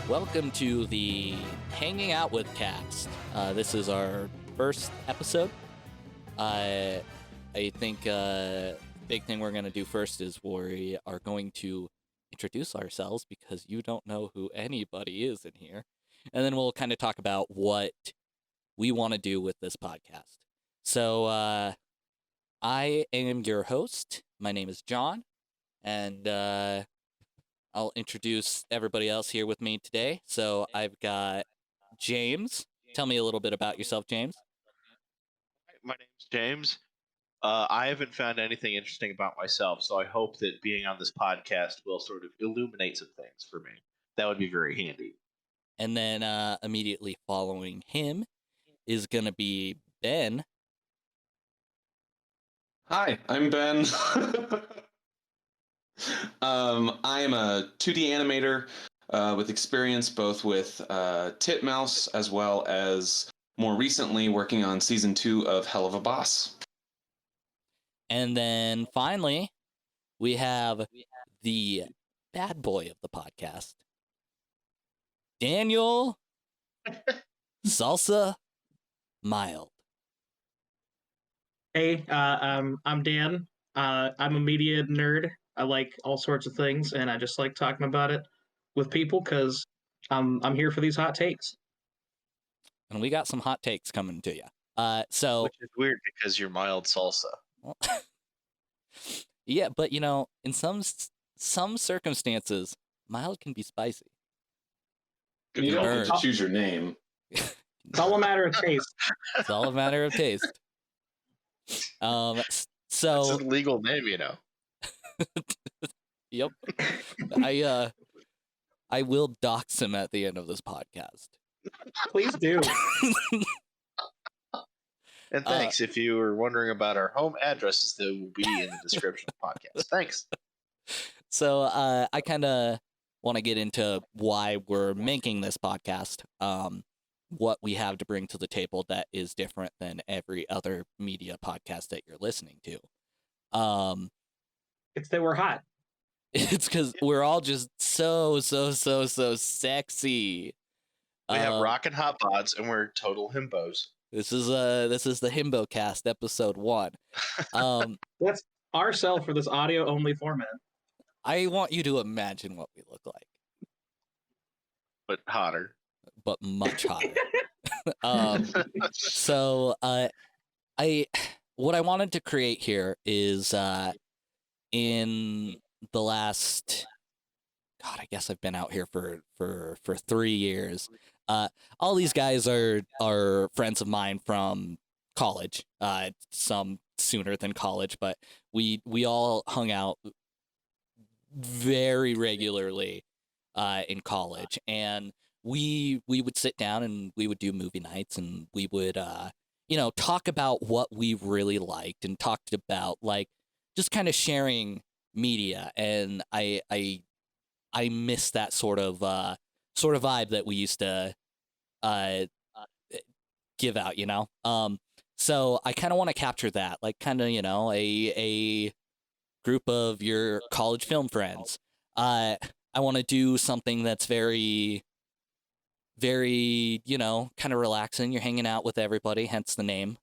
Welcome to the Hanging Out with cast. This is our first episode. I think big thing we're going to do first is we are going to introduce ourselves because you don't know who anybody is in here. And then we'll kind of talk about what we want to do with this podcast. So I am your host. My name is John, and I'll introduce everybody else here with me today. So I've got James. Tell me a little bit about yourself, James. My name's James. I haven't found anything interesting about myself, so I hope that being on this podcast will sort of illuminate some things for me. That would be very handy. And then immediately following him is going to be Ben. Hi, I'm Ben. I am a 2D animator with experience both with Titmouse as well as more recently working on Season 2 of Hell of a Boss. And then finally, we have the bad boy of the podcast, Daniel Salsa Mild. Hey, I'm Dan. I'm a media nerd. I like all sorts of things, and I just like talking about it with people because I'm here for these hot takes. And we got some hot takes coming to you. So Which is weird because you're mild salsa. Well, yeah, but you know, in some circumstances, mild can be spicy. You don't have to choose your name. It's all a matter of taste. It's all a matter of taste. So It's a legal name, you know. Yep. I will dox him at the end of this podcast. Please do. And thanks. If you were wondering about our home addresses, they will be in the description of the podcast. Thanks. So I kind of want to get into why we're making this podcast. What we have to bring to the table that is different than every other media podcast that you're listening to. It's that we're hot. It's because we're all just so sexy. We have rockin' hot bods, and we're total himbos. This is the Himbo cast episode 1. That's our sell for this audio only format. I want you to imagine what we look like, But hotter. but much hotter. So what I wanted to create here is in the last, God, I guess I've been out here for 3 years. All these guys are friends of mine from college. Some sooner than college, but we all hung out very regularly in college, and we would sit down and we would do movie nights, and we would talk about what we really liked and talked about like just kind of sharing media. And I miss that sort of vibe that we used to give out, you know. So I kind of want to capture that, like kind of, you know, a group of your college film friends. I want to do something that's very, very, you know, kind of relaxing. You're hanging out with everybody, hence the name.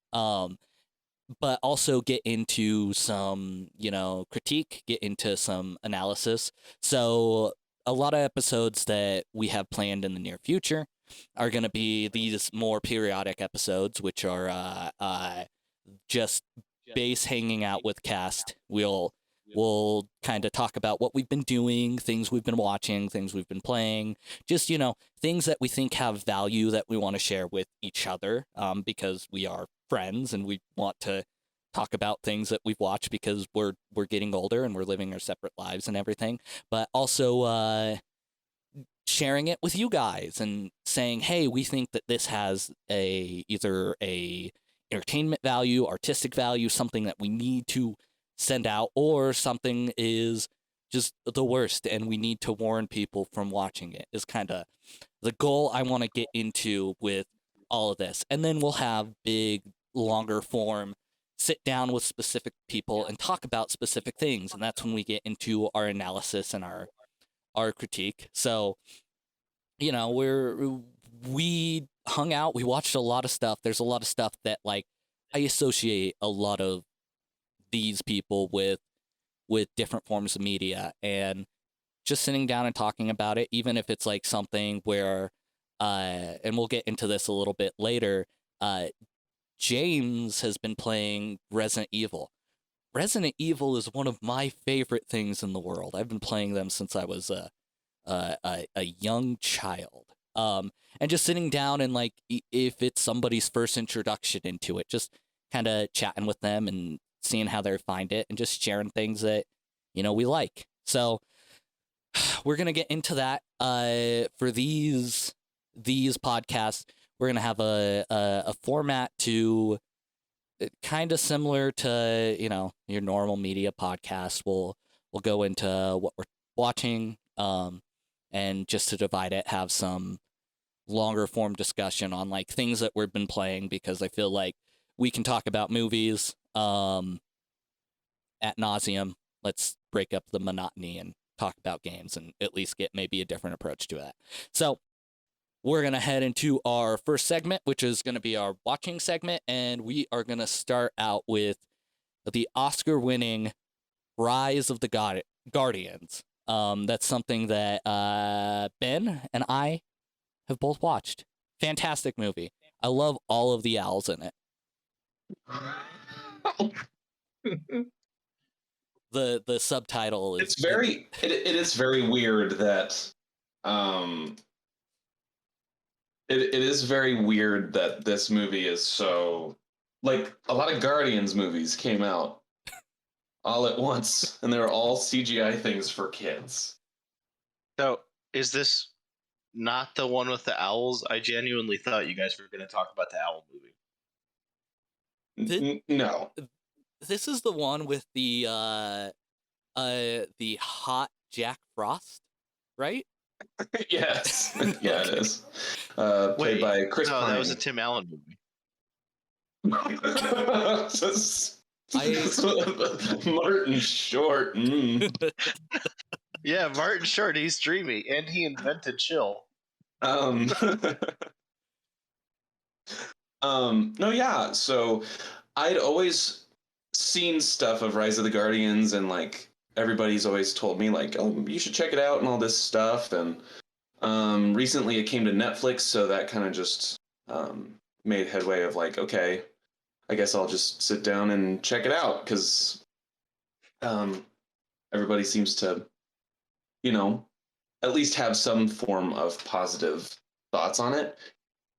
But also get into some, you know, critique, get into some analysis. So a lot of episodes that we have planned in the near future are going to be these more periodic episodes, which are just base hanging out with cast. We'll kind of talk about what we've been doing, things we've been watching, things we've been playing, just, you know, things that we think have value that we want to share with each other, because we are friends and we want to talk about things that we've watched because we're getting older and we're living our separate lives and everything, but also sharing it with you guys and saying, hey, we think that this has either a entertainment value, artistic value, something that we need to send out, or something is just the worst and we need to warn people from watching it, is kind of the goal I want to get into with all of this. And then we'll have big, longer form sit down with specific people and talk about specific things, and that's when we get into our analysis and our critique. So, we hung out, we watched a lot of stuff. There's a lot of stuff that like I associate a lot of these people with different forms of media, and just sitting down and talking about it, even if it's like something where and we'll get into this a little bit later, James has been playing Resident Evil. Resident Evil is one of my favorite things in the world. I've been playing them since I was a young child. And just sitting down and like if it's somebody's first introduction into it, just kind of chatting with them and seeing how they find it and just sharing things that we like. So we're gonna get into that. For these podcasts, we're gonna have a format to kind of similar to your normal media podcast. We'll go into what we're watching, and just to divide it, have some longer form discussion on like things that we've been playing, because I feel like we can talk about movies ad nauseum. Let's break up the monotony and talk about games and at least get maybe a different approach to that. So we're going to head into our first segment, which is going to be our watching segment, and we are going to start out with the Oscar-winning Rise of the Guardians. That's something that Ben and I have both watched. Fantastic movie. I love all of the owls in it. The subtitle is it is very weird that it is very weird that this movie is so, like, a lot of Guardians movies came out all at once and they're all CGI things for kids. So is this not the one with the owls? I genuinely thought you guys were going to talk about the owl movie. No. This is the one with the hot Jack Frost, right? Yes. Yeah, it is. Played by Chris Pine. That was a Tim Allen movie. Martin Short. Yeah, Martin Short, he's dreamy, and he invented chill. No, yeah. So I'd always seen stuff of Rise of the Guardians, and like everybody's always told me like, oh, you should check it out and all this stuff. And recently it came to Netflix, so that kind of just made headway of like, okay, I guess I'll just sit down and check it out, because everybody seems to, at least have some form of positive thoughts on it.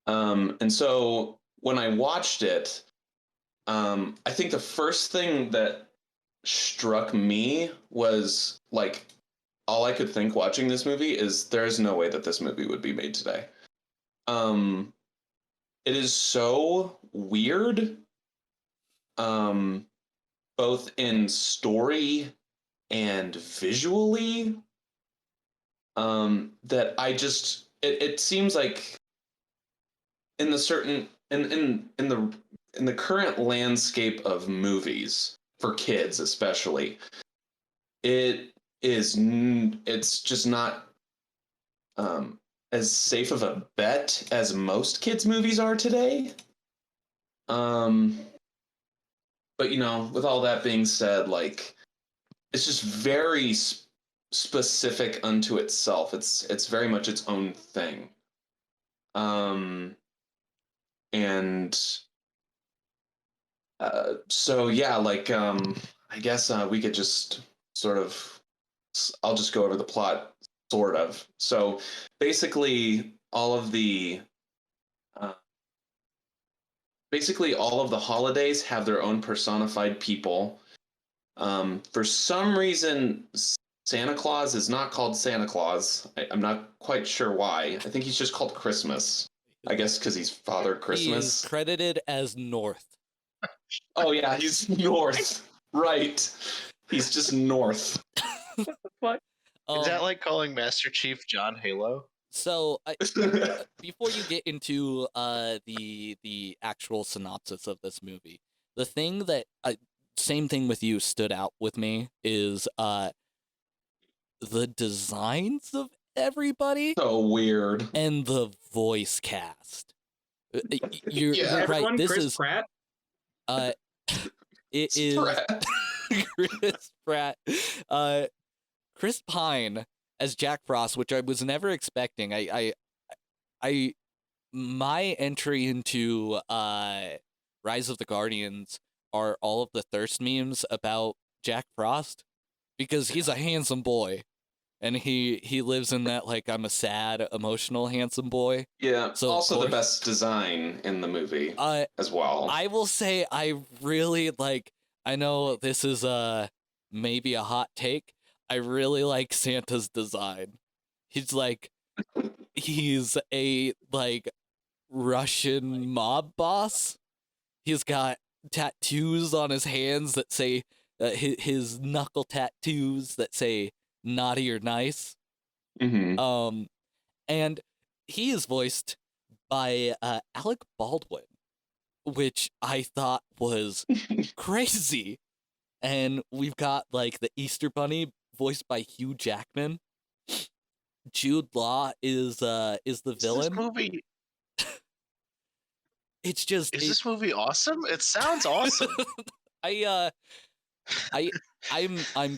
And so when I watched it, I think the first thing that struck me was like, all I could think watching this movie is there's no way that this movie would be made today. It is so weird, both in story and visually, that I just it seems like in the current landscape of movies for kids especially, it's just not as safe of a bet as most kids movies are today. But with all that being said, like, it's just very specific unto itself. It's very much its own thing. So yeah, like, I guess we could just sort of, I'll just go over the plot, sort of. So basically all of the holidays have their own personified people. For some reason, Santa Claus is not called Santa Claus. I'm not quite sure why. I think he's just called Christmas. I guess because he's Father Christmas. He's credited as North. Oh yeah, he's North. Right. He's just North. What? Is that like calling Master Chief John Halo? So, before you get into the actual synopsis of this movie, the thing that same thing with you stood out with me is the designs of everybody So weird. and the voice cast. You're Yeah. right. Everyone, This Chris is Pratt. it is Pratt. Chris Pratt, Chris Pine as Jack Frost, which I was never expecting. I my entry into Rise of the Guardians are all of the thirst memes about Jack Frost because he's a handsome boy. And he lives in that, like, I'm a sad, emotional, handsome boy. Yeah. So, of Also, the course- best design in the movie as well. I will say I really like, I know this is maybe a hot take. I really like Santa's design. He's a like Russian mob boss. He's got tattoos on his hands that say his knuckle tattoos that say naughty or nice. Mm-hmm. And he is voiced by Alec Baldwin, which I thought was crazy. And we've got like the Easter Bunny voiced by Hugh Jackman. Jude Law is the villain. This movie, It's just is this movie awesome? It sounds awesome. I'm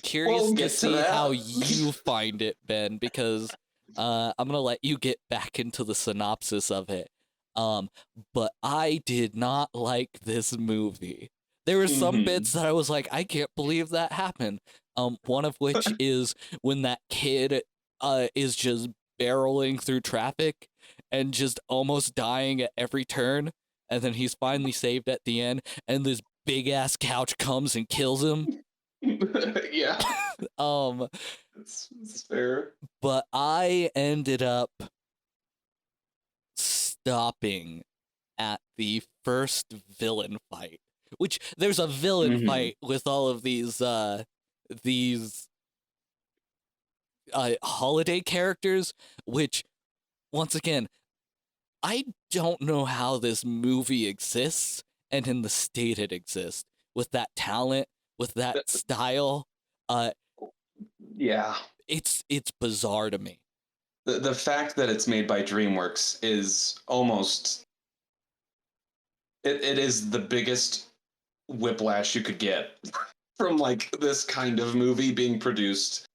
curious We'll to get to see that. how you find it, Ben, because I'm gonna let you get back into the synopsis of it. But I did not like this movie. There were some bits that I was like, I can't believe that happened. One of which is when that kid is just barreling through traffic and just almost dying at every turn, and then he's finally saved at the end, and this big ass couch comes and kills him. Yeah. It's fair. But I ended up stopping at the first villain fight, which there's a villain fight with all of these holiday characters, which once again, I don't know how this movie exists and in the state it exists with that talent, with that style. Yeah. It's bizarre to me. The fact that it's made by DreamWorks is almost it is the biggest whiplash you could get from like this kind of movie being produced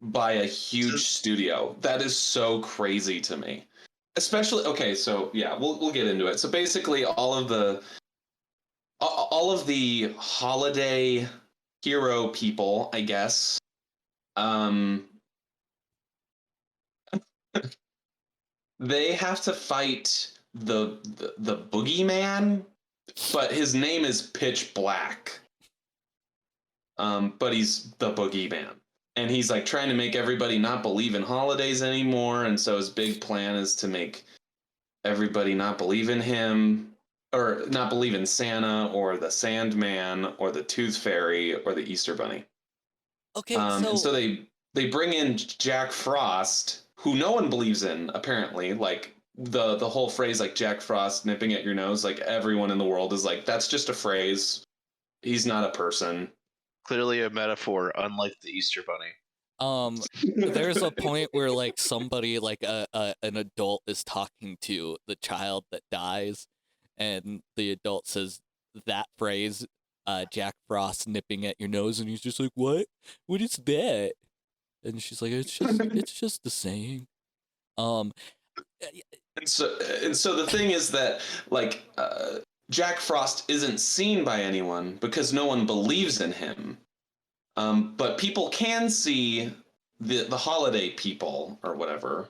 by a huge studio. That is so crazy to me. Especially okay, so yeah, we'll get into it. So basically all of the holiday hero people, I guess, they have to fight the boogeyman, but his name is Pitch Black. But he's the boogeyman, and he's like trying to make everybody not believe in holidays anymore. And so his big plan is to make everybody not believe in him, or not believe in Santa, or the Sandman, or the Tooth Fairy, or the Easter Bunny. Okay, and so they bring in Jack Frost, who no one believes in, apparently. Like the whole phrase, like Jack Frost nipping at your nose, like everyone in the world is like, that's just a phrase. He's not a person. Clearly a metaphor, unlike the Easter Bunny. There's a point where like somebody like an adult is talking to the child that dies, and the adult says that phrase, Jack Frost nipping at your nose, and he's just like, what is that? And she's like, it's just the saying. And so the thing is that like Jack Frost isn't seen by anyone because no one believes in him. But people can see the holiday people or whatever.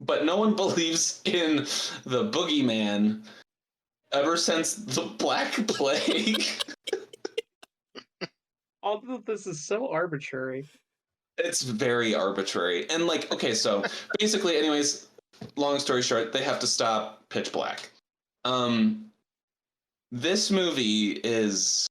But no one believes in the boogeyman ever since the Black Plague. All of this is so arbitrary. It's very arbitrary. And like, okay, so basically, anyways, long story short, they have to stop Pitch Black. This movie is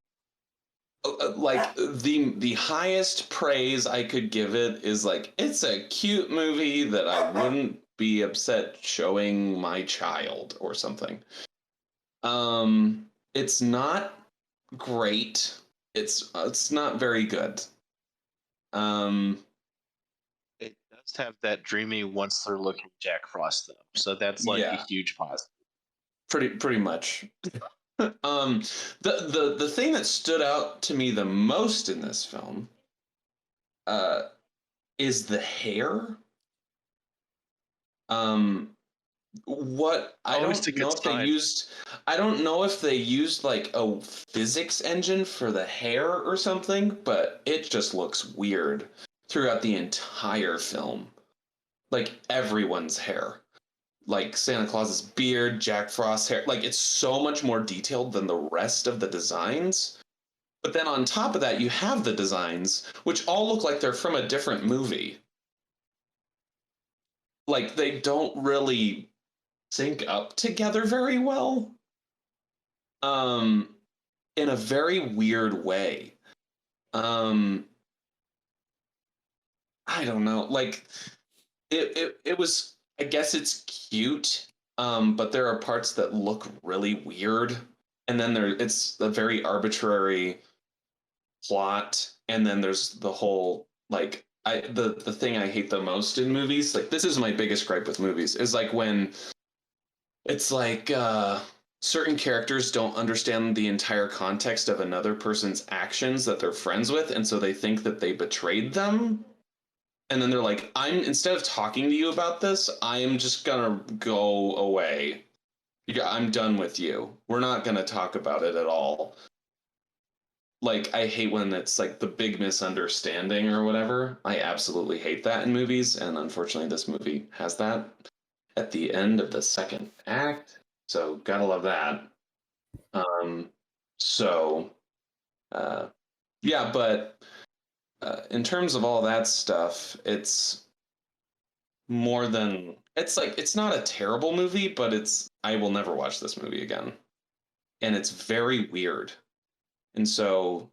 like the highest praise I could give it is like, it's a cute movie that I wouldn't be upset showing my child or something. It's not great. it's not very good. It does have that dreamy once they're looking Jack Frost though, so that's like a huge positive. Pretty much. The thing that stood out to me the most in this film is the hair. What I don't know if they used, I don't know if they used like a physics engine for the hair or something, but it just looks weird throughout the entire film. Like everyone's hair. Like Santa Claus's beard, Jack Frost's hair, like it's so much more detailed than the rest of the designs. But then on top of that, you have the designs, which all look like they're from a different movie. Like they don't really sync up together very well. In a very weird way. I don't know. Like it was, I guess it's cute, but there are parts that look really weird, and then it's a very arbitrary plot, and then there's the whole like the thing I hate the most in movies. Like this is my biggest gripe with movies is like when it's like certain characters don't understand the entire context of another person's actions that they're friends with, and so they think that they betrayed them. And then they're like, instead of talking to you about this, I am just gonna go away. I'm done with you. We're not gonna talk about it at all. Like, I hate when it's like the big misunderstanding or whatever. I absolutely hate that in movies, and unfortunately this movie has that at the end of the second act. So gotta love that. Yeah, but in terms of all that stuff, it's more than it's not a terrible movie, but I will never watch this movie again, and it's very weird, and so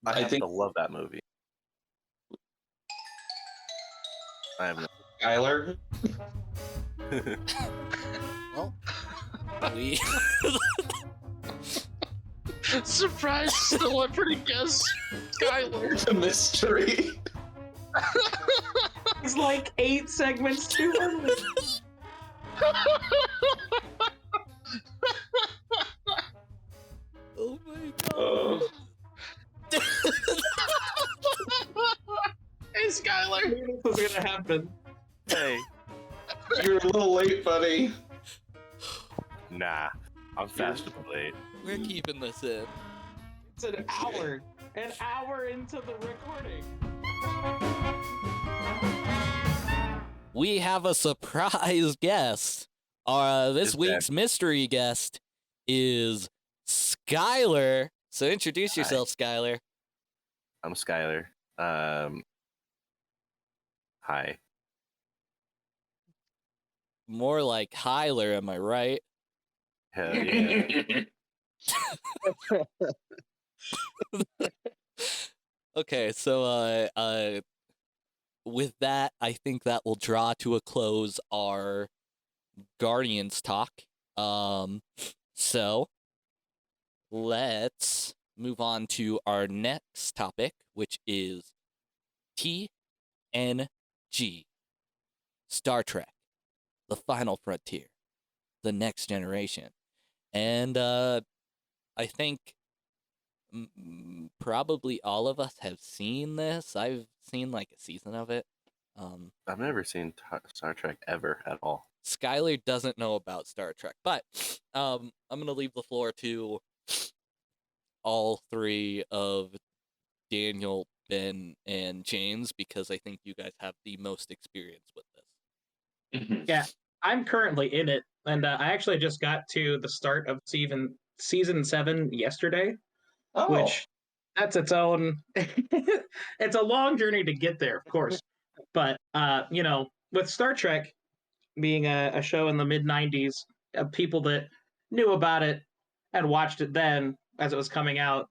I think to love that movie. I have no. Skylar. Well, we surprise! Still a pretty guess, Skylar. The mystery. It's like 8 segments too early. Oh my god. Hey, Skylar. This was gonna happen. Hey. You're a little late, buddy. Nah, I'm faster than late. We're keeping this in. It's an hour into the recording. We have a surprise guest. This week's mystery guest is Skylar. So introduce yourself, Skylar. I'm Skylar. Hi. More like Hyler, am I right? Hell yeah. Okay, so with that, I think that will draw to a close our Guardians talk. So let's move on to our next topic, which is TNG, Star Trek, The Final Frontier, The Next Generation. And I think probably all of us have seen this. I've seen like a season of it. I've never seen Star Trek ever at all. Skylar doesn't know about Star Trek, but I'm going to leave the floor to all three of Daniel, Ben, and James, because I think you guys have the most experience with this. Yeah, I'm currently in it, and I actually just got to the start of season 7 yesterday, which that's its own. It's a long journey to get there, of course, but with Star Trek being a show in the mid-90s, people that knew about it and watched it then as it was coming out,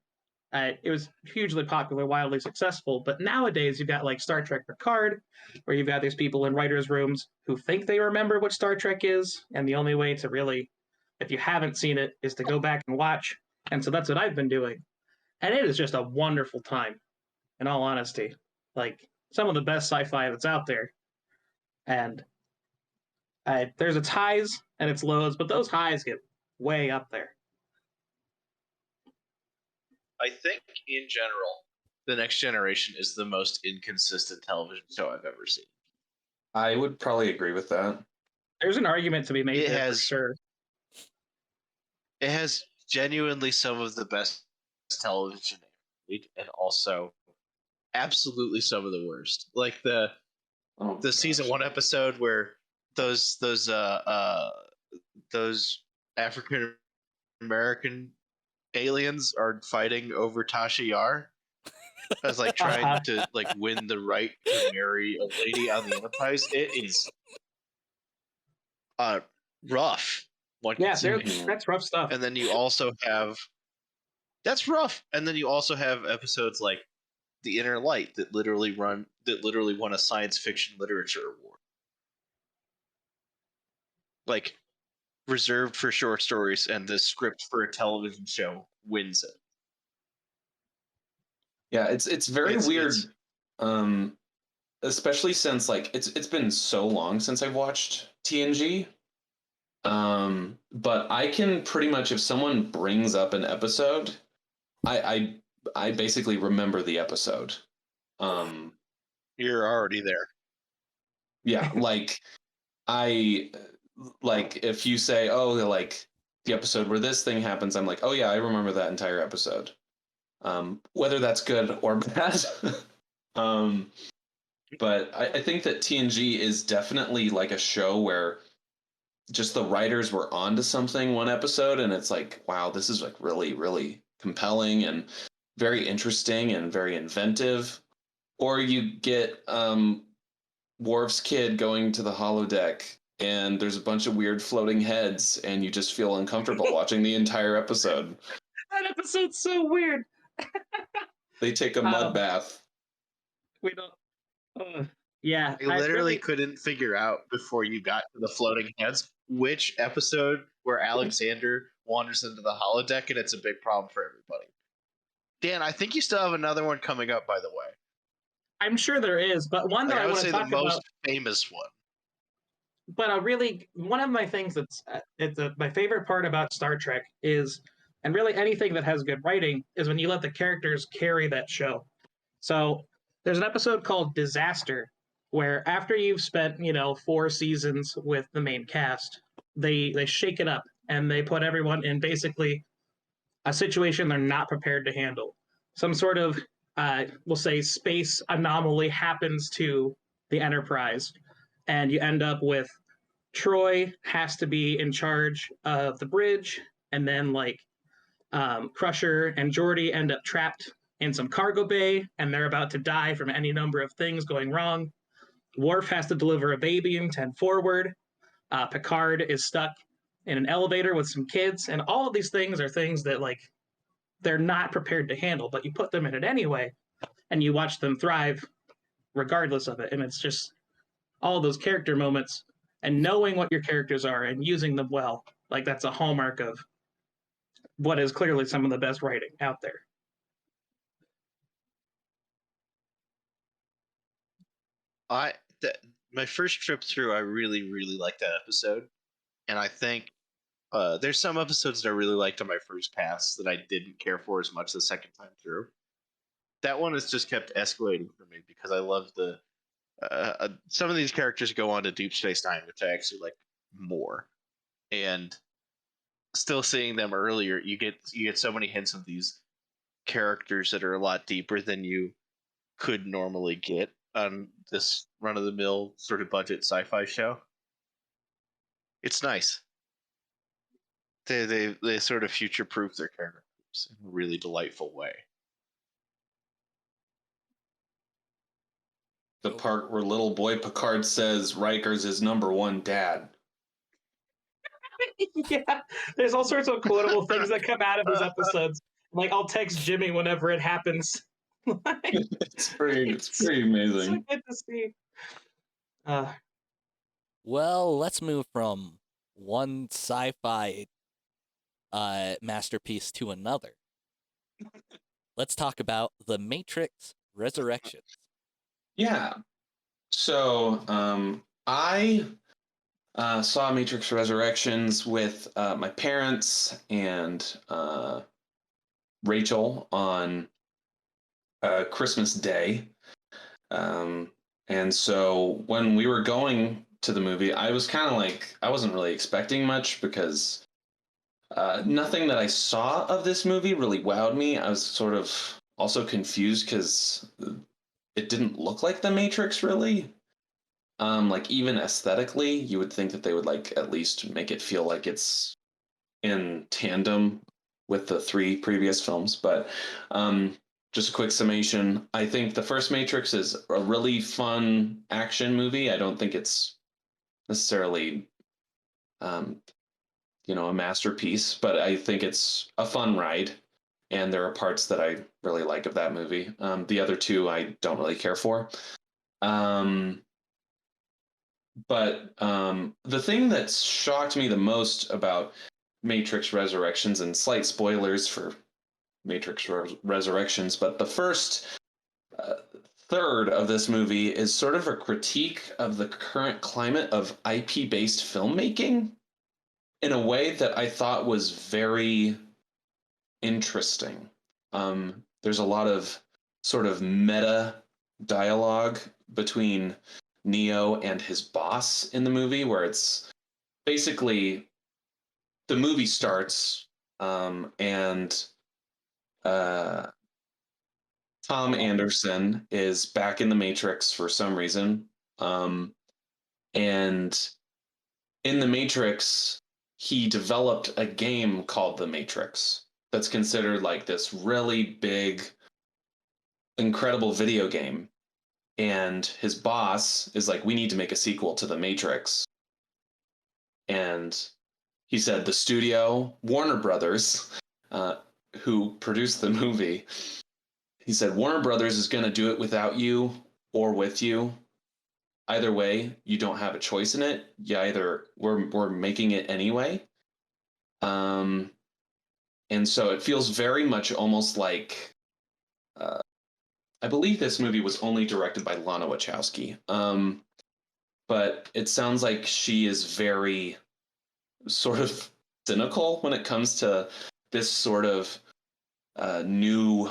it was hugely popular, wildly successful. But nowadays, you've got like Star Trek Picard, where you've got these people in writers' rooms who think they remember what Star Trek is, and the only way to really, if you haven't seen it, is to go back and watch. And so that's what I've been doing. And it is just a wonderful time, in all honesty. Like, some of the best sci-fi that's out there. And there's its highs and its lows, but those highs get way up there. I think, in general, The Next Generation is the most inconsistent television show I've ever seen. I would probably agree with that. There's an argument to be made for sure. It has genuinely some of the best television made, and also absolutely some of the worst. Like the season 1 episode where those African American aliens are fighting over Tasha Yar as like trying to like win the right to marry a lady on the Enterprise. It is rough. That's rough stuff. And then you also have that's rough. And then you also have episodes like The Inner Light that literally won a science fiction literature award. Like, reserved for short stories, and the script for a television show wins it. Yeah, it's very weird, especially since like it's been so long since I've watched TNG. But I can pretty much, if someone brings up an episode, I basically remember the episode. You're already there. Yeah, like if you say, oh, like the episode where this thing happens, I'm like, oh yeah, I remember that entire episode. Whether that's good or bad. But I think that TNG is definitely like a show where just the writers were onto something one episode, and it's like, wow, this is like really, really compelling and very interesting and very inventive. Or you get Worf's kid going to the holodeck, and there's a bunch of weird floating heads, and you just feel uncomfortable watching the entire episode. That episode's so weird. They take a mud bath. We don't. Yeah. I literally couldn't figure out before you got to the floating heads which episode where Alexander wanders into the holodeck, and it's a big problem for everybody. Dan, I think you still have another one coming up, by the way. I'm sure there is, but one that I want to talk about. The most famous one. But one of my things my favorite part about Star Trek is, and really anything that has good writing, is when you let the characters carry that show. So there's an episode called Disaster, where after you've spent 4 seasons with the main cast, they shake it up and they put everyone in basically a situation they're not prepared to handle. Some sort of we'll say space anomaly happens to the Enterprise, and you end up with Troy has to be in charge of the bridge, and then Crusher and Geordi end up trapped in some cargo bay, and they're about to die from any number of things going wrong. Worf has to deliver a baby in 10 forward. Picard is stuck in an elevator with some kids, and all of these things are things that they're not prepared to handle, but you put them in it anyway, and you watch them thrive regardless of it. And it's just all those character moments and knowing what your characters are and using them well. Like, that's a hallmark of what is clearly some of the best writing out there. My first trip through, I really, really liked that episode. And I think there's some episodes that I really liked on my first pass that I didn't care for as much the second time through. That one has just kept escalating for me because I love some of these characters go on to Deep Space Nine, which I actually like more. And still seeing them earlier, you get so many hints of these characters that are a lot deeper than you could normally get on this run-of-the-mill sort of budget sci-fi show. It's nice. They sort of future-proof their characters in a really delightful way. The part where little boy Picard says Riker's his #1 dad. Yeah, there's all sorts of quotable things that come out of those episodes. Like, I'll text Jimmy whenever it happens. It's pretty amazing. It's so good to see. Well, let's move from one sci-fi masterpiece to another. let's talk about The Matrix Resurrections. Yeah. So I saw Matrix Resurrections with my parents and Rachel on Christmas Day. And so when we were going to the movie, I was kind of like, I wasn't really expecting much because nothing that I saw of this movie really wowed me. I was sort of also confused because it didn't look like The Matrix really. Like even aesthetically, you would think that they would like at least make it feel like it's in tandem with the 3 previous films. But just a quick summation. I think the first Matrix is a really fun action movie. I don't think it's necessarily, a masterpiece, but I think it's a fun ride. And there are parts that I really like of that movie. The other 2 I don't really care for. But the thing that shocked me the most about Matrix Resurrections, and slight spoilers for Matrix Resurrections, but the first third of this movie is sort of a critique of the current climate of IP-based filmmaking in a way that I thought was very interesting. There's a lot of sort of meta dialogue between Neo and his boss in the movie, where it's basically the movie starts and Tom Anderson is back in the Matrix for some reason. And in the Matrix, he developed a game called The Matrix that's considered like this really big, incredible video game. And his boss is like, we need to make a sequel to The Matrix. And he said the studio, Warner Brothers, who produced the movie, he said, Warner Brothers is going to do it without you or with you. Either way, you don't have a choice in it. You either we're making it anyway. And so it feels very much almost like I believe this movie was only directed by Lana Wachowski. But it sounds like she is very sort of cynical when it comes to this sort of new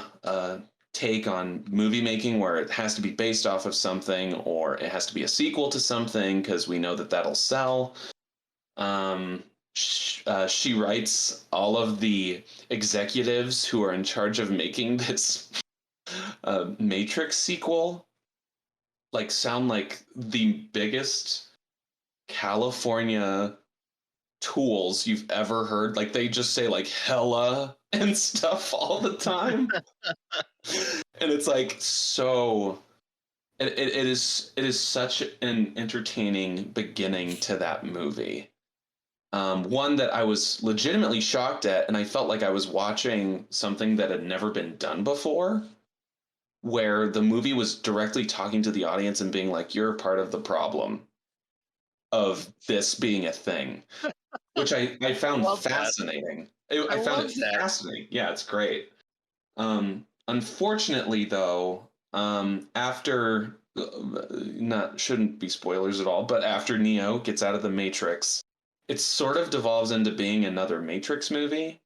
take on movie making, where it has to be based off of something or it has to be a sequel to something because we know that that'll sell. She writes all of the executives who are in charge of making this Matrix sequel like sound like the biggest California tools you've ever heard. Like they just say like hella and stuff all the time. And it's like so it is such an entertaining beginning to that movie. One that I was legitimately shocked at, and I felt like I was watching something that had never been done before, where the movie was directly talking to the audience and being like, you're part of the problem of this being a thing, which I found fascinating. I found it fascinating. Yeah, it's great. Unfortunately, though, after shouldn't be spoilers at all, but after Neo gets out of the Matrix, it sort of devolves into being another Matrix movie.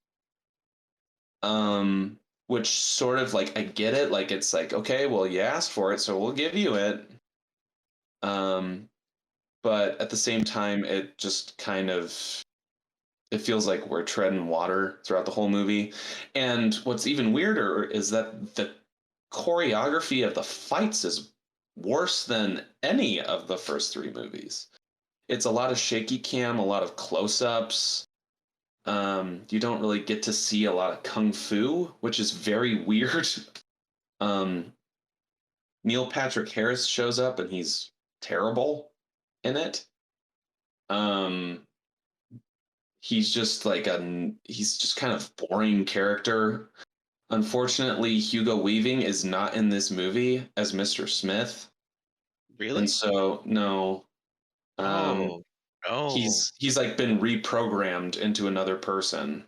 Which sort of like I get it, like it's like, okay, well you asked for it, so we'll give you it. But at the same time, it just kind of it feels like we're treading water throughout the whole movie. And what's even weirder is that the choreography of the fights is worse than any of the first 3 movies. It's a lot of shaky cam, a lot of close-ups. You don't really get to see a lot of kung fu, which is very weird. Neil Patrick Harris shows up and he's terrible in it. He's just like he's just kind of boring character. Unfortunately, Hugo Weaving is not in this movie as Mr. Smith. Really? And so no. No. He's like been reprogrammed into another person.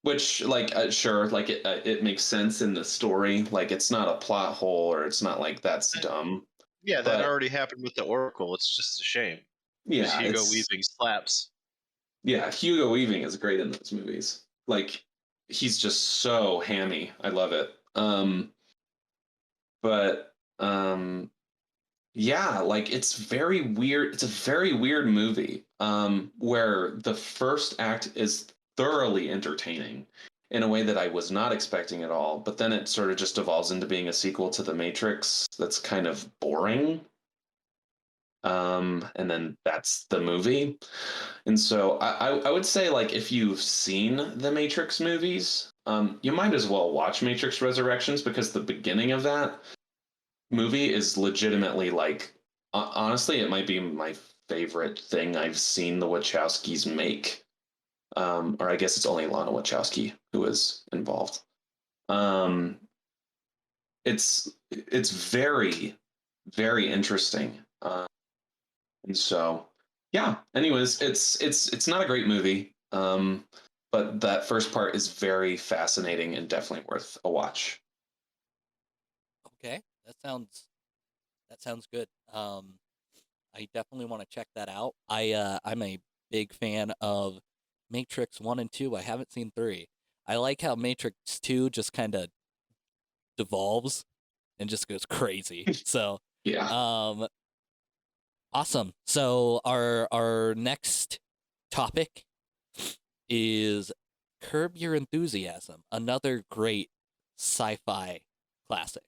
Which, like, sure, like it makes sense in the story. Like, it's not a plot hole, or it's not like that's dumb. Yeah, that But already happened with the Oracle. It's just a shame. Because yeah, Hugo Weaving slaps. yeah, Hugo Weaving is great in those movies. Like, he's just so hammy. I love it. But yeah, like it's very weird. It's a very weird movie. Where the first act is thoroughly entertaining in a way that I was not expecting at all. But then it sort of just evolves into being a sequel to The Matrix that's kind of boring. And then that's the movie. And so I would say, like, if you've seen the Matrix movies, you might as well watch Matrix Resurrections, because the beginning of that movie is legitimately, like, honestly, it might be my favorite thing I've seen the Wachowskis make. Or I guess it's only Lana Wachowski who is involved. It's very, very interesting. And so, yeah. Anyways, it's not a great movie, but that first part is very fascinating and definitely worth a watch. Okay, that sounds good. I definitely want to check that out. I'm a big fan of Matrix 1 and 2. I haven't seen 3. I like how Matrix 2 just kind of devolves and just goes crazy. So, Yeah. awesome. So our next topic is Curb Your Enthusiasm, another great sci-fi classic.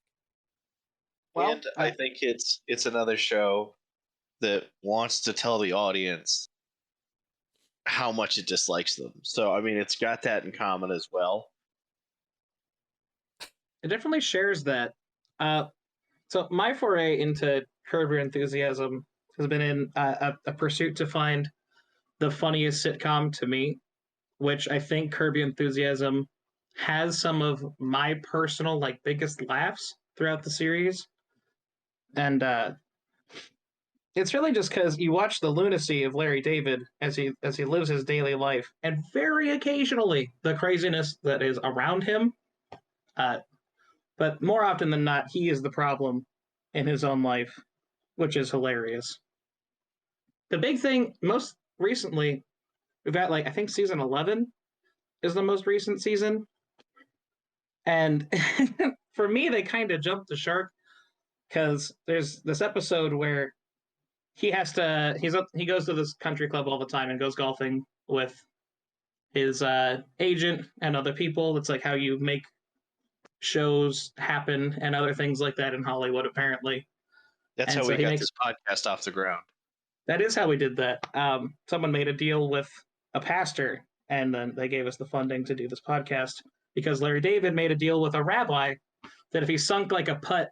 Well, And I think it's another show that wants to tell the audience how much it dislikes them. So I mean, it's got that in common as well. it definitely shares that. So my foray into Curb Your Enthusiasm has been in a pursuit to find the funniest sitcom to me, which I think Curb Your Enthusiasm has some of my personal, like, biggest laughs throughout the series. And it's really just because you watch the lunacy of Larry David as he lives his daily life, and very occasionally the craziness that is around him. But more often than not, he is the problem in his own life, which is hilarious. The big thing, most recently, we've got, like, I think season 11 is the most recent season, and for me, they kind of jumped the shark because there's this episode where he goes to this country club all the time and goes golfing with his agent and other people. It's like how you make shows happen and other things like that in Hollywood, apparently. That's And how so we he got makes this podcast off the ground. that is how we did that. Someone made a deal with a pastor, and then they gave us the funding to do this podcast because Larry David made a deal with a rabbi that if he sunk like a putt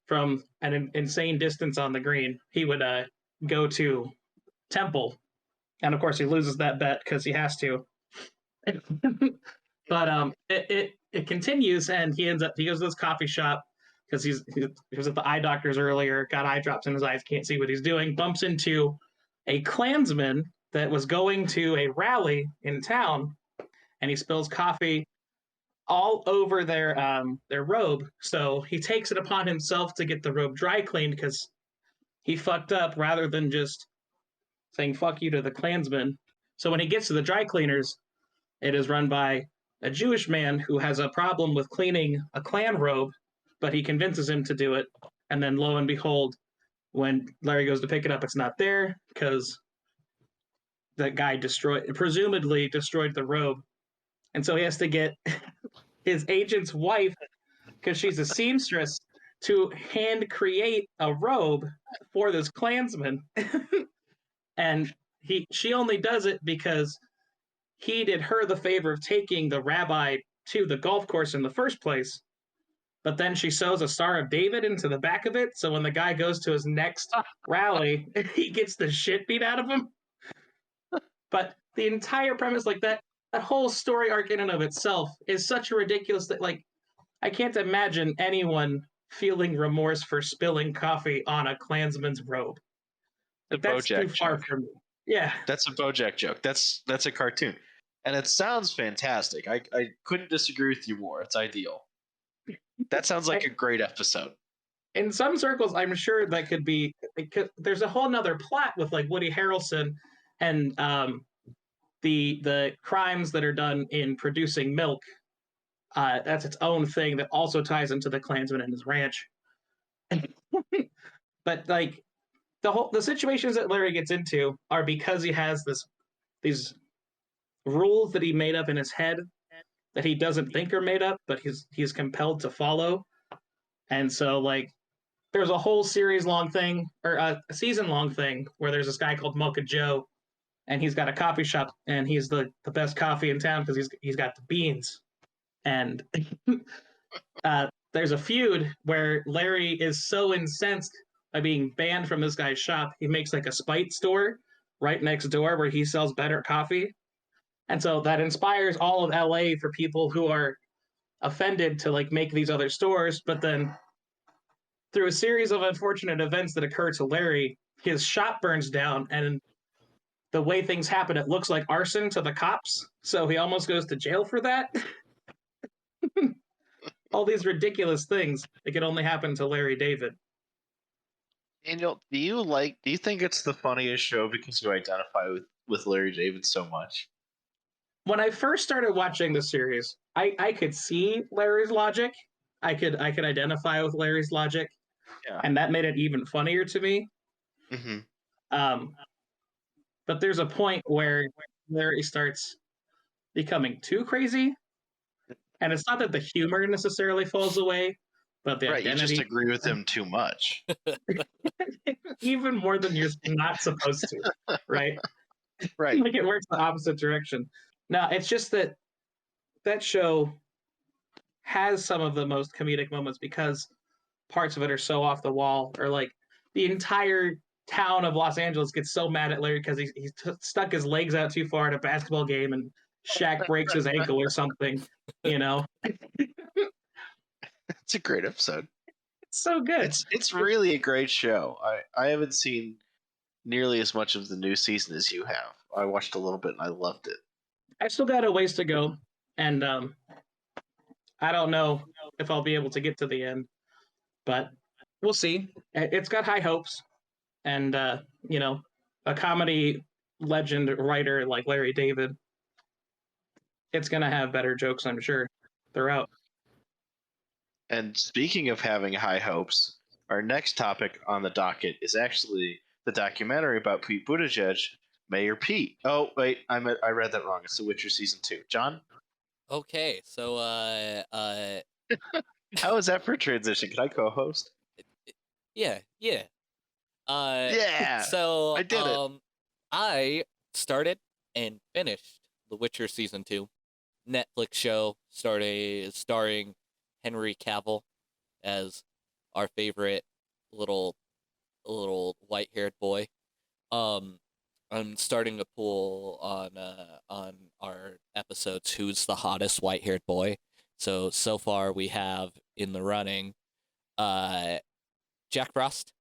from an insane distance on the green, he would go to temple. And of course, he loses that bet because he has to. But it continues, and he goes to this coffee shop because he was at the eye doctor's earlier, got eye drops in his eyes, can't see what he's doing, bumps into a Klansman that was going to a rally in town, and he spills coffee all over their robe. So he takes it upon himself to get the robe dry cleaned because he fucked up rather than just saying fuck you to the Klansman. So when he gets to the dry cleaners, it is run by a Jewish man who has a problem with cleaning a Klan robe, but he convinces him to do it. And then lo and behold, when Larry goes to pick it up, it's not there because that guy presumably destroyed the robe. And so he has to get his agent's wife, because she's a seamstress, to hand create a robe for this Klansman. And she only does it because he did her the favor of taking the rabbi to the golf course in the first place. But then she sews a Star of David into the back of it, so when the guy goes to his next rally, he gets the shit beat out of him. But the entire premise, like that whole story arc in and of itself is such a ridiculous that, like, I can't imagine anyone feeling remorse for spilling coffee on a Klansman's robe. Like, that's too far from me. Yeah. That's a BoJack joke. That's a cartoon. And it sounds fantastic. I couldn't disagree with you more. It's ideal. That sounds like a great episode. In some circles, I'm sure that could be. There's a whole nother plot with like Woody Harrelson and the crimes that are done in producing milk. That's its own thing that also ties into the Klansman and his ranch. But like the situations that Larry gets into are because he has these rules that he made up in his head that he doesn't think are made up, but he's compelled to follow. And so like there's a whole series long thing or a season long thing where there's this guy called Mocha Joe, and he's got a coffee shop, and he's the best coffee in town because he's got the beans. And there's a feud where Larry is so incensed by being banned from this guy's shop, he makes like a spite store right next door where he sells better coffee. And so that inspires all of LA for people who are offended to like make these other stores, but then through a series of unfortunate events that occur to Larry, his shop burns down, and the way things happen, it looks like arson to the cops. So he almost goes to jail for that. All these ridiculous things that could only happen to Larry David. Daniel, do you think it's the funniest show because you identify with Larry David so much? When I first started watching the series, I could see Larry's logic. I could identify with Larry's logic. Yeah. And that made it even funnier to me. Mm-hmm. But there's a point where Larry starts becoming too crazy. And it's not that the humor necessarily falls away, but the identity. You just agree with him too much. Even more than you're not supposed to, right? Right. Like it works the opposite direction. No, it's just that show has some of the most comedic moments because parts of it are so off the wall, or like the entire town of Los Angeles gets so mad at Larry because he stuck his legs out too far at a basketball game and Shaq breaks his ankle or something, you know. It's a great episode. It's so good. It's really a great show. I haven't seen nearly as much of the new season as you have. I watched a little bit and I loved it. I still got a ways to go, and I don't know if I'll be able to get to the end, but we'll see. It's got high hopes, and you know, a comedy legend writer like Larry David, it's gonna have better jokes, I'm sure, throughout. And speaking of having high hopes, our next topic on the docket is actually the documentary about Pete Buttigieg, Mayor Pete. Oh wait, I read that wrong. It's The Witcher season 2. John? Okay, so how is that for a transition? Can I co-host? Yeah. Yeah. So I did it. I started and finished The Witcher season 2, Netflix show starring Henry Cavill as our favorite little white-haired boy. I'm starting a poll on our episodes who's the hottest white-haired boy. So far we have in the running Jack Frost,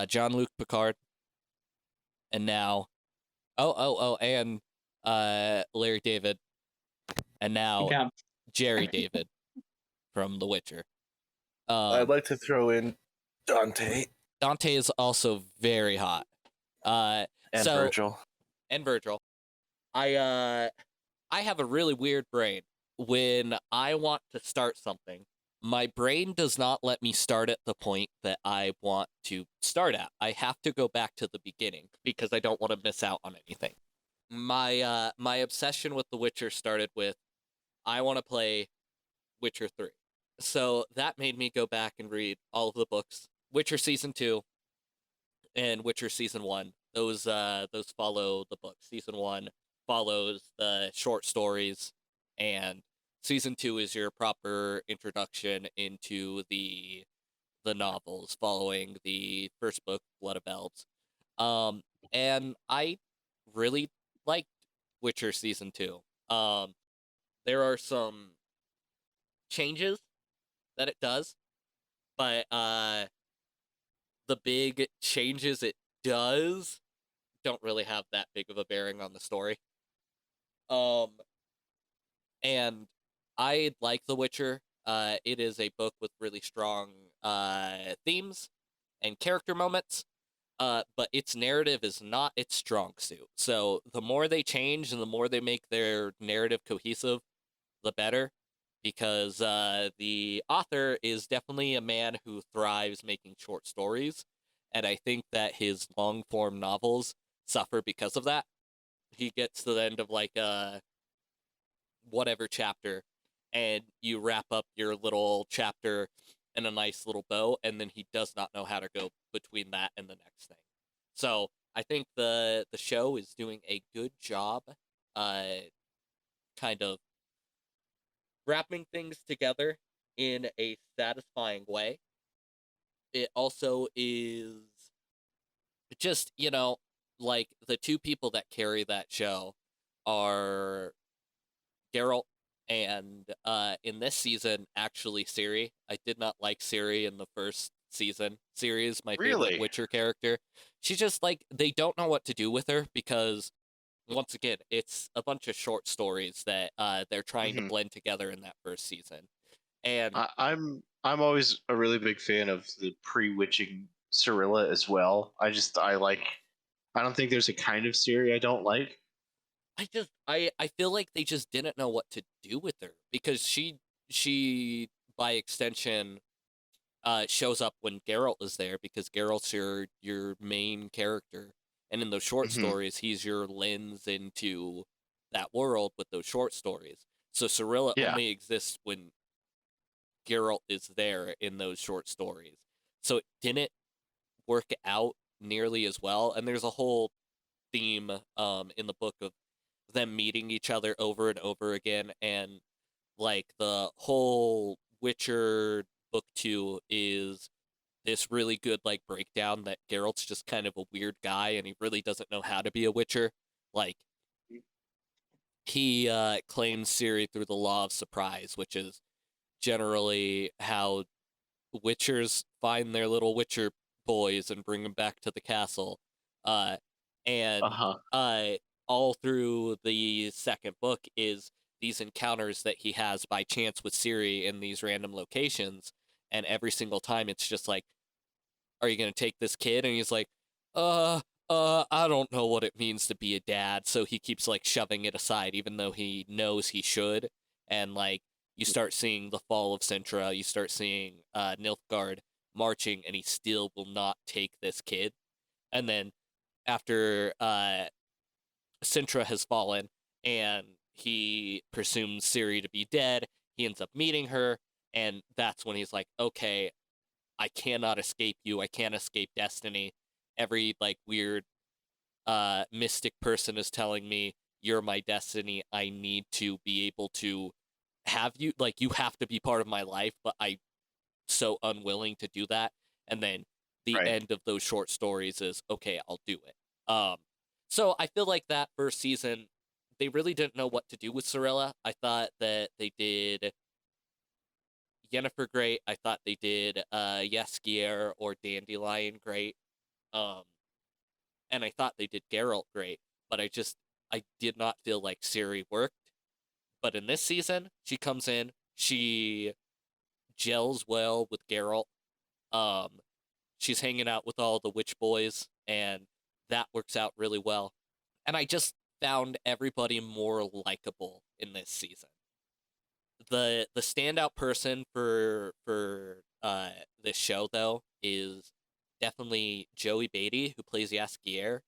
Jean-Luc Picard, and now and Larry David, and now Jerry David from The Witcher. I'd like to throw in Dante. Dante is also very hot. And Virgil. And Virgil. I have a really weird brain. When I want to start something, my brain does not let me start at the point that I want to start at. I have to go back to the beginning because I don't want to miss out on anything. My obsession with The Witcher started with I want to play Witcher 3. So that made me go back and read all of the books. Witcher Season 2 and Witcher Season 1. Those follow the book. Season 1 follows the short stories, and Season 2 is your proper introduction into the novels following the first book, Blood of Elves. And I really liked Witcher Season 2. There are some changes that it does, but the big changes it does don't really have that big of a bearing on the story. Um, and I like The Witcher. It is a book with really strong themes and character moments. But its narrative is not its strong suit. So the more they change and the more they make their narrative cohesive, the better. Because the author is definitely a man who thrives making short stories. And I think that his long form novels suffer because of that. He gets to the end of like whatever chapter, and you wrap up your little chapter in a nice little bow, and then he does not know how to go between that and the next thing. So I think the show is doing a good job, kind of wrapping things together in a satisfying way. It also is just, like the two people that carry that show are Geralt and in this season, actually Ciri. I did not like Ciri in the first season. Ciri is my favorite Really? Witcher character. She's just like, they don't know what to do with her because, once again, it's a bunch of short stories that they're trying to Mhm. blend together in that first season. And I'm always a really big fan of the pre-witching Cirilla as well. I don't think there's a kind of Ciri I don't like. I feel like they just didn't know what to do with her because she by extension shows up when Geralt is there because Geralt's your main character, and in those short Mhm. stories he's your lens into that world with those short stories. So Cirilla Yeah. only exists when Geralt is there in those short stories. So it didn't work out nearly as well, and there's a whole theme in the book of them meeting each other over and over again, and like the whole Witcher book 2 is this really good like breakdown that Geralt's just kind of a weird guy and he really doesn't know how to be a Witcher. Like he claims Ciri through the law of surprise, which is generally how Witchers find their little Witcher boys and bring them back to the castle. Uh, and Uh-huh. all through the second book is these encounters that he has by chance with Ciri in these random locations. And every single time it's just like, are you going to take this kid? And he's like, I don't know what it means to be a dad. So he keeps like shoving it aside, even though he knows he should. And like, you start seeing the fall of Sintra, you start seeing Nilfgaard marching, and he still will not take this kid. And then after Sintra has fallen and he presumes Ciri to be dead, he ends up meeting her, and that's when he's like, okay, I cannot escape you. I can't escape destiny. Every like weird mystic person is telling me you're my destiny. I need to be able to have you, like, you have to be part of my life, but I'm so unwilling to do that. And then the Right. end of those short stories is, okay, I'll do it. So I feel like that first season, they really didn't know what to do with Cirilla. I thought that they did Yennefer great. I thought they did Yaskier or Dandelion great. Um, and I thought they did Geralt great, but I did not feel like Ciri worked. But in this season, she comes in, she gels well with Geralt. Um, she's hanging out with all the witch boys, and that works out really well. And I just found everybody more likable in this season. The standout person for this show though is definitely Joey Beatty, who plays Yaskier.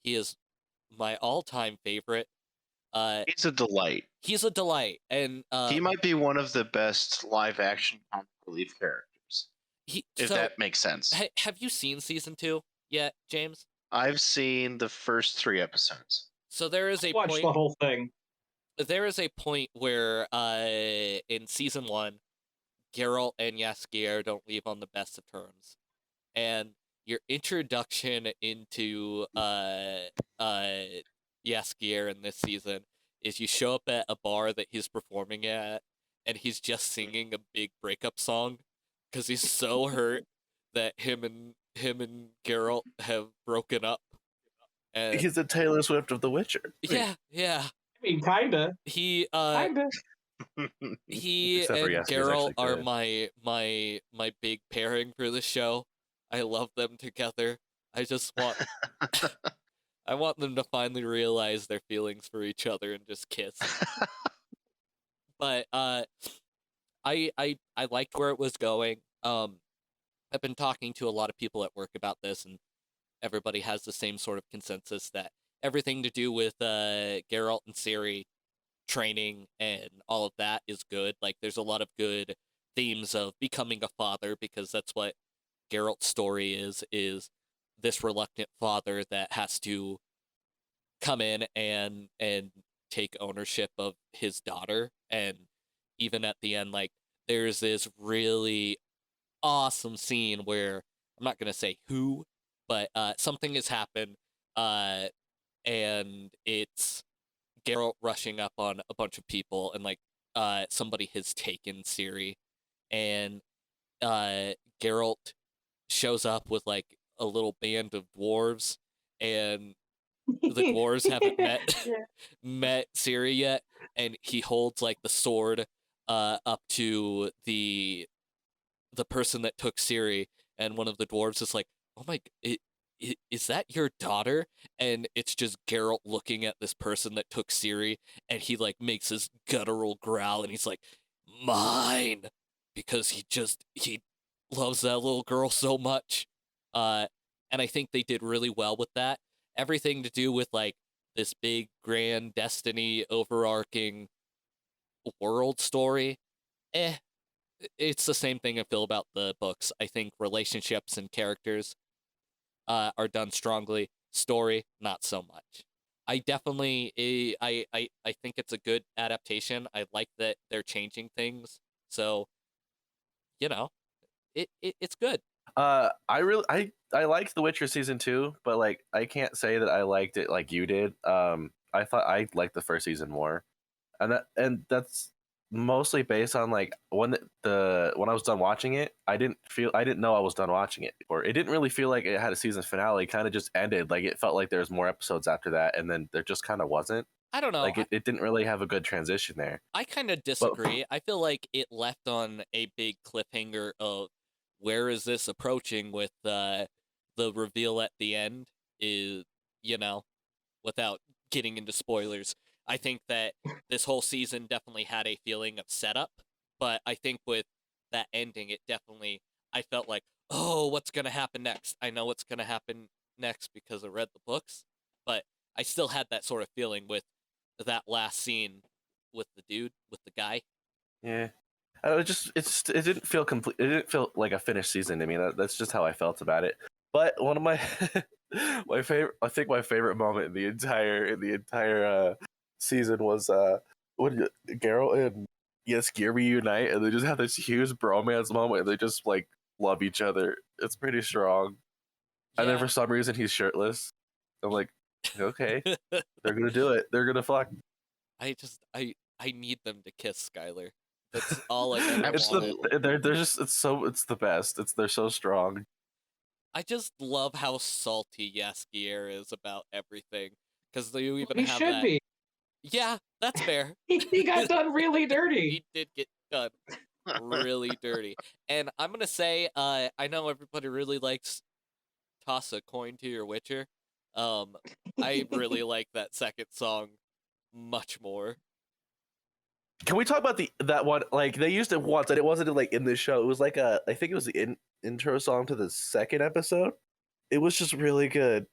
He is my all-time favorite. He's a delight. He's a delight, and He might be one of the best live action comic relief characters, if that makes sense. Have you seen season 2 yet, James? I've seen the first 3 episodes. So there is a Watch point. the whole thing. There is a point where, in season 1, Geralt and Yaskier don't leave on the best of terms, and your introduction into Yaskier in this season is you show up at a bar that he's performing at, and he's just singing a big breakup song because he's so hurt that him and Geralt have broken up. And He's the Taylor Swift of The Witcher. yeah. I mean, kinda. He Kinda. he Except for and Yasuke is Geralt actually are good. my big pairing for the show. I love them together. I just want I want them to finally realize their feelings for each other and just kiss. But I liked where it was going. I've been talking to a lot of people at work about this, and everybody has the same sort of consensus that everything to do with Geralt and Ciri training and all of that is good. Like, there's a lot of good themes of becoming a father, because that's what Geralt's story is this reluctant father that has to come in and take ownership of his daughter. And even at the end, like, there's this really awesome scene where I'm not gonna say who, but something has happened, and it's Geralt rushing up on a bunch of people, and like somebody has taken Ciri, and Geralt shows up with like a little band of dwarves, and the dwarves haven't Yeah. met Ciri yet, and he holds like the sword up to the person that took Ciri, and one of the dwarves is like, "Oh my, is that your daughter?" And it's just Geralt looking at this person that took Ciri, and he like makes this guttural growl, and he's like, "Mine," because he loves that little girl so much. Uh, and I think they did really well with that. Everything to do with like this big grand destiny overarching world story. Eh, it's the same thing I feel about the books. I think relationships and characters are done strongly. Story, not so much. I definitely, I think it's a good adaptation. I like that they're changing things. So, you know, it's good. I liked The Witcher season 2, but like I can't say that I liked it like you did. I thought I liked the first season more, and that's mostly based on like when when I was done watching it, I didn't know I was done watching it, or it didn't really feel like it had a season finale. It kind of just ended. Like it felt like there was more episodes after that, and then there just kind of wasn't. I don't know. Like it didn't really have a good transition there. I kind of disagree. I feel like it left on a big cliffhanger of where is this approaching with the reveal at the end, is, you know, without getting into spoilers. I think that this whole season definitely had a feeling of setup, but I think with that ending, it definitely, I felt like, oh, what's going to happen next? I know what's going to happen next because I read the books, but I still had that sort of feeling with that last scene with the dude, with the guy. Yeah. It didn't feel complete. It didn't feel like a finished season to me. That's just how I felt about it. But one of my my favorite, I think my favorite moment in the entire season was when Geralt and Jaskier reunite, and they just have this huge bromance moment, and they just like love each other. It's pretty strong. And then for some reason he's shirtless. I'm like, okay, they're gonna do it. They're gonna fuck. I need them to kiss Skylar. That's all I ever It's wanted. they're just it's the best. They're so strong. I just love how salty Jaskier is about everything, because you even He have should that. be. Yeah, that's fair. He got done really dirty. He did get done really dirty. And I'm gonna say, I know everybody really likes toss a coin to your Witcher. I really like that second song much more. Can we talk about that one? Like they used it once, and it wasn't like in the show. It was like I think it was the intro song to the second episode. It was just really good.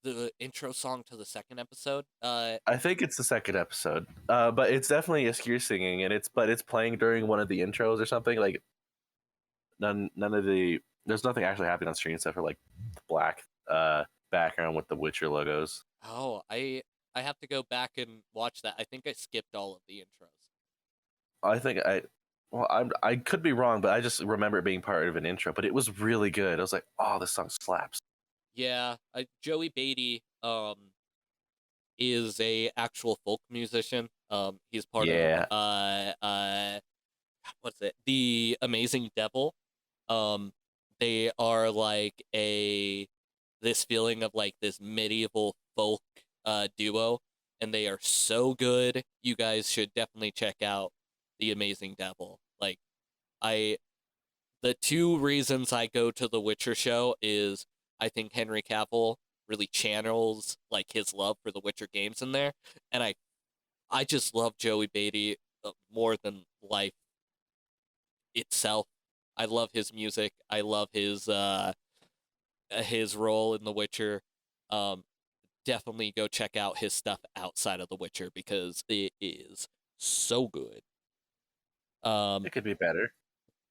The intro song to the second episode. I think it's the second episode. But it's definitely Iskir singing, and it's playing during one of the intros or something. Like none of the there's nothing actually happening on screen except for like the black background with the Witcher logos. Oh, I have to go back and watch that. I think I skipped all of the intros. I could be wrong, but I just remember it being part of an intro. But it was really good. I was like, oh, this song slaps. Yeah, Joey Beatty is a actual folk musician. He's part of what's it? The Amazing Devil. They are like this feeling of like this medieval folk duo. and they are so good. You guys should definitely check out The Amazing Devil. Like, the two reasons I go to the Witcher show is I think Henry Cavill really channels like his love for the Witcher games in there, and I just love Joey Beatty more than life itself. I love his music. I love his role in The Witcher. Definitely go check out his stuff outside of The Witcher because it is so good. It could be better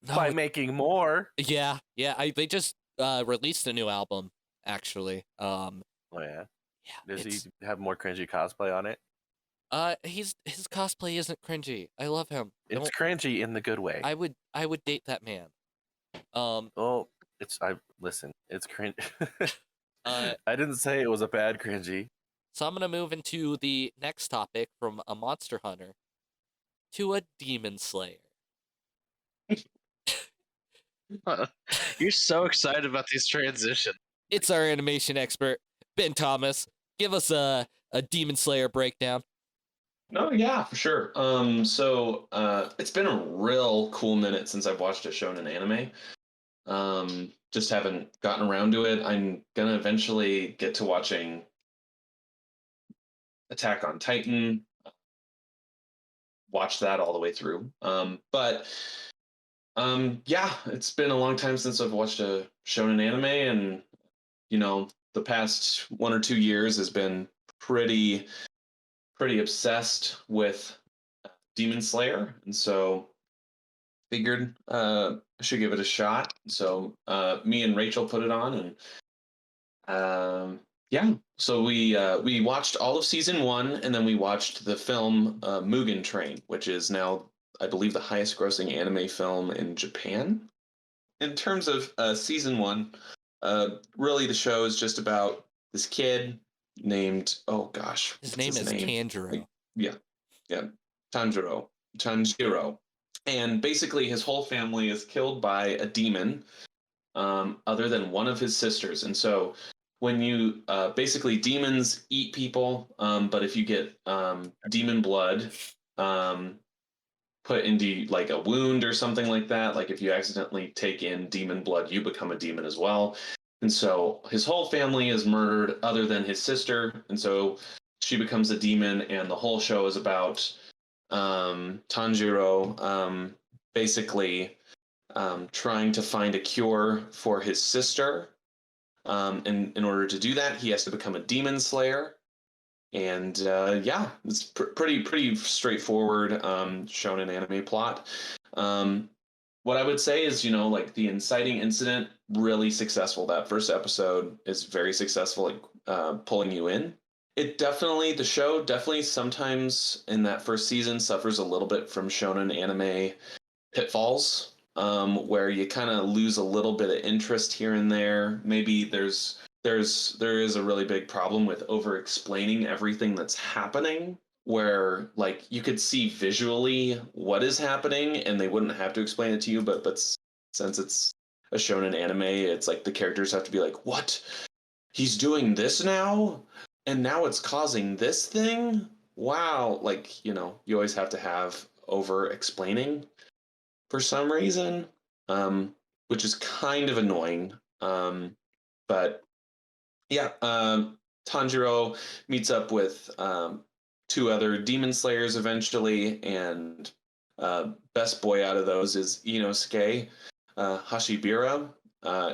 No, by making more. yeah. They just released a new album actually. Oh yeah. Yeah. Does he have more cringy cosplay on it? His cosplay isn't cringy. I love him. It's cringy in the good way. I would date that man. Well, listen. It's cringe. Uh, I didn't say it was a bad cringy. So I'm gonna move into the next topic from a monster hunter to a demon slayer. You're so excited about these transitions. It's our animation expert, Ben Thomas. Give us a demon slayer breakdown. No, yeah, for sure. So it's been a real cool minute since I've watched a shonen anime. Just haven't gotten around to it. I'm gonna eventually get to watching Attack on Titan. Watch that all the way through. Yeah, it's been a long time since I've watched a shonen anime, and the past 1 or 2 years has been pretty obsessed with Demon Slayer, and so figured I should give it a shot. So me and Rachel put it on, and yeah, so we watched all of season 1, and then we watched the film Mugen Train, which is now, I believe, the highest grossing anime film in Japan. In terms of season 1, really the show is just about this kid named, oh gosh, His name is Tanjiro. Yeah, Tanjiro. And basically his whole family is killed by a demon, other than one of his sisters. And so when you basically, demons eat people, but if you get demon blood put into like a wound or something like that, like if you accidentally take in demon blood, you become a demon as well. And so his whole family is murdered other than his sister, and so she becomes a demon, and the whole show is about Tanjiro basically trying to find a cure for his sister. And in order to do that, he has to become a demon slayer. And yeah, it's pretty straightforward shonen anime plot. What I would say is, like the inciting incident, really successful. That first episode is very successful at pulling you in. The show definitely sometimes in that first season suffers a little bit from shonen anime pitfalls, where you kind of lose a little bit of interest here and there. Maybe there is a really big problem with over explaining everything that's happening, where like you could see visually what is happening and they wouldn't have to explain it to you, but since it's a shonen anime, it's like the characters have to be like, what? He's doing this now? And now it's causing this thing? Wow. Like, you always have to have over explaining for some reason, which is kind of annoying. But yeah, Tanjiro meets up with 2 other demon slayers eventually, and best boy out of those is Inosuke Hashibira.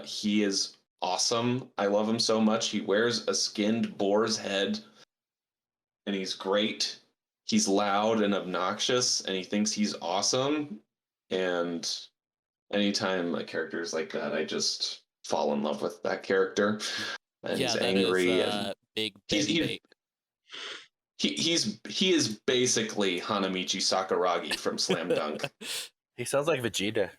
He is awesome. I love him so much. He wears a skinned boar's head, and he's great. He's loud and obnoxious, and he thinks he's awesome. And anytime a character is like that, I just fall in love with that character. And Yeah, he's that angry. is big bait. He is basically Hanamichi Sakuragi from Slam Dunk. He sounds like Vegeta.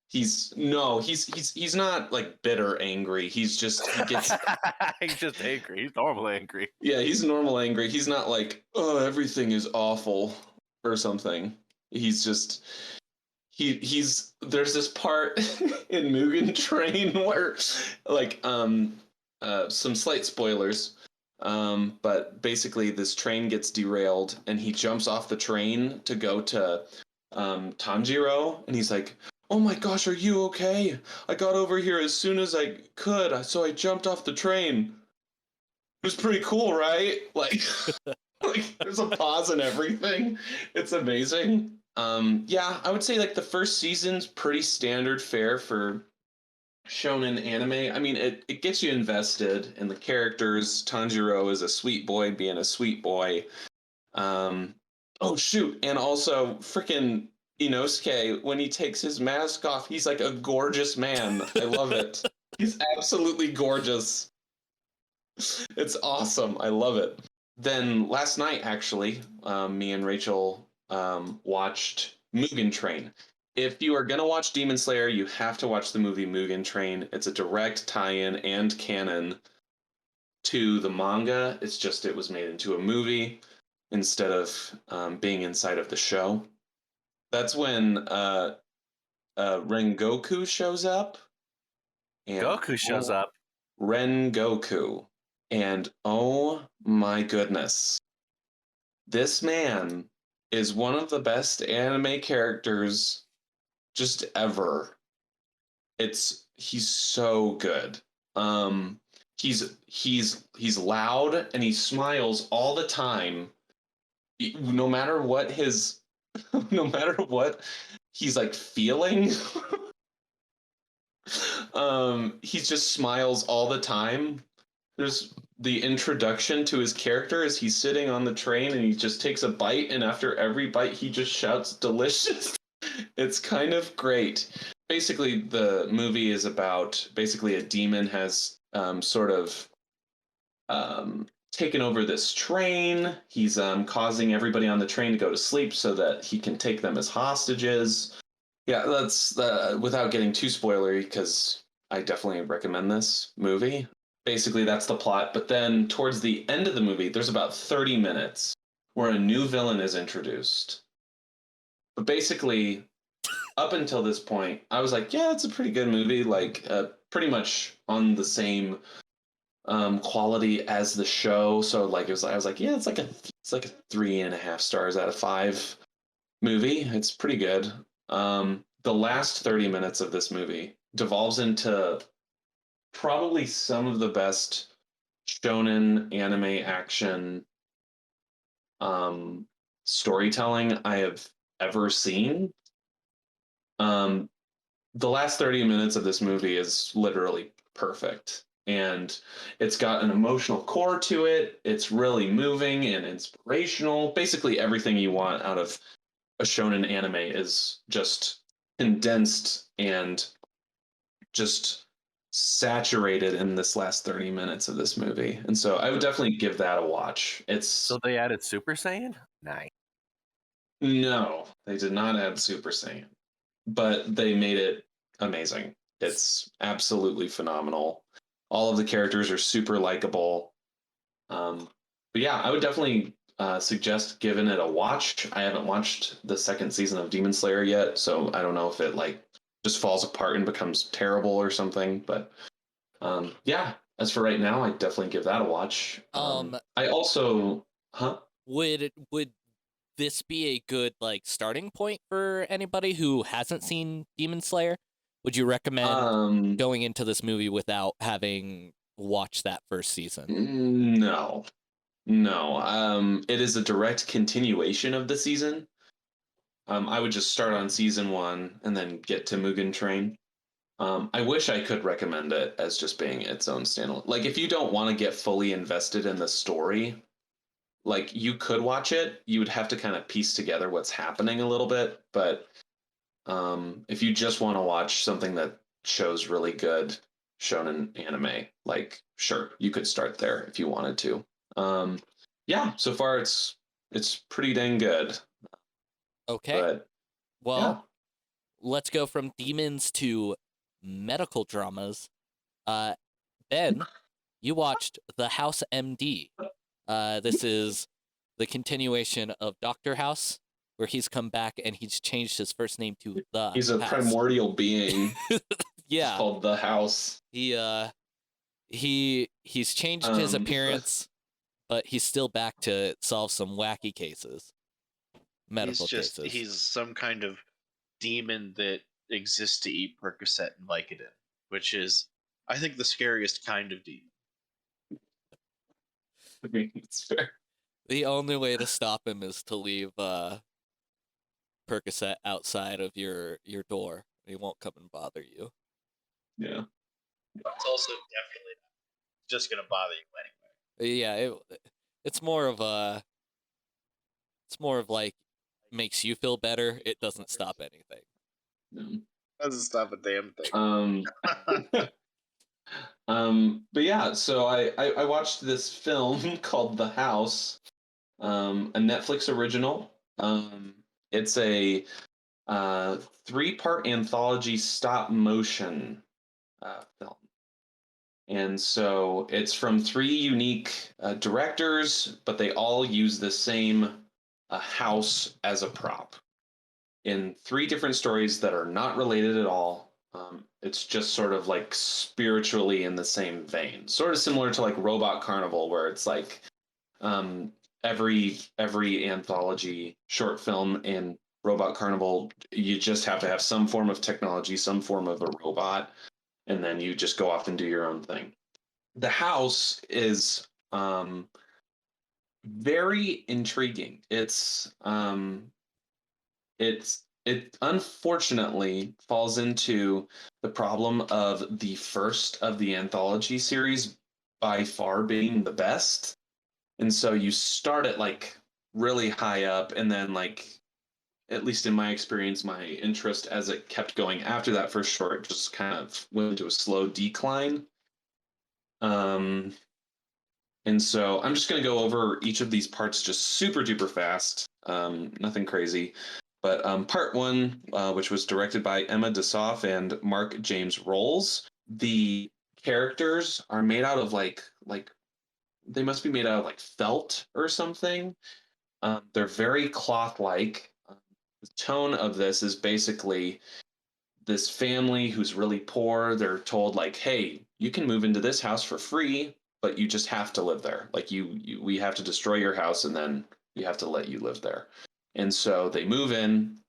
He's not like bitter angry. He's just He's just angry. He's normal angry. Yeah, he's normal angry. He's not like, oh, everything is awful or something. He's just he's there's this part in Mugen Train where like some slight spoilers. But basically, this train gets derailed, and he jumps off the train to go to Tanjiro, and he's like, "Oh my gosh, are you okay? I got over here as soon as I could, so I jumped off the train." It was pretty cool, right? Like, like there's a pause and everything. It's amazing. Yeah, I would say like the first season's pretty standard fare for shonen anime. I mean, it gets you invested in the characters. Tanjiro is a sweet boy being a sweet boy. Oh shoot, and also freaking Inosuke, when he takes his mask off, he's like a gorgeous man. I love it. He's absolutely gorgeous. It's awesome. I love it. Then last night, actually, me and Rachel watched Mugen Train. If you are going to watch Demon Slayer, you have to watch the movie Mugen Train. It's a direct tie-in and canon to the manga. It's just it was made into a movie instead of being inside of the show. That's when Rengoku shows up. And Goku shows up. Rengoku. And oh my goodness. This man is one of the best anime characters just ever. He's so good. He's loud and he smiles all the time. No matter what no matter what he's like feeling. He just smiles all the time. There's the introduction to his character is he's sitting on the train and he just takes a bite, and after every bite he just shouts delicious. It's kind of great. Basically, the movie is about basically a demon has sort of taken over this train. He's causing everybody on the train to go to sleep so that he can take them as hostages. Yeah, that's without getting too spoilery, because I definitely recommend this movie. Basically, that's the plot. But then towards the end of the movie, there's about 30 minutes where a new villain is introduced. But basically, up until this point, I was like, yeah, it's a pretty good movie. Like, pretty much on the same quality as the show. So like, I was like, yeah, it's like a 3.5 stars out of 5 movie. It's pretty good. The last 30 minutes of this movie devolves into probably some of the best shonen anime action storytelling I have ever seen. The last 30 minutes of this movie is literally perfect, and it's got an emotional core to it. It's really moving and inspirational. Basically everything you want out of a shonen anime is just condensed and just saturated in this last 30 minutes of this movie. And so I would definitely give that a watch. So they added Super Saiyan? Nice. No, they did not add Super Saiyan, but they made it amazing. It's absolutely phenomenal. All of the characters are super likable. But yeah, I would definitely suggest giving it a watch. I haven't watched the second season of Demon Slayer yet, so I don't know if it like just falls apart and becomes terrible or something. But yeah, as for right now, I definitely give that a watch. I also, Would this be a good like starting point for anybody who hasn't seen Demon Slayer? Would you recommend going into this movie without having watched that first season? No. It is a direct continuation of the season. I would just start on season 1 and then get to Mugen Train. I wish I could recommend it as just being its own standalone. Like, if you don't want to get fully invested in the story, like, you could watch it. You would have to kind of piece together what's happening a little bit. But if you just want to watch something that shows really good shonen anime, like, sure, you could start there if you wanted to. Yeah, so far it's pretty dang good. Okay. But, well, yeah. Let's go from demons to medical dramas. Ben, you watched The House MD. This is the continuation of Dr. House, where he's come back and he's changed his first name to The He's a House. primordial being. Yeah. It's called The House. He's changed his appearance. but he's still back to solve some wacky cases, medical cases. He's some kind of demon that exists to eat Percocet and Vicodin, which is, I think, the scariest kind of demon. I mean, it's fair. The only way to stop him is to leave Percocet outside of your door. He won't come and bother you. Yeah. It's also definitely just gonna bother you anyway. Yeah, it's more of like makes you feel better. It doesn't stop anything. No. Doesn't stop a damn thing. But yeah, so I watched this film called The House, a Netflix original. It's a 3-part anthology stop motion film. And so it's from 3 unique directors, but they all use the same house as a prop in 3 different stories that are not related at all. It's just sort of like spiritually in the same vein, sort of similar to like Robot Carnival, where it's like every anthology short film in Robot Carnival, you just have to have some form of technology, some form of a robot, and then you just go off and do your own thing. The House is very intriguing. It unfortunately falls into the problem of the first of the anthology series by far being the best. And so you start at like really high up, and then like, at least in my experience, my interest as it kept going after that first short just kind of went into a slow decline. And so I'm just going to go over each of these parts just super duper fast. Nothing crazy. But part 1, which was directed by Emma Dessoff and Mark James Rolls, the characters are made out of like they must be made out of like felt or something. They're very cloth-like. The tone of this is basically this family who's really poor. They're told like, hey, you can move into this house for free, but you just have to live there. Like we have to destroy your house, and then we have to let you live there. And so they move in,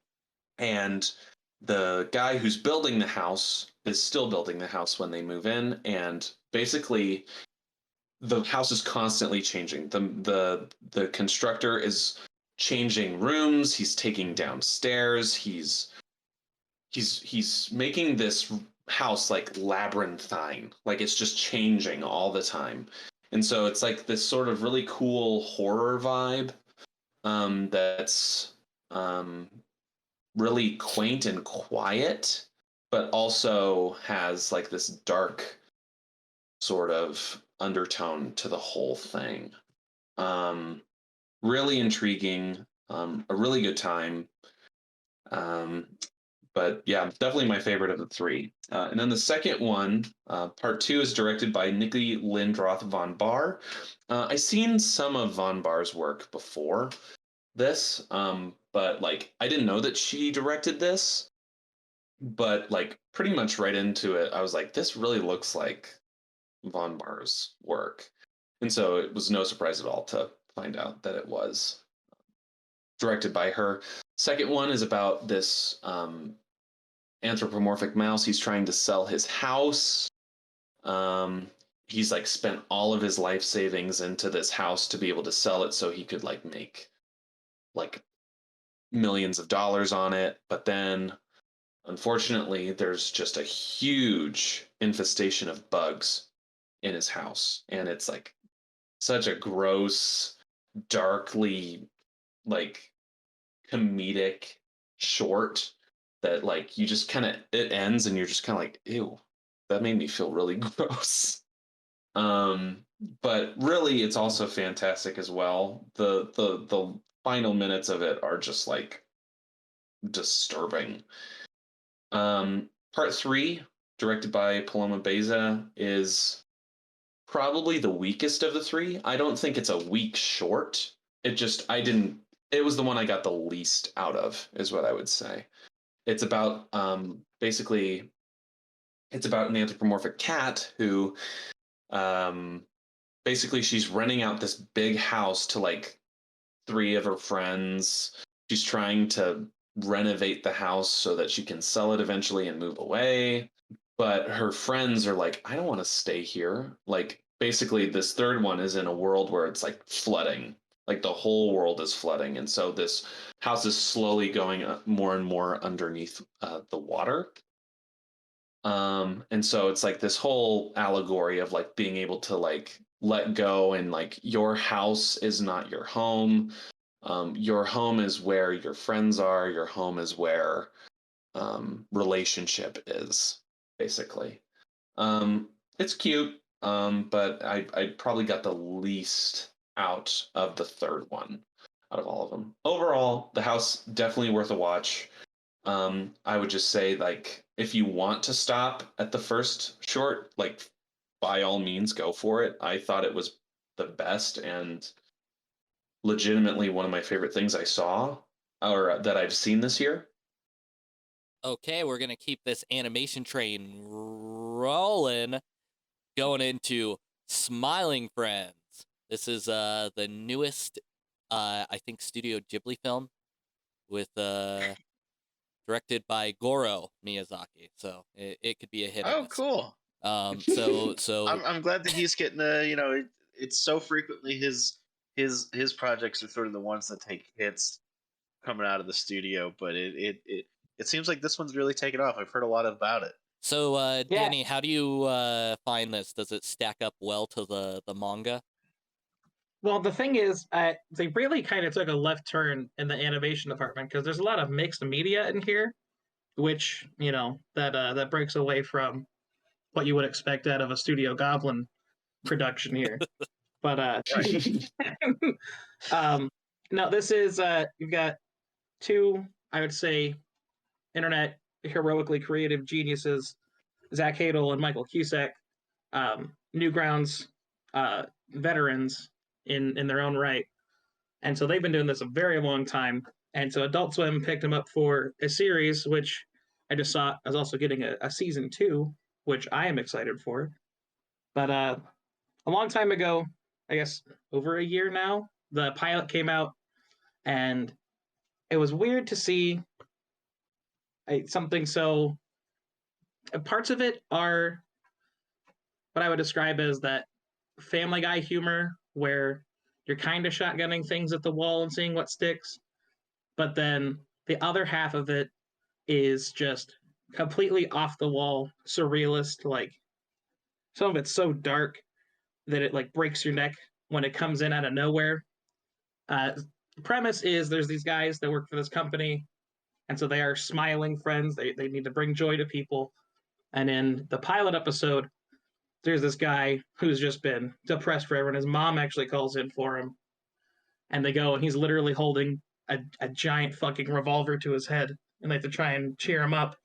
and the guy who's building the house is still building the house when they move in, and basically the house is constantly changing. The constructor is changing rooms, he's taking down stairs, he's making this house like labyrinthine, like it's just changing all the time. And so it's like this sort of really cool horror vibe that's really quaint and quiet, but also has like this dark sort of undertone to the whole thing. Really intriguing, a really good time. But yeah, definitely my favorite of the 3. And then the second one, part 2, is directed by Nikki Lindroth von Bahr. I've seen some of von Bahr's work before this, but like I didn't know that she directed this. But like pretty much right into it, I was like, this really looks like von Bahr's work. And so it was no surprise at all to find out that it was directed by her. Second one is about this anthropomorphic mouse. He's trying to sell his house. He's like spent all of his life savings into this house to be able to sell it so he could like make like millions of dollars on it. But then unfortunately there's just a huge infestation of bugs in his house, and it's like such a gross, darkly like comedic short that like you just kind of, it ends and you're just kind of like, ew, that made me feel really gross. But really it's also fantastic as well. The final minutes of it are just like disturbing. Part 3, directed by Paloma Beza, is probably the weakest of the 3. I don't think it's a weak short. It was the one I got the least out of, is what I would say. It's about basically it's about an anthropomorphic cat who basically she's renting out this big house to like 3 of her friends. She's trying to renovate the house so that she can sell it eventually and move away. But her friends are like, I don't want to stay here. Like, basically, this third one is in a world where it's like flooding. Like, the whole world is flooding. And so this house is slowly going more and more underneath the water. And so it's like this whole allegory of like being able to like let go, and like your house is not your home. Your home is where your friends are. Your home is where relationship is, basically. It's cute, but I probably got the least out of the third one out of all of them. Overall, the house definitely worth a watch. I would just say, like, if you want to stop at the first short, like, by all means, go for it. I thought it was the best and legitimately one of my favorite things I saw or that I've seen this year. Okay, we're gonna keep this animation train rolling, going into Smiling Friends. This is the newest, I think, Studio Ghibli film with directed by Goro Miyazaki. So it could be a hit. Oh, cool. So I'm glad that he's getting it's so frequently his projects are sort of the ones that take hits coming out of the studio, but it seems like this one's really taken off. I've heard a lot about it. So Danny, how do you find this? Does it stack up well to the manga? Well, the thing is, they really kind of took a left turn in the animation department because there's a lot of mixed media in here, which that breaks away from what you would expect out of a Studio Goblin production here. But no, this is you've got 2, I would say, internet heroically creative geniuses, Zach Hadel and Michael Cusack, Newgrounds veterans in their own right. And so they've been doing this a very long time. And so Adult Swim picked them up for a series, which I just saw is also getting a season 2, which I am excited for. But a long time ago, I guess over a year now, the pilot came out, and it was weird to see something so... Parts of it are what I would describe as that Family Guy humor, where you're kind of shotgunning things at the wall and seeing what sticks. But then the other half of it is just completely off the wall, surrealist. Like, some of it's so dark that it like breaks your neck when it comes in out of nowhere. The premise is there's these guys that work for this company, and so they are smiling friends. They need to bring joy to people. And in the pilot episode, there's this guy who's just been depressed forever, and his mom actually calls in for him. And they go, and he's literally holding a giant fucking revolver to his head, and they have to try and cheer him up.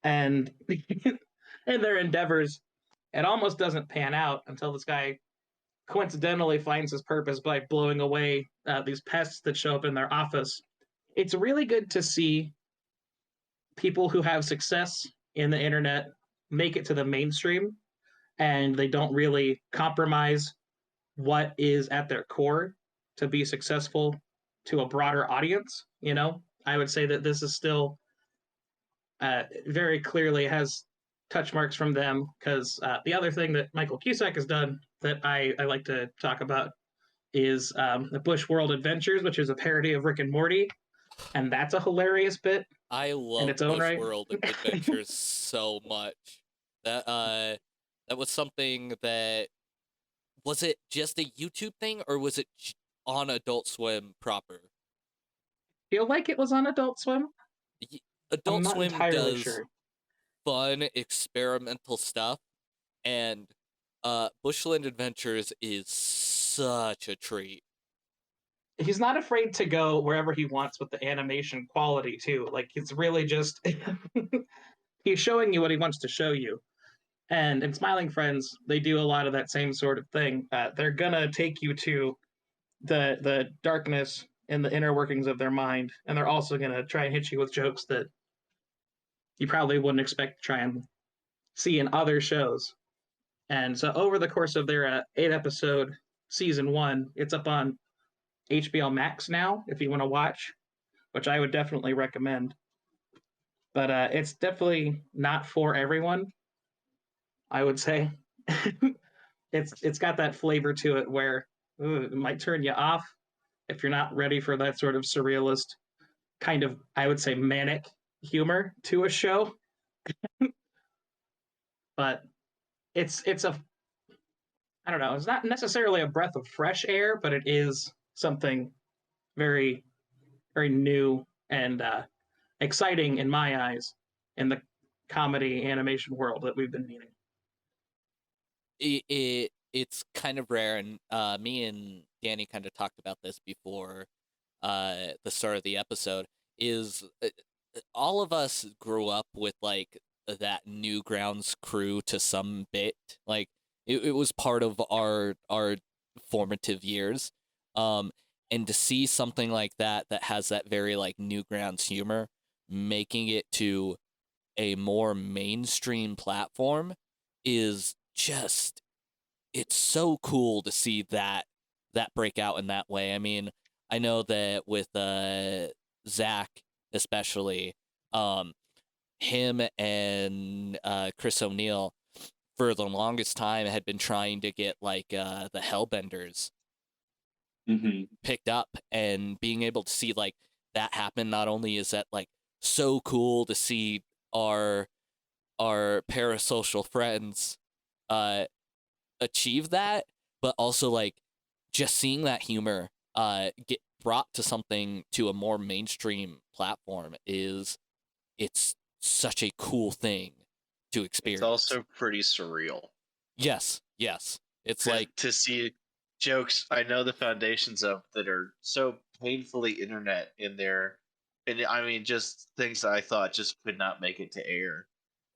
And in their endeavors, it almost doesn't pan out until this guy coincidentally finds his purpose by blowing away these pests that show up in their office. It's really good to see people who have success in the internet make it to the mainstream, and they don't really compromise what is at their core to be successful to a broader audience. I would say that this is still very clearly has touch marks from them, because the other thing that Michael Cusack has done that I like to talk about is the Bush World Adventures, which is a parody of Rick and Morty, and that's a hilarious bit. I love its own Bush right. World Adventures so much. That was something that... Was it just a YouTube thing, or was it on Adult Swim proper? Feel like it was on Adult Swim? Adult I'm not Swim entirely does sure. fun experimental stuff, and Bushland Adventures is such a treat. He's not afraid to go wherever he wants with the animation quality too. Like, it's really just he's showing you what he wants to show you. And in Smiling Friends, they do a lot of that same sort of thing. They're gonna take you to the darkness and the inner workings of their mind, and they're also gonna try and hit you with jokes that you probably wouldn't expect to try and see in other shows. And so over the course of their 8-episode season 1, it's up on HBO Max now if you want to watch, which I would definitely recommend. But it's definitely not for everyone, I would say. It's got that flavor to it where it might turn you off if you're not ready for that sort of surrealist kind of, I would say, manic humor to a show. But it's a, I don't know, it's not necessarily a breath of fresh air, but it is something very, very new and exciting in my eyes in the comedy animation world that we've been needing. It's kind of rare, and me and Danny kind of talked about this before the start of the episode. Is all of us grew up with like that Newgrounds crew to some bit. Like it was part of our formative years. And to see something like that has that very like Newgrounds humor, making it to a more mainstream platform is just, it's so cool to see that break out in that way. I mean, I know that with Zach especially, him and Chris O'Neill for the longest time had been trying to get like the Hellbenders picked up, and being able to see like that happen, not only is that like so cool to see our parasocial friends achieve that, but also like just seeing that humor get brought to a more mainstream platform it's such a cool thing to experience. It's also pretty surreal. Yes. It's like to see jokes I know the foundations of that are so painfully internet in there, and I mean just things that I thought just could not make it to air.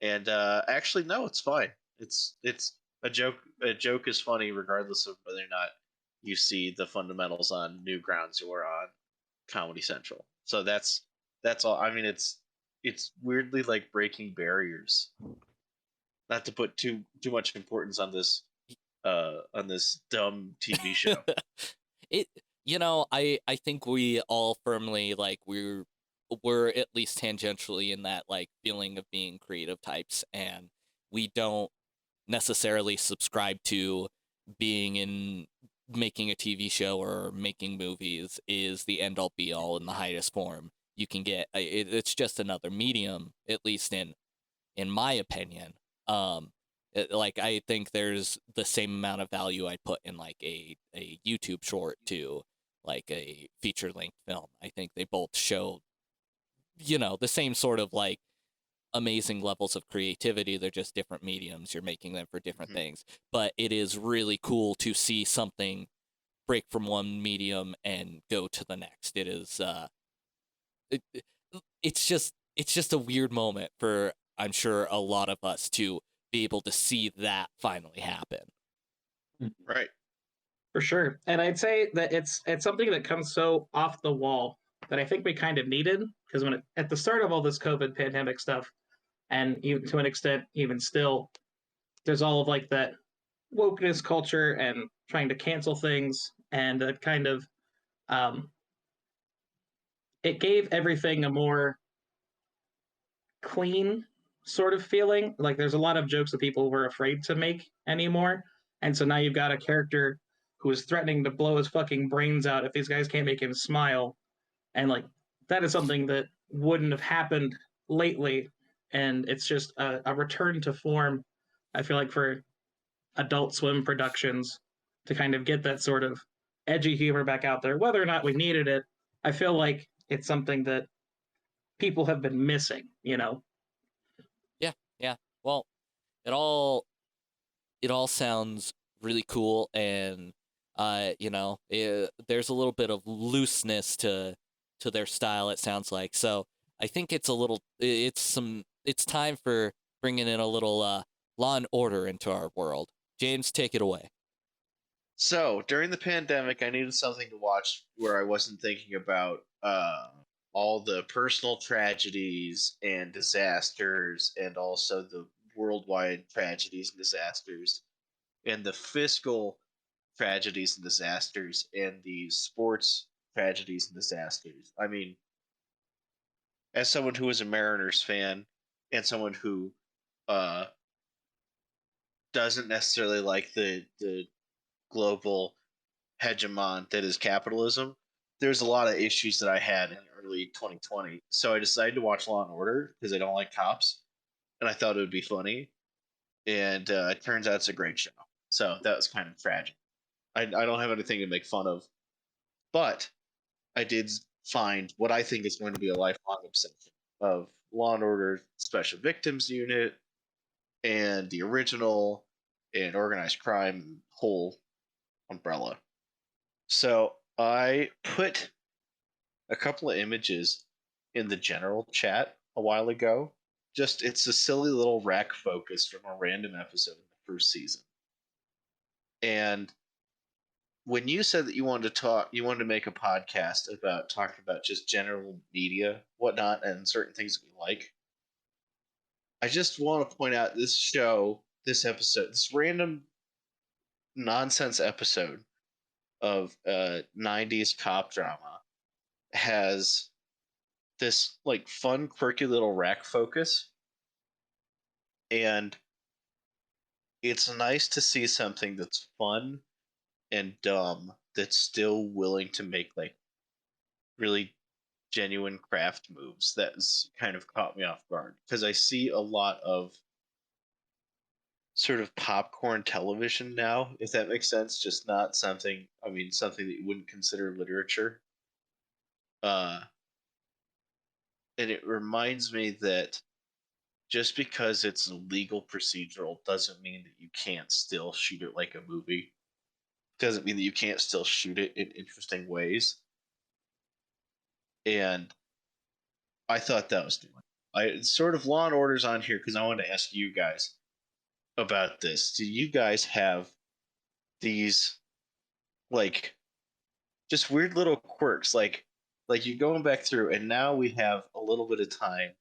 And actually, no, it's fine. It's a joke. A joke is funny regardless of whether or not you see the fundamentals on Newgrounds or on Comedy Central. So that's all. I mean, it's weirdly like breaking barriers. Not to put too much importance on this dumb TV show. it I think we all firmly like we're at least tangentially in that like feeling of being creative types, and we don't necessarily subscribe to being in making a TV show or making movies is the end all be all in the highest form you can get. It's just another medium, at least in my opinion. Like I think there's the same amount of value I put in like a YouTube short to like a feature length film. I think they both show the same sort of like amazing levels of creativity. They're just different mediums. You're making them for different things. But it is really cool to see something break from one medium and go to the next. It is it's just a weird moment for, I'm sure, a lot of us to be able to see that finally happen. Right. For sure. And I'd say that it's something that comes so off the wall that I think we kind of needed, because at the start of all this COVID pandemic stuff, and even to an extent, even still, there's all of like that wokeness culture and trying to cancel things, and that kind of it gave everything a more clean sort of feeling. Like there's a lot of jokes that people were afraid to make anymore, and so now you've got a character who is threatening to blow his fucking brains out if these guys can't make him smile, and like that is something that wouldn't have happened lately, and it's just a return to form, I feel like, for Adult Swim productions to kind of get that sort of edgy humor back out there. Whether or not we needed it, I feel like it's something that people have been missing, Yeah. Well, it all sounds really cool, and there's a little bit of looseness to their style, it sounds like. So I think it's time for bringing in a little Law and Order into our world. James, take it away. So during the pandemic, I needed something to watch where I wasn't thinking about all the personal tragedies and disasters, and also the worldwide tragedies and disasters and the fiscal tragedies and disasters and the sports tragedies and disasters. I mean, as someone who is a Mariners fan and someone who uh, doesn't necessarily like the global hegemon that is capitalism, there's a lot of issues that I had in early 2020. So I decided to watch Law and Order because I don't like cops, and I thought it would be funny. And it turns out it's a great show. So that was kind of tragic. I don't have anything to make fun of, but I did find what I think is going to be a lifelong obsession of Law and Order Special Victims Unit and the original and organized crime whole umbrella. So I put a couple of images in the general chat a while ago. Just it's a silly little rack focus from a random episode in the first season. And when you said that you wanted to make a podcast about talking about just general media, whatnot, and certain things we like, I just want to point out this show, this episode, this random nonsense episode of 90s cop drama has this like fun, quirky little rack focus. And it's nice to see something that's fun and dumb that's still willing to make like really genuine craft moves. That's kind of caught me off guard because I see a lot of sort of popcorn television now, if that makes sense. Just not something, I mean, something that you wouldn't consider literature. And it reminds me that just because it's a legal procedural doesn't mean that you can't still shoot it like a movie. Doesn't mean that you can't still shoot it in interesting ways. And I thought that was doing. I sort of Law and Order's on here because I wanted to ask you guys about this. Do you guys have these like just weird little quirks like you going back through and now we have a little bit of time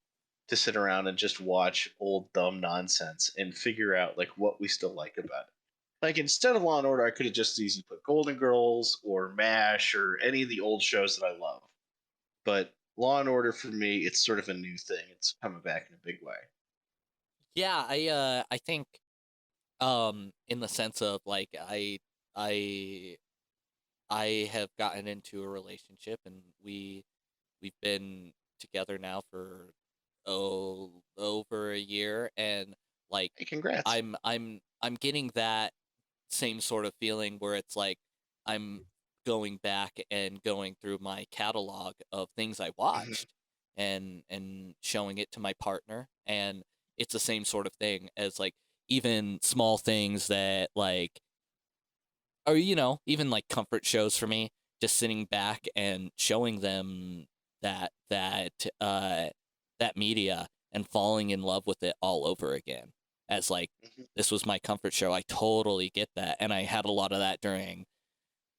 to sit around and just watch old dumb nonsense and figure out like what we still like about it. Like instead of Law and Order, I could have just easily put Golden Girls or MASH or any of the old shows that I love. But Law and Order for me, it's sort of a new thing. It's coming back in a big way. Yeah, I think in the sense of like I have gotten into a relationship and we've been together now for over a year, and like Hey, congrats. I'm getting that same sort of feeling where it's like I'm going back and going through my catalog of things I watched and showing it to my partner, and it's the same sort of thing as like even small things that like or even like comfort shows for me, just sitting back and showing them that media and falling in love with it all over again as like this was my comfort show. I totally get that, and I had a lot of that during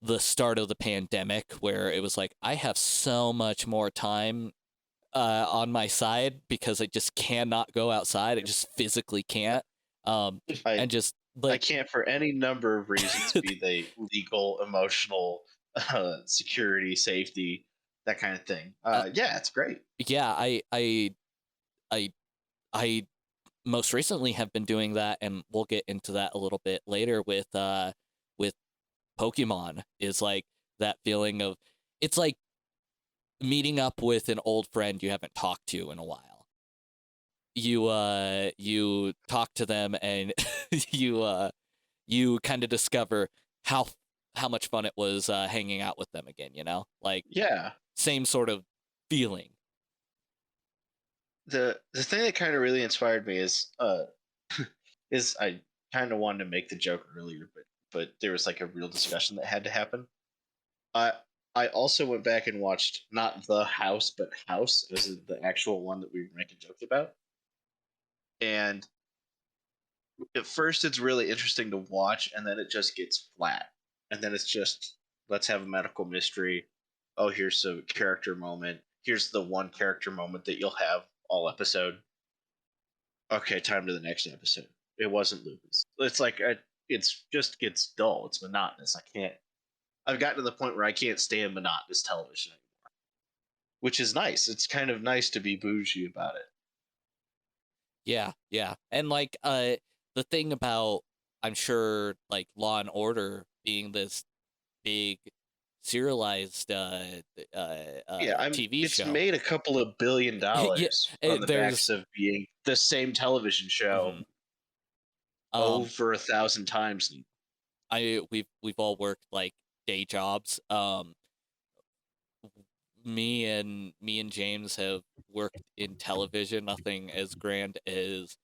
the start of the pandemic where it was like I have so much more time on my side because I just cannot go outside. I just physically can't. And just I like can't for any number of reasons, be they legal, emotional, security, safety, that kind of thing. Yeah, it's great. yeah, I most recently have been doing that, and we'll get into that a little bit later with Pokemon. Is like that feeling of it's like meeting up with an old friend you haven't talked to in a while. You talk to them and you kind of discover how much fun it was hanging out with them again, like Yeah. same sort of feeling. The thing that kind of really inspired me is is I kind of wanted to make the joke earlier, but there was like a real discussion that had to happen. I also went back and watched not The House, but House. This is the actual one that we were making jokes about. And at first it's really interesting to watch, and then it just gets flat. And then it's just, let's have a medical mystery. Oh, here's a character moment. Here's the one character moment that you'll have all episode. Okay, time to the next episode. It wasn't lupus. It's like it's just gets dull. It's monotonous. I've gotten to the point where I can't stand monotonous television anymore, which is nice. It's kind of nice to be bougie about it. Yeah, yeah. And like the thing about, I'm sure, like Law and Order being this big serialized TV it's show. made a couple of $1 billion Yeah, on the there's backs of being the same television show over 1,000 times. We've all worked like day jobs. Me and James have worked in television. Nothing as grand as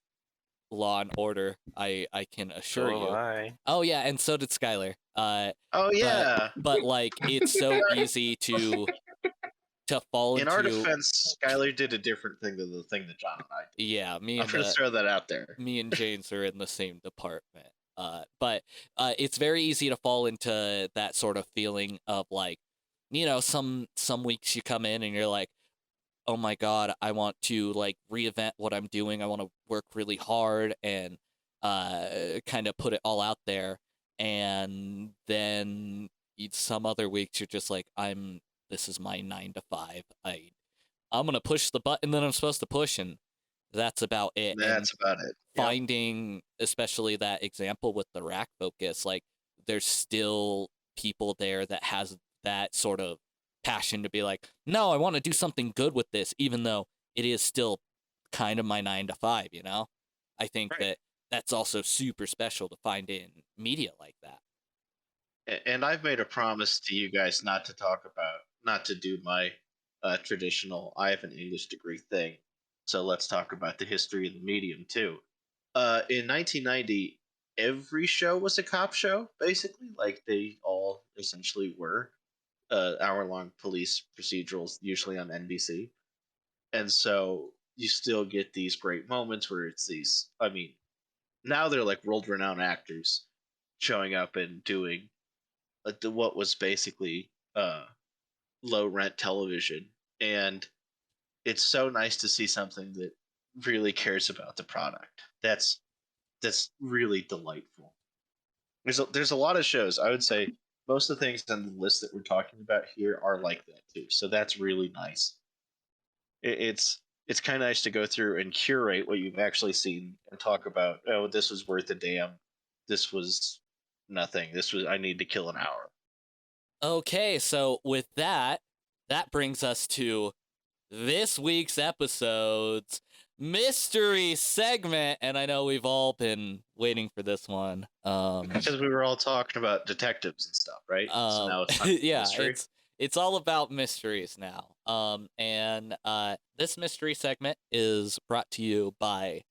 Law and Order, I can assure you. Oh yeah, and so did Skylar. Oh yeah, but like it's so easy to fall into. In our defense, Skylar did a different thing than the thing that John and I did. Yeah, I'm gonna throw that out there. Me and James are in the same department. But it's very easy to fall into that sort of feeling of like, you know, some weeks you come in and you're like, oh my God, I want to like reinvent what I'm doing. I want to work really hard and kind of put it all out there. And then some other weeks you're just like, this is my 9 to 5. I'm going to push the button that I'm supposed to push, and that's about it. That's about it. Finding, especially that example with the rack focus, like there's still people there that has that sort of passion to be like, no, I want to do something good with this, even though it is still kind of my 9 to 5, you know? I think that's also super special to find in media like that. And I've made a promise to you guys not to do my traditional, I have an English degree thing. So let's talk about the history of the medium too. In 1990, every show was a cop show, basically. Like they all essentially were. Hour-long police procedurals, usually on NBC. And so you still get these great moments where it's these, I mean, now they're like world-renowned actors showing up and doing what was basically low-rent television. And it's so nice to see something that really cares about the product. That's really delightful. There's a lot of shows, I would say, most of the things on the list that we're talking about here are like that too. So that's really nice. It's kind of nice to go through and curate what you've actually seen and talk about, oh, this was worth a damn. This was nothing. I need to kill an hour. Okay, so with that brings us to this week's episode's mystery segment, and I know we've all been waiting for this one. Because we were all talking about detectives and stuff, right? So now it's yeah, mystery. it's all about mysteries now. And this mystery segment is brought to you by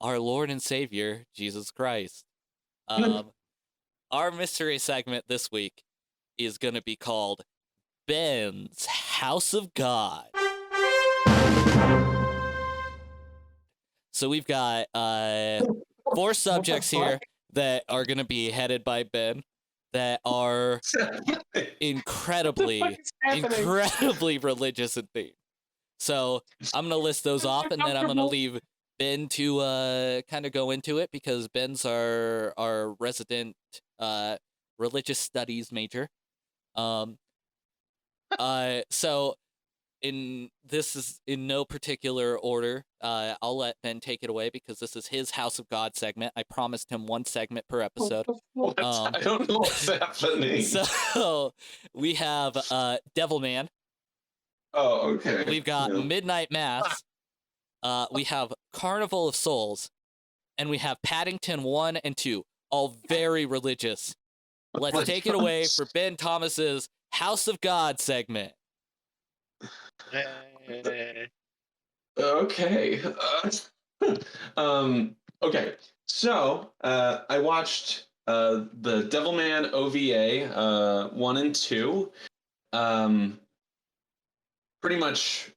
our Lord and Savior, Jesus Christ. Our mystery segment this week is going to be called Ben's House of God. So we've got 4 subjects here that are going to be headed by Ben that are incredibly religious in theme. So I'm going to list those off, and then I'm going to leave Ben to kind of go into it, because Ben's our resident religious studies major. So this is in no particular order. I'll let Ben take it away because this is his House of God segment. I promised him 1 segment per episode. I don't know what's happening. So we have Devilman. Oh, okay. We've got Midnight Mass. We have Carnival of Souls, and we have Paddington 1 and 2, all very religious. Let's take it away for Ben Thomas's House of God segment. Okay. Okay. So I watched the Devilman OVA 1 and 2. Pretty much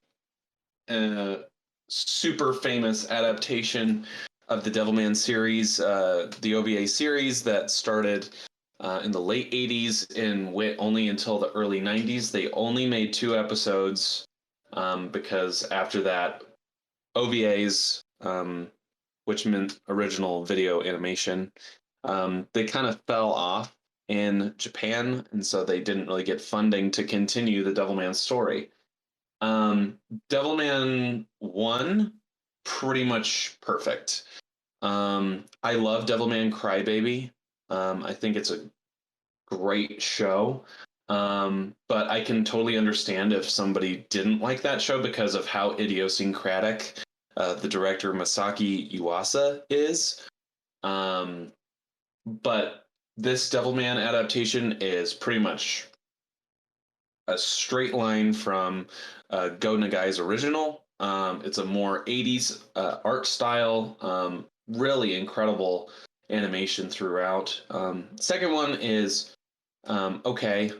super famous adaptation of the Devilman series, the OVA series that started in the late 80s and went only until the early 90s. They only made 2 episodes because after that, OVAs, which meant original video animation, They kind of fell off in Japan, and so they didn't really get funding to continue the Devilman story. Devilman 1, pretty much perfect. I love Devilman Crybaby. I think it's a great show. But I can totally understand if somebody didn't like that show because of how idiosyncratic the director Masaki Yuasa is. But this Devilman adaptation is pretty much a straight line from Go Nagai's original. It's a more 80s art style, really incredible animation throughout. Second one is okay.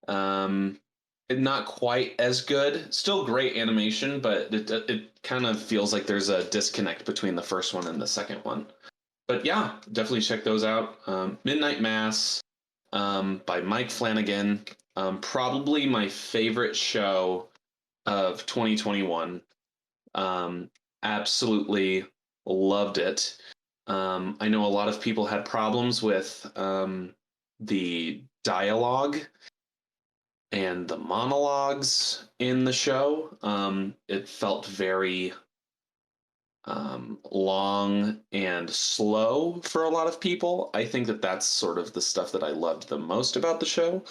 Not quite as good. Still great animation, but it kind of feels like there's a disconnect between the first one and the second one. But yeah, definitely check those out. Midnight Mass by Mike Flanagan. Probably my favorite show of 2021. Absolutely loved it. I know a lot of people had problems with the dialogue and the monologues in the show. It felt very long and slow for a lot of people. I think that that's sort of the stuff that I loved the most about the show.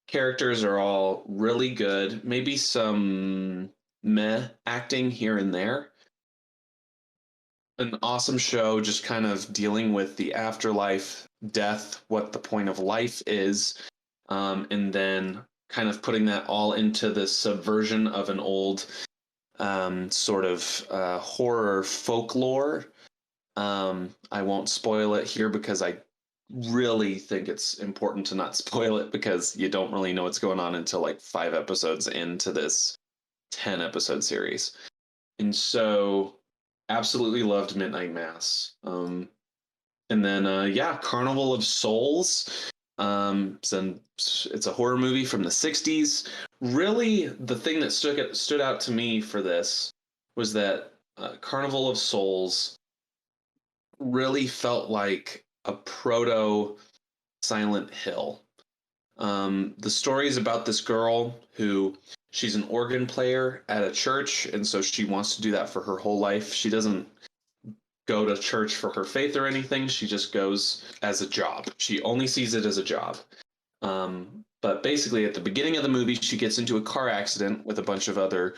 Characters are all really good. Maybe some meh acting here and there. An awesome show, just kind of dealing with the afterlife, death, what the point of life is, and then kind of putting that all into this subversion of an old sort of horror folklore. I won't spoil it here because I really think it's important to not spoil it because you don't really know what's going on until like 5 episodes into this 10 episode series. And so absolutely loved Midnight Mass. And then yeah, Carnival of Souls. It's a horror movie from the 60s. Really, the thing that stood out to me for this was that Carnival of Souls really felt like a proto Silent Hill. The story is about this girl who she's an organ player at a church, and so she wants to do that for her whole life. She doesn't go to church for her faith or anything. She just goes as a job. She only sees it as a job. But basically, at the beginning of the movie, she gets into a car accident with a bunch of other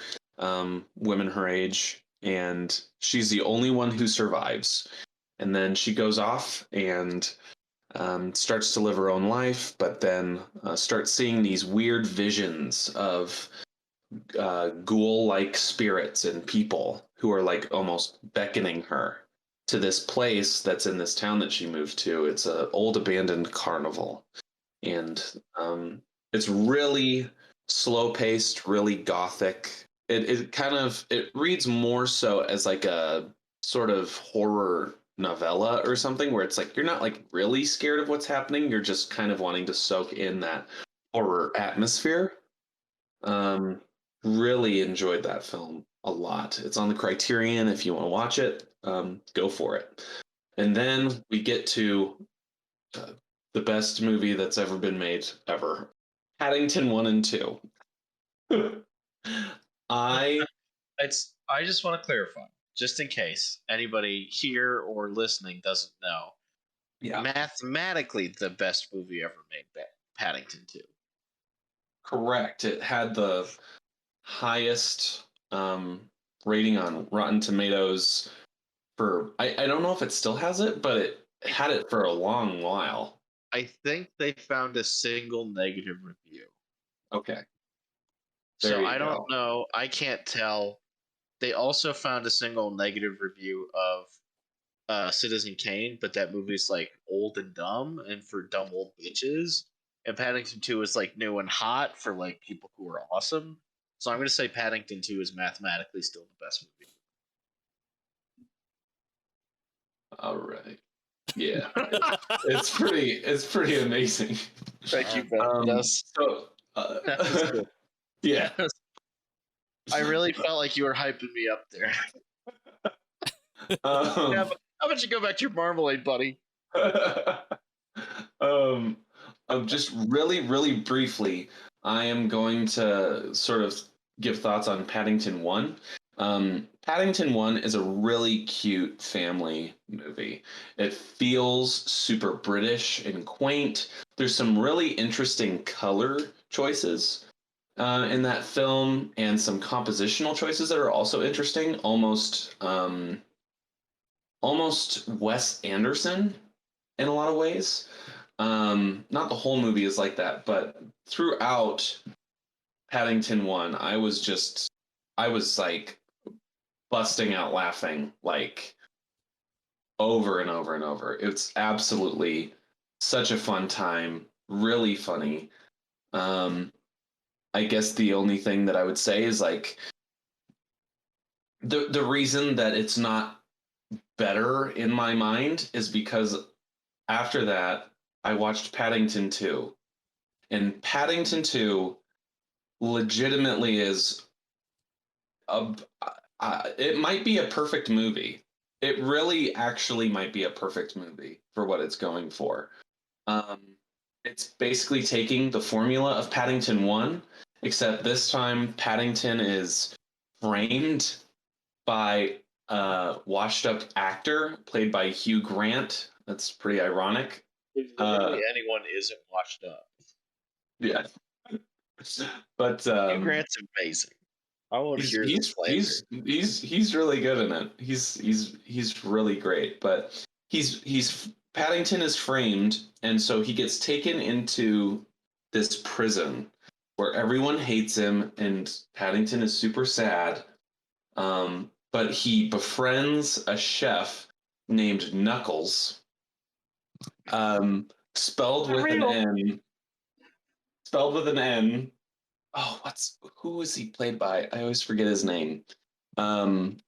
women her age, and she's the only one who survives. And then she goes off and starts to live her own life, but then starts seeing these weird visions of ghoul-like spirits and people who are like almost beckoning her to this place that's in this town that she moved to. It's an old abandoned carnival, and it's really slow-paced, really gothic. It reads more so as like a sort of horror novella or something, where it's like you're not like really scared of what's happening, you're just kind of wanting to soak in that horror atmosphere. Really enjoyed that film a lot. It's on the Criterion if you want to watch it. Go for it. And then we get to the best movie that's ever been made ever, Paddington 1 and 2. I just want to clarify, just in case anybody here or listening doesn't know. Yeah. Mathematically, the best movie ever made, Paddington 2. Correct. It had the highest rating on Rotten Tomatoes for, I don't know if it still has it, but it had it for a long while. I think they found a single negative review. Okay. So I don't know. I can't tell. They also found a single negative review of Citizen Kane, but that movie's like old and dumb and for dumb old bitches. And Paddington 2 is like new and hot for like people who are awesome. So I'm going to say Paddington 2 is mathematically still the best movie. All right. Yeah. it's pretty amazing. Thank you, Ben. So, yeah. I really felt like you were hyping me up there. How about you go back to your marmalade, buddy? um, just really, really briefly, I am going to sort of give thoughts on Paddington 1. Paddington 1 is a really cute family movie. It feels super British and quaint. There's some really interesting color choices in that film, and some compositional choices that are also interesting, almost Wes Anderson in a lot of ways. Not the whole movie is like that, but throughout Paddington 1, I was like busting out laughing like over and over and over. It's absolutely such a fun time, really funny. I guess the only thing that I would say is like the reason that it's not better in my mind is because after that I watched Paddington 2. And Paddington 2 legitimately is a it might be a perfect movie. It really actually might be a perfect movie for what it's going for. It's basically taking the formula of Paddington 1, except this time Paddington is framed by a washed up actor played by Hugh Grant. That's pretty ironic. Literally anyone isn't washed up. Yeah. But Hugh Grant's amazing. I want to hear this slander. He's really good in it. He's really great. But he's Paddington is framed, and so he gets taken into this prison where everyone hates him, and Paddington is super sad. But he befriends a chef named Knuckles, spelled with an N. Spelled with an N. Oh, who is he played by? I always forget his name. Brendan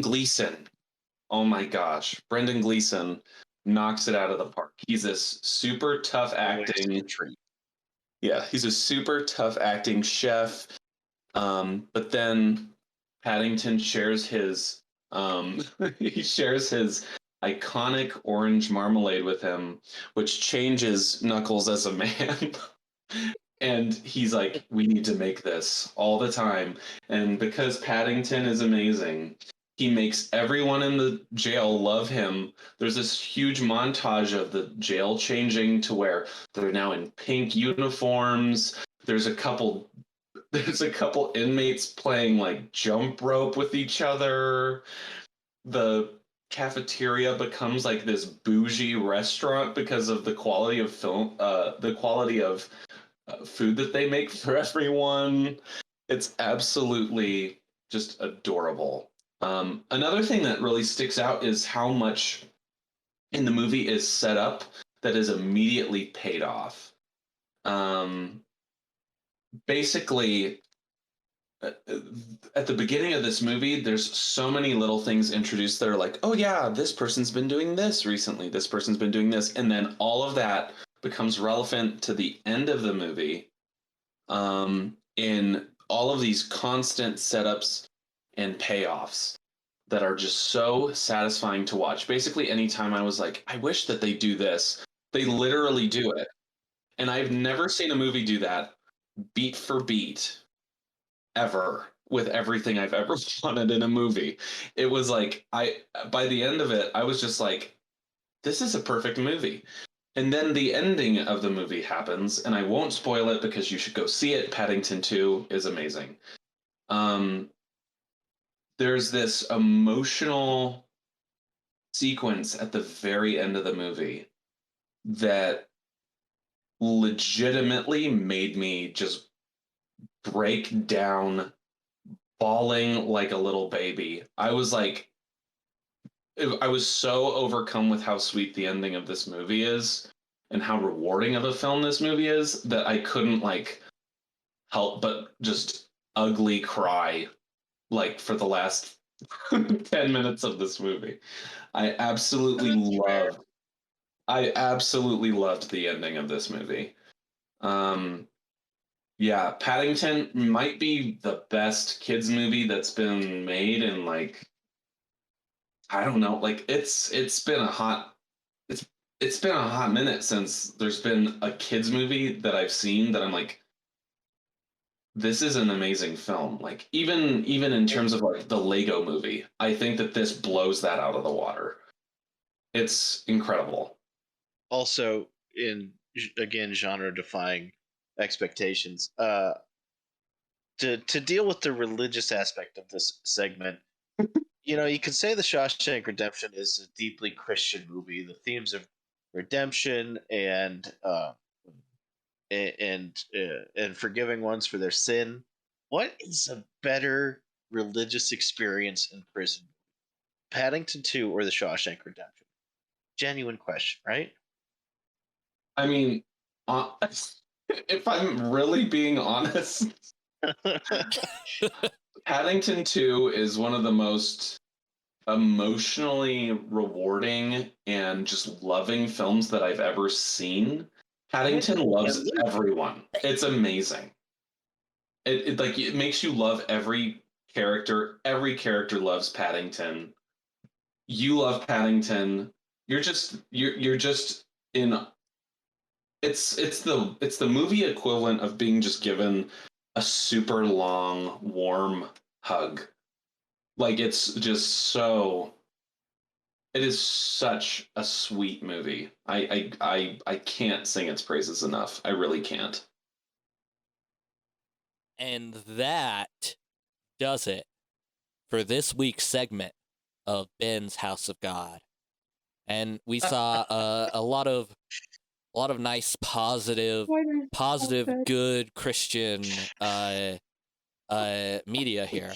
Gleeson. Oh my gosh, Brendan Gleeson knocks it out of the park. He's this super tough acting. Yeah, he's a super tough acting chef. But then Paddington shares his he shares his iconic orange marmalade with him, which changes Knuckles as a man. And he's like, we need to make this all the time. And because Paddington is amazing, he makes everyone in the jail love him. There's this huge montage of the jail changing to where they're now in pink uniforms. There's a couple inmates playing like jump rope with each other. The cafeteria becomes like this bougie restaurant because of the quality of food that they make for everyone. It's absolutely just adorable. Another thing that really sticks out is how much in the movie is set up that is immediately paid off. Basically, at the beginning of this movie, there's so many little things introduced that are like, oh yeah, this person's been doing this recently, this person's been doing this, and then all of that becomes relevant to the end of the movie, in all of these constant setups and payoffs that are just so satisfying to watch. Basically, anytime I was like, I wish that they do this, they literally do it. And I've never seen a movie do that beat for beat ever with everything I've ever wanted in a movie. It was like, by the end of it, I was just like, this is a perfect movie. And then the ending of the movie happens, and I won't spoil it because you should go see it. Paddington 2 is amazing. There's this emotional sequence at the very end of the movie that legitimately made me just break down, bawling like a little baby. I was so overcome with how sweet the ending of this movie is and how rewarding of a film this movie is that I couldn't help but just ugly cry for the last 10 minutes of this movie. I absolutely loved the ending of this movie. Yeah, Paddington might be the best kids movie that's been made in I don't know, it's been a hot it's been a hot minute since there's been a kids movie that I've seen that I'm like, this is an amazing film. Like even in terms of like the Lego movie, I think that this blows that out of the water. It's incredible. Also, in again genre defying expectations, to deal with the religious aspect of this segment, you could say The Shawshank Redemption is a deeply Christian movie. The themes of redemption and forgiving ones for their sin. What is a better religious experience in prison? Paddington 2 or The Shawshank Redemption? Genuine question, right? I mean, if I'm really being honest, Paddington 2 is one of the most emotionally rewarding and just loving films that I've ever seen. Paddington loves everyone. It's amazing. It makes you love every character. Every character loves Paddington. You love Paddington. You're just in. It's the movie equivalent of being just given a super long, warm hug. Like it's just so. It is such a sweet movie. I can't sing its praises enough. I really can't. And that does it for this week's segment of Ben's House of God. And we saw a lot of nice, positive, good Christian media here.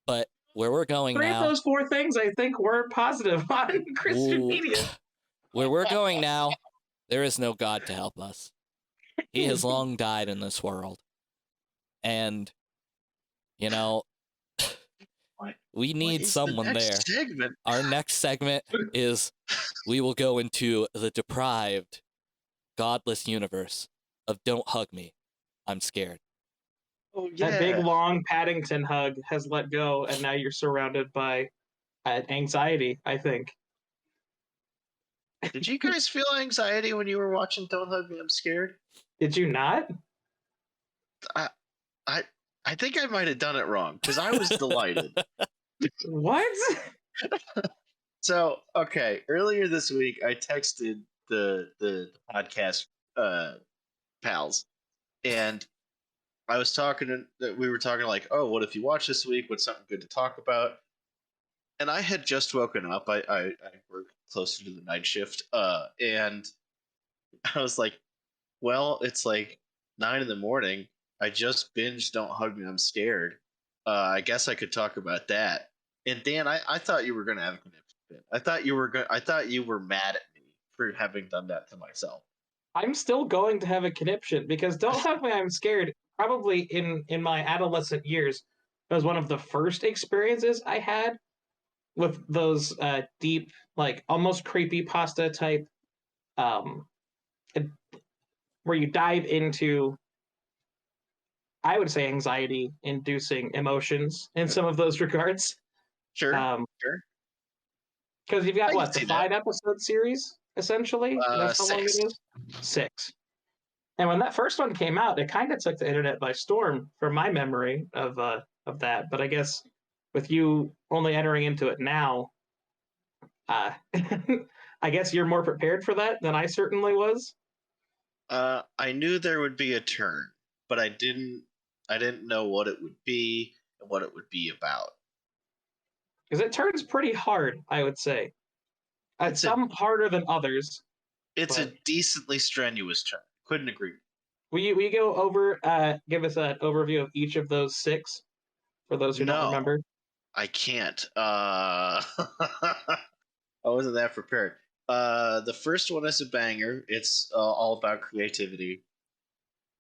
But where we're going Three now, of those four things I think were positive on Christian media. Where we're going now, there is no God to help us. He has long died in this world. And, we need someone there. Segment? Our next segment is we will go into the deprived, godless universe of Don't Hug Me, I'm Scared. Oh, yeah. That big, long Paddington hug has let go, and now you're surrounded by anxiety, I think. Did you guys feel anxiety when you were watching Don't Hug Me, I'm Scared? Did you not? I think I might have done it wrong, because I was delighted. What? So, okay, earlier this week, I texted the podcast pals, and we were talking like, oh, what if you watch this week? What's something good to talk about? And I had just woken up. I work closer to the night shift, and I was like, well, it's like 9 a.m. I just binged Don't Hug Me, I'm Scared. I guess I could talk about that. And Dan, I thought you were going to have a connection. I thought you were mad at me for having done that to myself. I'm still going to have a conniption because Don't Hug Me, I'm Scared, probably in my adolescent years, was one of the first experiences I had with those deep, like almost creepypasta type, where you dive into, I would say, anxiety-inducing emotions in some of those regards. Sure, sure. Because you've got the 5-episode series, essentially? That's how long it 6. is? 6. And when that first one came out, it kind of took the internet by storm, from my memory of that. But I guess with you only entering into it now, I guess you're more prepared for that than I certainly was. I knew there would be a turn, but I didn't know what it would be and what it would be about. Because it turns pretty hard, I would say. Some harder than others. It's a decently strenuous turn. Couldn't agree. Will you go over, give us an overview of each of those 6, for those who don't remember? I can't. I wasn't that prepared. The first one is a banger. It's all about creativity.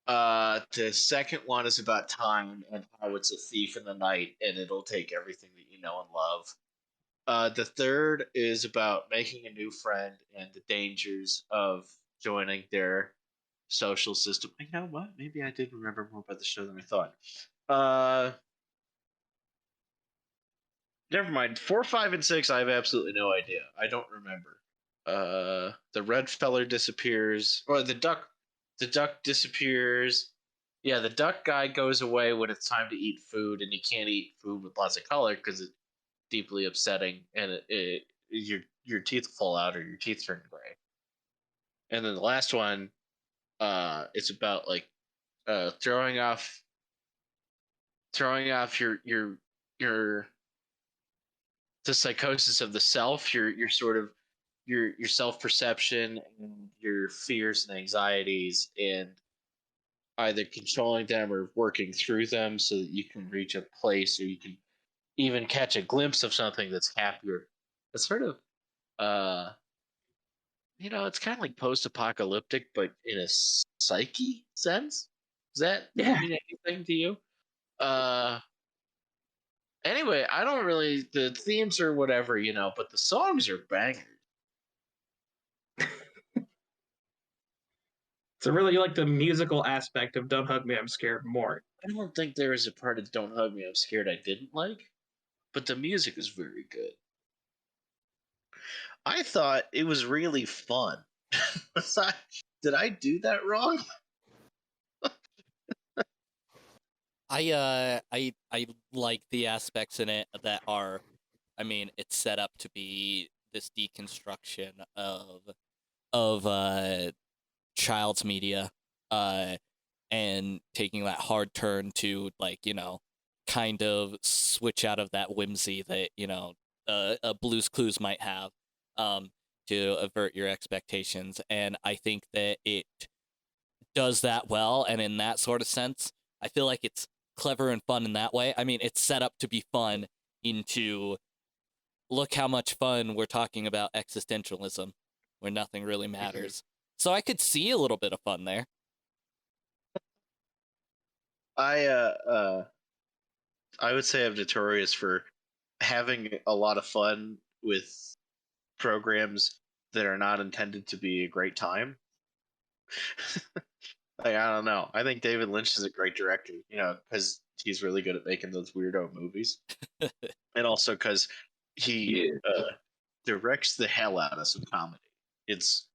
The second one is about time and how it's a thief in the night and it'll take everything that you know and love. The third is about making a new friend and the dangers of joining their social system. You know what? Maybe I did remember more about the show than I thought. Never mind. 4, 5, and 6, I have absolutely no idea. I don't remember. the red feller disappears, or the duck disappears. Yeah, the duck guy goes away when it's time to eat food, and you can't eat food with lots of color because it's deeply upsetting, and your teeth fall out or your teeth turn gray. And then the last one, it's about like throwing off your the psychosis of the self, your sort of your self perception and your fears and anxieties, and either controlling them or working through them so that you can reach a place or you can even catch a glimpse of something that's happier. It's sort of it's kind of like post-apocalyptic, but in a psyche sense. Does that mean anything to you? Anyway, I don't really. The themes are whatever, but the songs are bangers. So really, you like the musical aspect of "Don't Hug Me, I'm Scared" more. I don't think there is a part of "Don't Hug Me, I'm Scared" I didn't like, but the music is very good. I thought it was really fun. Did I do that wrong? I like the aspects in it that are, I mean, it's set up to be this deconstruction of child's media, and taking that hard turn to, like, kind of switch out of that whimsy that a Blue's Clues might have, to avert your expectations. And I think that it does that well, and in that sort of sense, I feel like it's clever and fun in that way. I mean, it's set up to be fun into, look how much fun we're talking about existentialism, where nothing really matters. So I could see a little bit of fun there. I would say I'm notorious for having a lot of fun with programs that are not intended to be a great time. Like, I don't know. I think David Lynch is a great director, because he's really good at making those weirdo movies. And also because he directs the hell out of some comedy. It's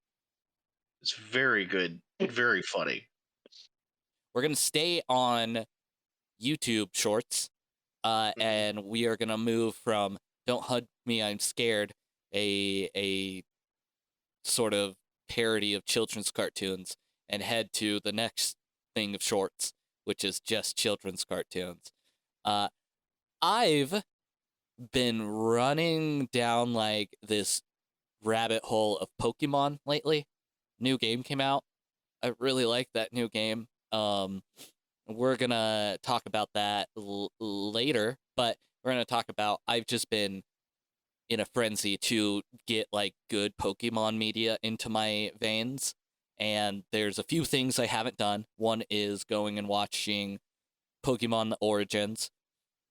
very good, very funny. We're going to stay on YouTube Shorts, and we are going to move from Don't Hug Me, I'm Scared, a sort of parody of children's cartoons, and head to the next thing of shorts, which is just children's cartoons. I've been running down like this rabbit hole of Pokemon lately. New game came out. I really like that new game. We're gonna talk about that later, but we're gonna talk about, I've just been in a frenzy to get like good Pokemon media into my veins, and there's a few things I haven't done. One is going and watching Pokemon The Origins.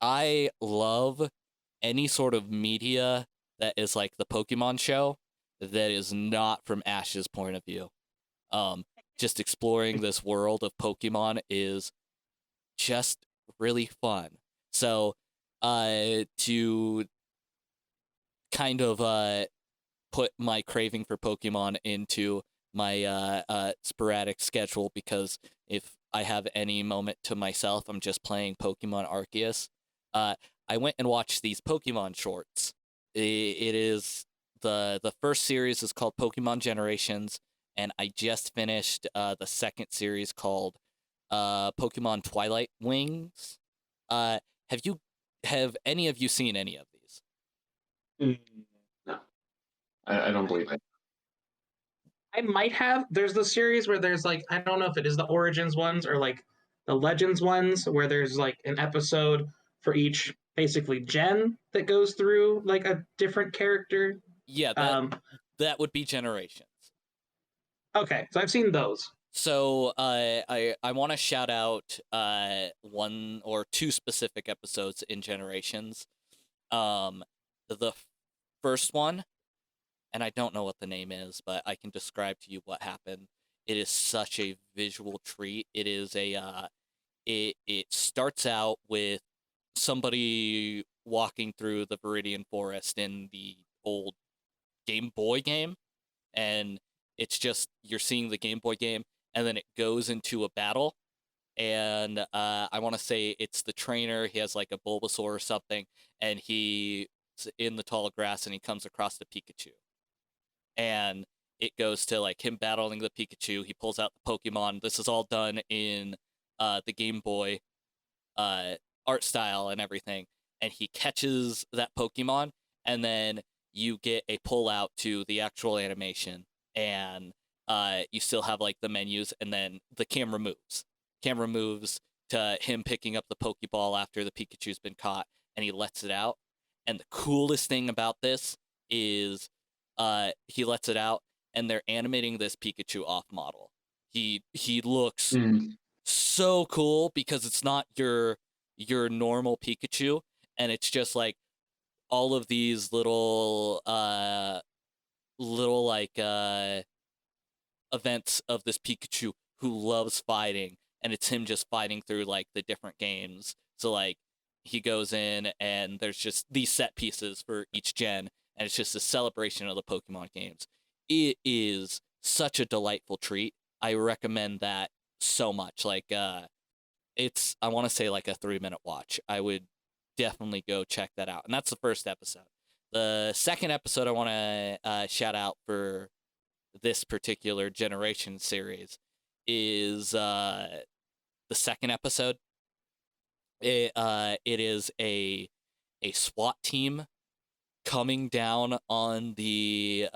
I love any sort of media that is like the Pokemon show that is not from Ash's point of view. Just exploring this world of Pokemon is just really fun. So, to kind of put my craving for Pokemon into my sporadic schedule, because if I have any moment to myself, I'm just playing Pokemon Arceus. I went and watched these Pokemon shorts. It is the first series is called Pokemon Generations, and I just finished the second series called Pokemon Twilight Wings. Have any of you seen any of these? No, I don't believe it. I might have. There's the series where there's like, I don't know if it is the Origins ones or like the Legends ones, where there's like an episode for each basically gen that goes through like a different character. Yeah, that would be Generations. Okay, so I've seen those. So I want to shout out one or two specific episodes in Generations. The first one, and I don't know what the name is, but I can describe to you what happened. It is such a visual treat. It is it starts out with somebody walking through the Viridian Forest in the old Game Boy game, and it's just you're seeing the Game Boy game, and then it goes into a battle, and I want to say it's the trainer. He has like a Bulbasaur or something, and he's in the tall grass, and he comes across the Pikachu, and it goes to like him battling the Pikachu. He pulls out the Pokemon. This is all done in the Game Boy art style and everything, and he catches that Pokemon, and then you get a pull out to the actual animation, and you still have like the menus, and then the camera moves. Camera moves to him picking up the Pokeball after the Pikachu's been caught, and he lets it out. And the coolest thing about this is he lets it out, and they're animating this Pikachu off model. He looks so cool because it's not your normal Pikachu, and it's just like all of these little events of this Pikachu who loves fighting, and it's him just fighting through like the different games. So like he goes in, and there's just these set pieces for each gen, and it's just a celebration of the Pokemon games. It is such a delightful treat. I recommend that so much. Like it's, I want to say, like a 3-minute watch. I would definitely go check that out. And that's the first episode. The second episode I want to shout out for this particular generation series is the second episode. It is a SWAT team coming down on the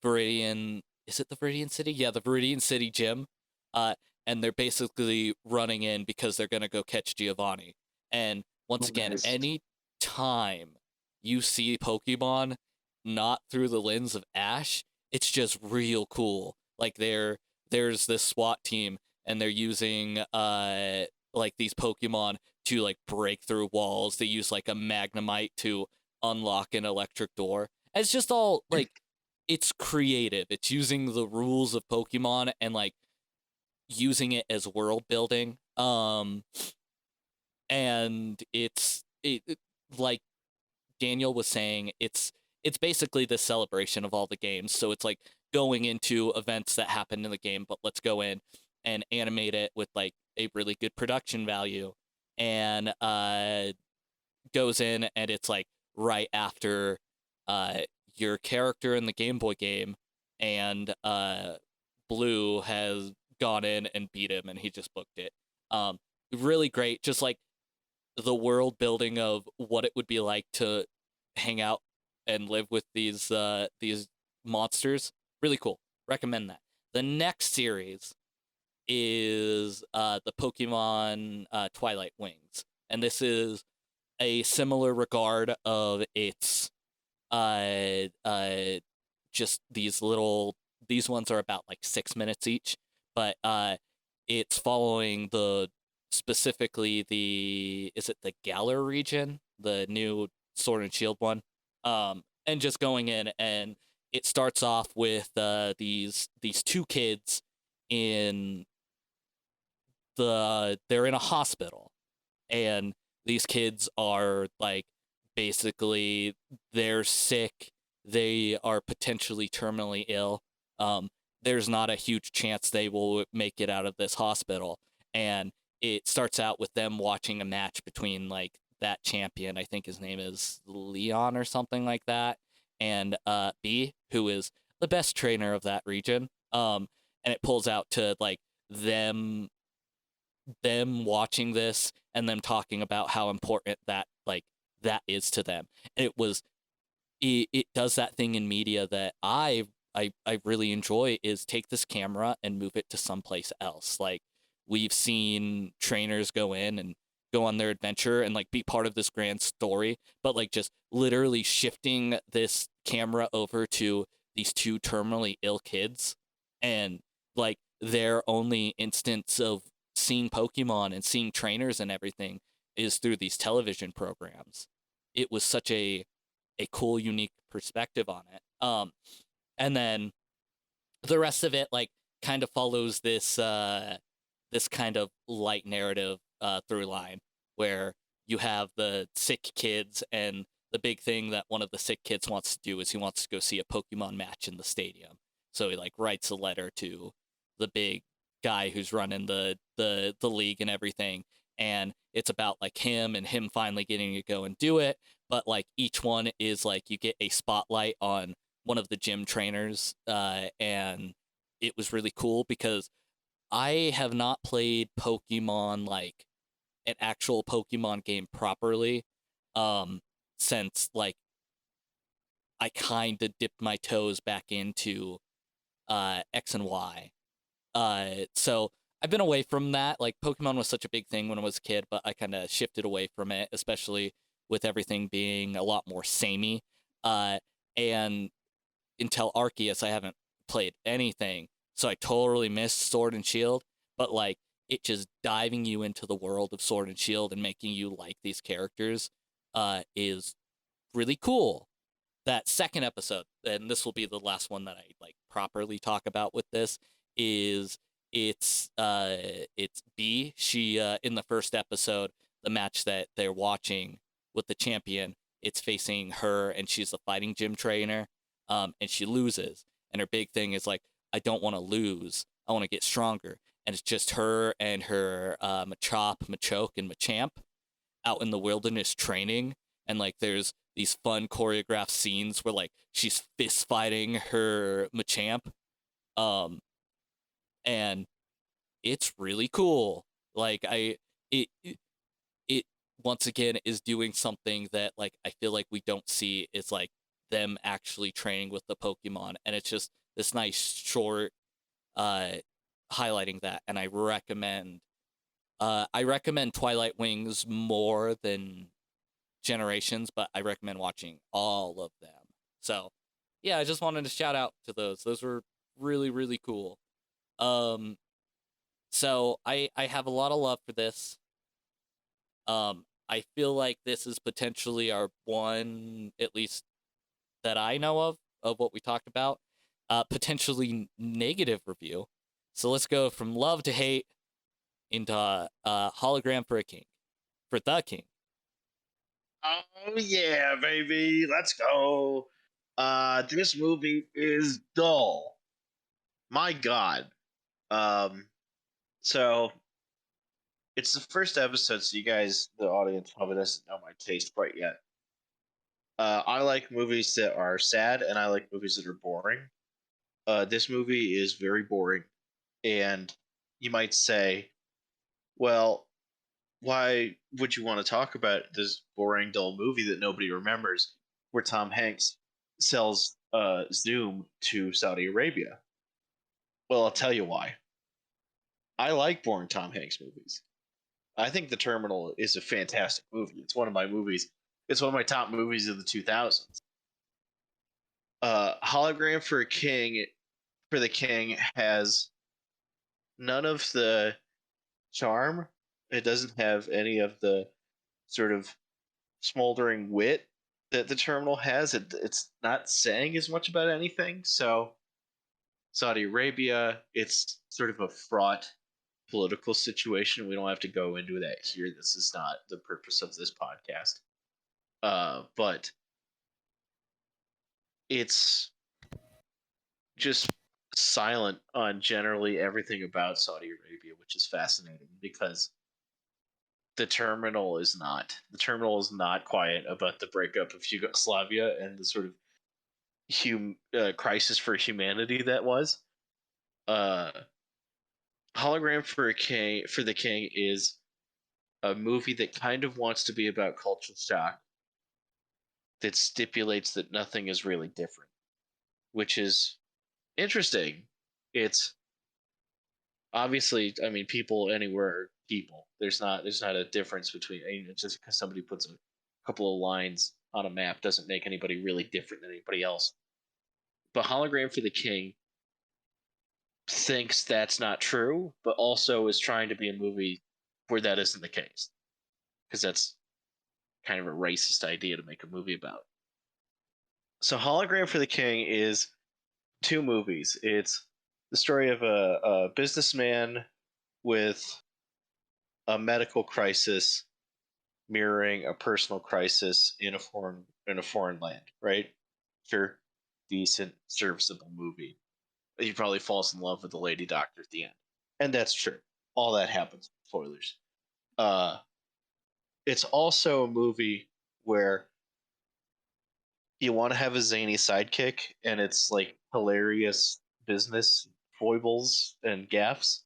Viridian. Is it the Viridian City? Yeah, the Viridian City gym. And they're basically running in because they're gonna go catch Giovanni. And once again, nice. any time you see Pokemon not through the lens of Ash, it's just real cool. Like there's this SWAT team, and they're using like these Pokemon to like break through walls. They use like a Magnemite to unlock an electric door. And it's just all like, it's creative. It's using the rules of Pokemon and like using it as world building. And it like Daniel was saying, it's basically the celebration of all the games. So it's like going into events that happened in the game, but let's go in and animate it with like a really good production value, and goes in, and it's like right after your character in the Game Boy game, and Blue has gone in and beat him, and he just booked it. Really great, just like the world building of what it would be like to hang out and live with these monsters. Really cool. Recommend that. The next series is the Pokemon Twilight Wings, and this is a similar regard of its just these ones are about like 6 minutes each, but it's following specifically is it the Galar region, the new Sword and Shield one, and just going in, and it starts off with these two kids they're in a hospital, and these kids are like, basically they're sick, they are potentially terminally ill. There's not a huge chance they will make it out of this hospital, and it starts out with them watching a match between like that champion, I think his name is Leon or something like that, and B, who is the best trainer of that region. And it pulls out to like them watching this, and them talking about how important that is to them. And it does that thing in media that I really enjoy, is take this camera and move it to someplace else. Like, we've seen trainers go in and go on their adventure and like be part of this grand story, but like just literally shifting this camera over to these two terminally ill kids, and like their only instance of seeing Pokemon and seeing trainers and everything is through these television programs. It was such a cool, unique perspective on it. And then the rest of it like kind of follows this kind of light narrative through line, where you have the sick kids, and the big thing that one of the sick kids wants to do is he wants to go see a Pokemon match in the stadium. So he like writes a letter to the big guy who's running the league and everything, and it's about like him and him finally getting to go and do it. But like each one is like you get a spotlight on one of the gym trainers, and it was really cool because I have not played Pokemon, like an actual Pokemon game properly, since like I kind of dipped my toes back into X and Y. So I've been away from that. Like Pokemon was such a big thing when I was a kid, but I kind of shifted away from it, especially with everything being a lot more samey. And until Arceus, I haven't played anything, so I totally missed Sword and Shield. But like it just diving you into the world of Sword and Shield and making you like these characters is really cool. That second episode, and this will be the last one that I like properly talk about with this, is it's B. She in the first episode, the match that they're watching with the champion, it's facing her, and she's the fighting gym trainer, and she loses, and her big thing is like, I don't want to lose, I want to get stronger, and it's just her and her Machop, Machoke, and Machamp out in the wilderness training, and like there's these fun choreographed scenes where like she's fist fighting her Machamp, and it's really cool. Like it once again is doing something that like I feel like we don't see, is like them actually training with the Pokemon, and it's just this nice short highlighting that. And I recommend Twilight Wings more than Generations, but I recommend watching all of them. So yeah, I just wanted to shout out to those were really, really cool. So I have a lot of love for this. I feel like this is potentially our one, at least that I know of what we talked about, potentially negative review. So let's go from love to hate into Hologram for a King, for the King. Oh yeah, baby, let's go. This movie is dull. My God. So it's the first episode, so you guys, the audience, probably doesn't know my taste quite yet. I like movies that are sad, and I like movies that are boring. This movie is very boring, and you might say, well, why would you want to talk about this boring, dull movie that nobody remembers, where Tom Hanks sells Zoom to Saudi Arabia? Well, I'll tell you why. I like boring Tom Hanks movies. I think The Terminal is a fantastic movie. It's one of my movies. It's one of my top movies of the 2000s. Hologram for the King has none of the charm. It doesn't have any of the sort of smoldering wit that The Terminal has. It's not saying as much about anything. So Saudi Arabia, it's sort of a fraught political situation. We don't have to go into that here. This is not the purpose of this podcast. But it's just silent on generally everything about Saudi Arabia, which is fascinating because the terminal is not. The terminal is not quiet about the breakup of Yugoslavia and the sort of crisis for humanity that was. Hologram for the King is a movie that kind of wants to be about culture shock, that stipulates that nothing is really different, which is interesting. It's obviously, I mean, people anywhere are people. There's not a difference between, just because somebody puts a couple of lines on a map doesn't make anybody really different than anybody else. But Hologram for the King thinks that's not true, but also is trying to be a movie where that isn't the case, because that's kind of a racist idea to make a movie about. So Hologram for the King is two movies. It's the story of a businessman with a medical crisis mirroring a personal crisis in a foreign land, right? Sure, decent, serviceable movie. He probably falls in love with the lady doctor at the end, and that's true. All that happens. Spoilers. Uh, it's also a movie where you want to have a zany sidekick, and it's like hilarious business foibles and gaffes,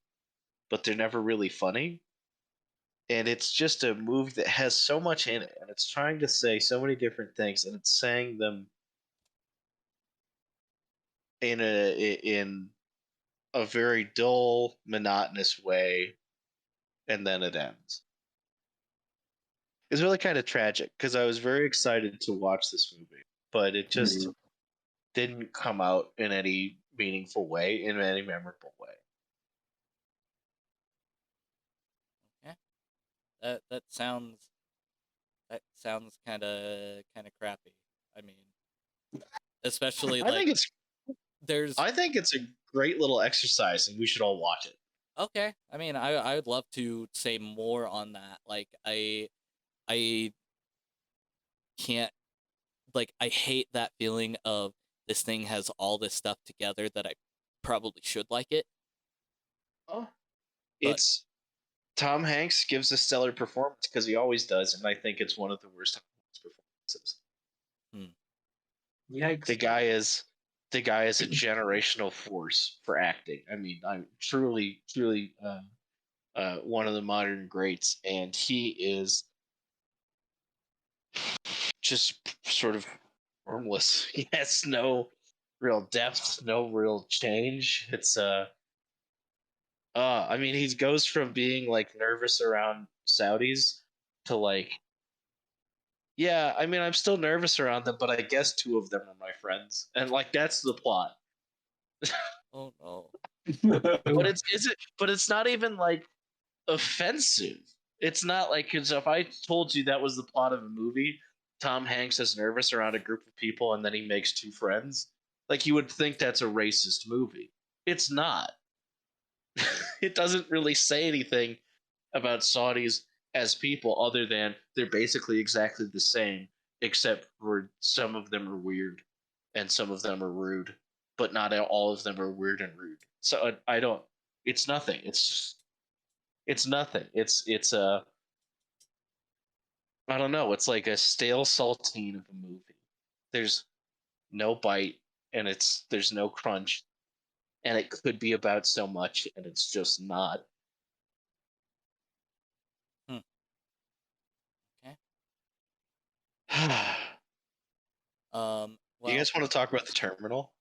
but they're never really funny. And it's just a movie that has so much in it, and it's trying to say so many different things, and it's saying them in a very dull, monotonous way, and then it ends. It's really kind of tragic because I was very excited to watch this movie, but it just didn't come out in any meaningful way, in any memorable way. That sounds kind of crappy. I mean, especially like I think it's a great little exercise, and we should all watch it. Okay, I mean, I would love to say more on that. Like I can't, like, I hate that feeling of this thing has all this stuff together that I probably should like it. Oh, it's Tom Hanks gives a stellar performance because he always does, and I think it's one of the worst Tom Hanks performances. Yikes! The guy is a generational force for acting. I mean, I'm truly one of the modern greats, and he is just sort of formless. He has no real depth, no real change. It's I mean, he goes from being like nervous around Saudis to like, yeah, I mean, I'm still nervous around them, but I guess two of them are my friends, and like that's the plot. Oh no! But it's not even like offensive. It's not like, because if I told you that was the plot of a movie, Tom Hanks is nervous around a group of people and then he makes two friends, like you would think that's a racist movie. It's not. It doesn't really say anything about Saudis as people other than they're basically exactly the same, except for some of them are weird and some of them are rude, but not all of them are weird and rude. So I don't. It's nothing. It's nothing. It's a. I don't know. It's like a stale saltine of a movie. There's no bite, and there's no crunch, and it could be about so much, and it's just not. Okay. Well, you guys want to talk about The Terminal?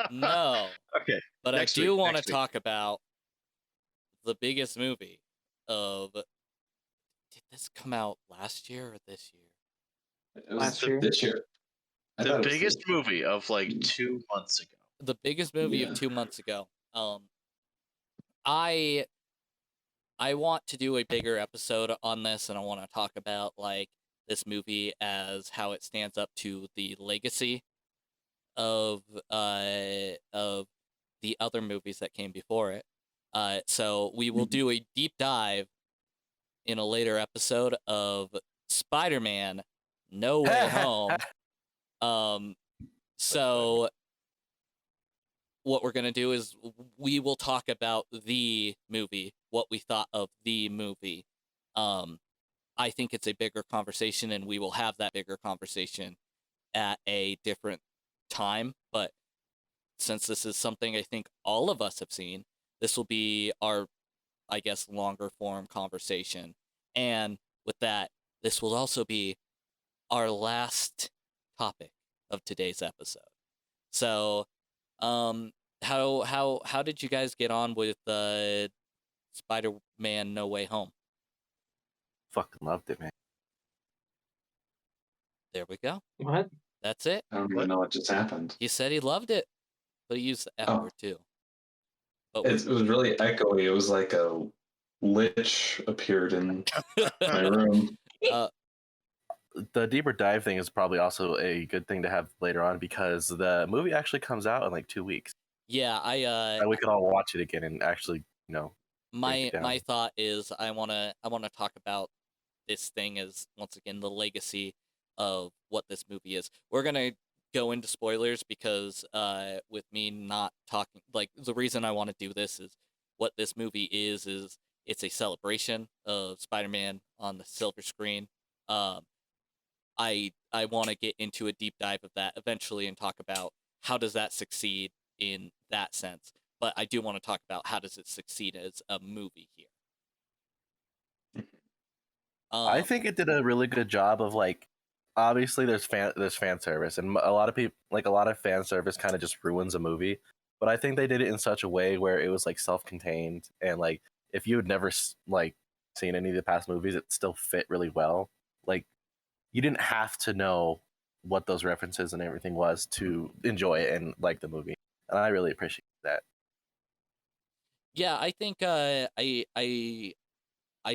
No. Okay. But I do want to talk about the biggest movie of. Did this come out last year or this year? It was this year. The biggest movie of like 2 months ago. The biggest movie of 2 months ago. I want to do a bigger episode on this, and I want to talk about like this movie as how it stands up to the legacy of the other movies that came before it. So we will do a deep dive in a later episode of Spider-Man No Way Home. So what we're going to do is we will talk about the movie, what we thought of the movie. I think it's a bigger conversation, and we will have that bigger conversation at a different time. But since this is something I think all of us have seen, this will be our, I guess, longer form conversation. And with that, this will also be our last topic of today's episode. So, how did you guys get on with Spider-Man No Way Home? Fucking loved it, man. There we go. What? That's it. I don't even know what just happened. He said he loved it, but he used the F word too. But it was really echoey. It was like a lich appeared in my room. The deeper dive thing is probably also a good thing to have later on, because the movie actually comes out in like 2 weeks. Yeah, and we can all watch it again and actually, my thought is I wanna talk about this thing as once again the legacy of what this movie is. We're gonna go into spoilers because with me not talking, like, the reason I want to do this is what this movie is it's a celebration of Spider-Man on the silver screen. Um, I want to get into a deep dive of that eventually and talk about how does that succeed in that sense. But I do want to talk about how does it succeed as a movie here. I think it did a really good job of, like, obviously there's fan service, and a lot of people, like, a lot of fan service kind of just ruins a movie. But I think they did it in such a way where it was like self-contained, and like if you had never like seen any of the past movies, it still fit really well. Like, you didn't have to know what those references and everything was to enjoy it and like the movie, and I really appreciate that. Yeah, I think I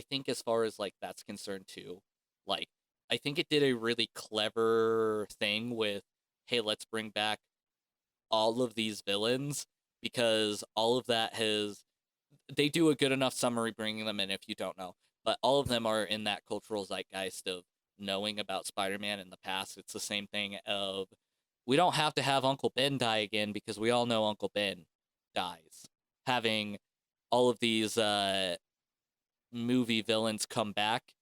think as far as like that's concerned too, like I think it did a really clever thing with, hey, let's bring back all of these villains because all of that they do a good enough summary bringing them in if you don't know, but all of them are in that cultural zeitgeist of knowing about Spider-Man in the past. It's the same thing of we don't have to have Uncle Ben die again because we all know Uncle Ben dies. Having all of these movie villains come back,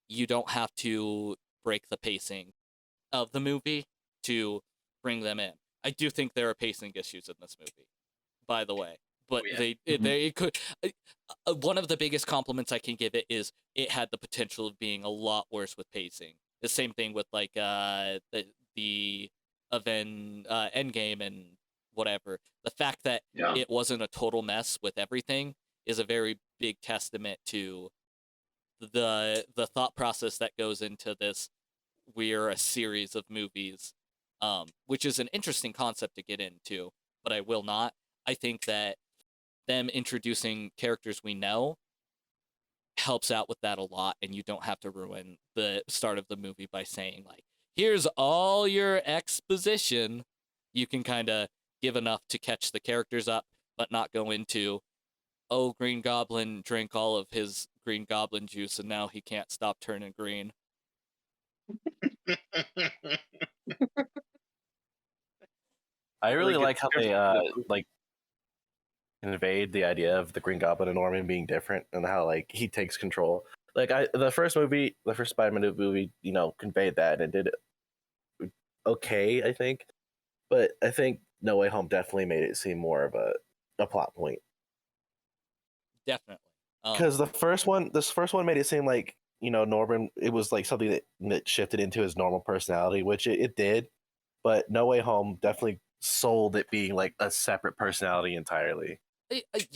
you don't have to break the pacing of the movie to bring them in. I do think there are pacing issues in this movie, by the way, but they could. One of the biggest compliments I can give it is it had the potential of being a lot worse with pacing. The same thing with like the Endgame and whatever. The fact that it wasn't a total mess with everything is a very big testament to the thought process that goes into this. We're a series of movies, which is an interesting concept to get into, but I will not. I think that them introducing characters we know helps out with that a lot, and you don't have to ruin the start of the movie by saying, like, here's all your exposition. You can kind of give enough to catch the characters up, but not go into, oh, Green Goblin drank all of his Green Goblin juice, and now he can't stop turning green. I really like how they like conveyed the idea of the Green Goblin and Norman being different, and how like he takes control. Like the first Spider-Man movie, conveyed that and did it okay, I think. But I think No Way Home definitely made it seem more of a plot point. Definitely. Because this first one made it seem like, Norman, it was like something that shifted into his normal personality, which it did. But No Way Home definitely sold it being like a separate personality entirely.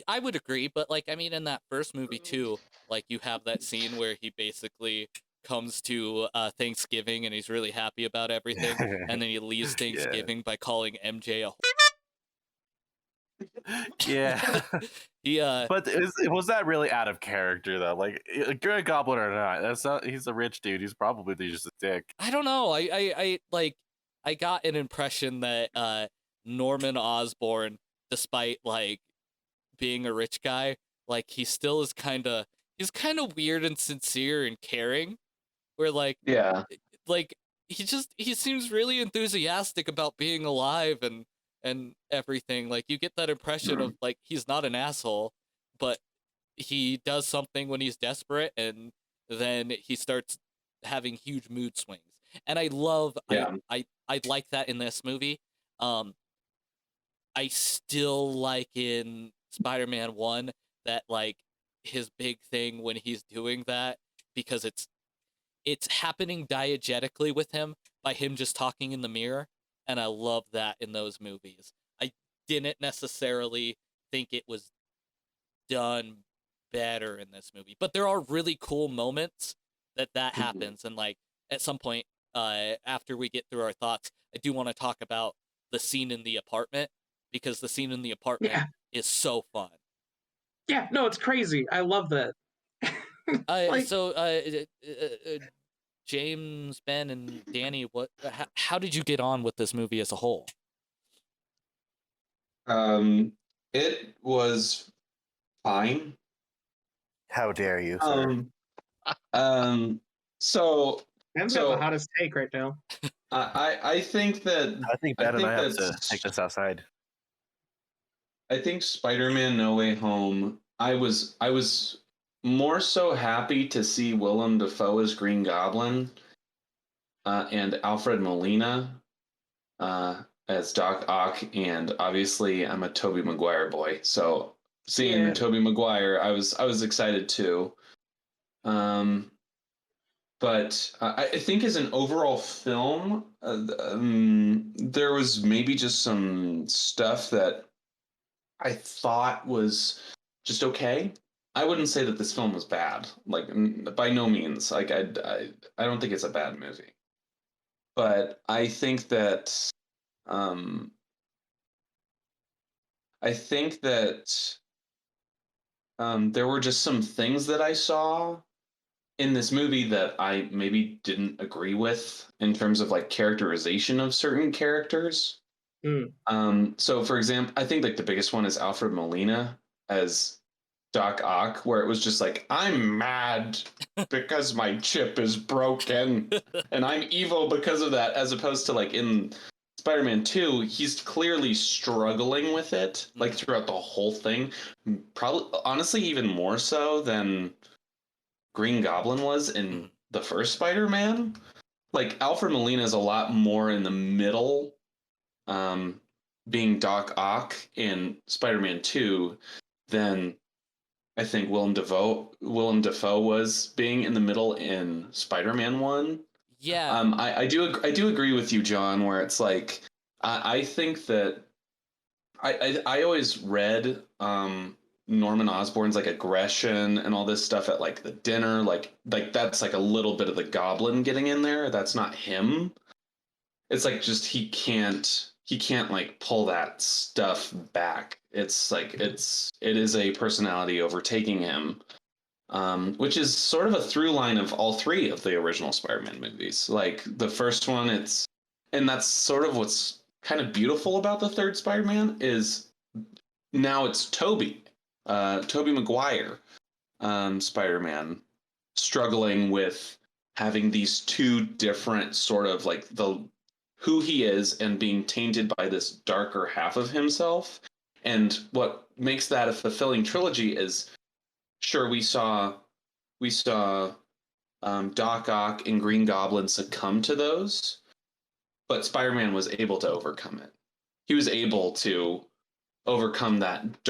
I would agree, but like, I mean, in that first movie too, like you have that scene where he basically comes to Thanksgiving and he's really happy about everything, and then he leaves Thanksgiving by calling MJ a yeah. But was that really out of character though? Like, Green Goblin or not, that's not. He's a rich dude. He's probably just a dick. I don't know. I got an impression that Norman Osborn, despite like being a rich guy, like he still is he's kind of weird and sincere and caring. Where like he seems really enthusiastic about being alive and everything. Like you get that impression of like he's not an asshole, but he does something when he's desperate, and then he starts having huge mood swings. And I like that in this movie. I still like in Spider-Man 1 that like his big thing when he's doing that, because it's happening diegetically with him by him just talking in the mirror, and I love that in those movies. I didn't necessarily think it was done better in this movie, but there are really cool moments that happens, and like at some point after we get through our thoughts, I do want to talk about the scene in the apartment, because the scene in the apartment is so fun. Yeah, no, it's crazy. I love that. James, Ben, and Danny, how did you get on with this movie as a whole? It was fine. How dare you, sir? So Ben's got the hottest take right now. I think that I think Ben and I have to take this outside. I think Spider-Man No Way Home. I was more so happy to see Willem Dafoe as Green Goblin, and Alfred Molina as Doc Ock, and obviously I'm a Tobey Maguire boy, so seeing Tobey Maguire, I was excited too. But I think as an overall film, there was maybe just some stuff that I thought was just okay. I wouldn't say that this film was bad, like by no means. Like I don't think it's a bad movie, but I think that um, there were just some things that I saw in this movie that I maybe didn't agree with in terms of like characterization of certain characters. So for example, I think like the biggest one is Alfred Molina as Doc Ock, where it was just like, I'm mad because my chip is broken and I'm evil because of that, as opposed to like in Spider-Man 2, he's clearly struggling with it, like throughout the whole thing. Probably, honestly, even more so than Green Goblin was in the first Spider-Man. Like Alfred Molina is a lot more in the middle, being Doc Ock in Spider-Man 2 than I think Willem Dafoe was being in the middle in Spider-Man 1. Yeah. I do agree with you, John, where it's like I think that I always read Norman Osborn's like aggression and all this stuff at like the dinner, like that's like a little bit of the Goblin getting in there. That's not him. It's like just he can't like pull that stuff back. It's like it is a personality overtaking him, which is sort of a through line of all three of the original Spider-Man movies. Like the first one, and that's sort of what's kind of beautiful about the third Spider-Man is now it's Tobey Maguire, Spider-Man, struggling with having these two different sort of like who he is and being tainted by this darker half of himself. And what makes that a fulfilling trilogy is, sure, we saw Doc Ock and Green Goblin succumb to those, but Spider-Man was able to overcome it. He was able to overcome that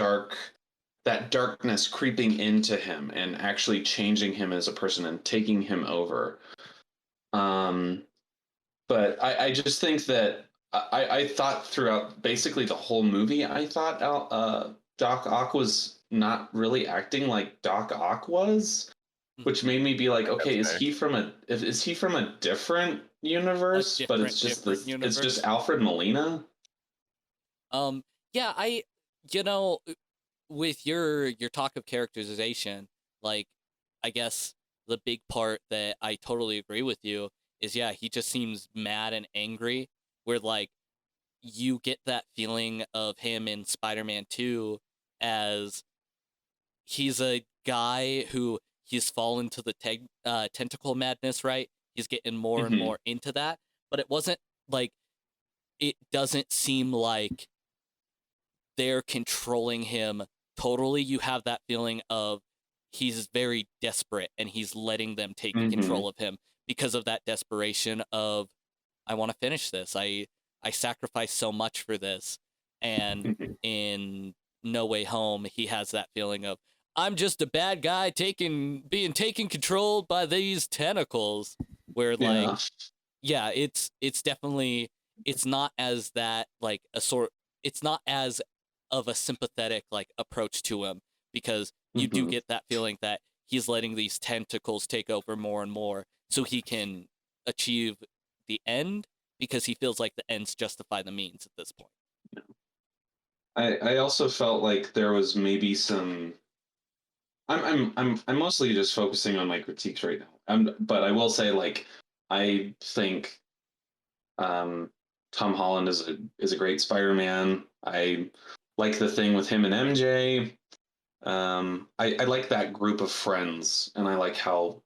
darkness creeping into him and actually changing him as a person and taking him over. But I just think that I thought throughout basically the whole movie, I thought Doc Ock was not really acting like Doc Ock was, which made me be like, okay, is he from a different universe? But it's just it's just Alfred Molina. Yeah, with your talk of characterization, like, I guess the big part that I totally agree with you is, yeah, he just seems mad and angry, where like you get that feeling of him in Spider-Man 2 as he's a guy who he's fallen to the tentacle madness, right? He's getting more and more into that, but it wasn't like, it doesn't seem like they're controlling him totally. You have that feeling of he's very desperate and he's letting them take control of him because of that desperation of, I want to finish this. I sacrificed so much for this. And in No Way Home, he has that feeling of, I'm just a bad guy being taken control by these tentacles, where like, yeah, it's definitely, it's not as that like it's not as of a sympathetic like approach to him, because you do get that feeling that he's letting these tentacles take over more and more so he can achieve the end, because he feels like the ends justify the means at this point. I also felt like there was maybe some. I'm mostly just focusing on my critiques right now. But I will say, like, I think Tom Holland is a great Spider-Man. I like the thing with him and MJ. I like that group of friends, and I like how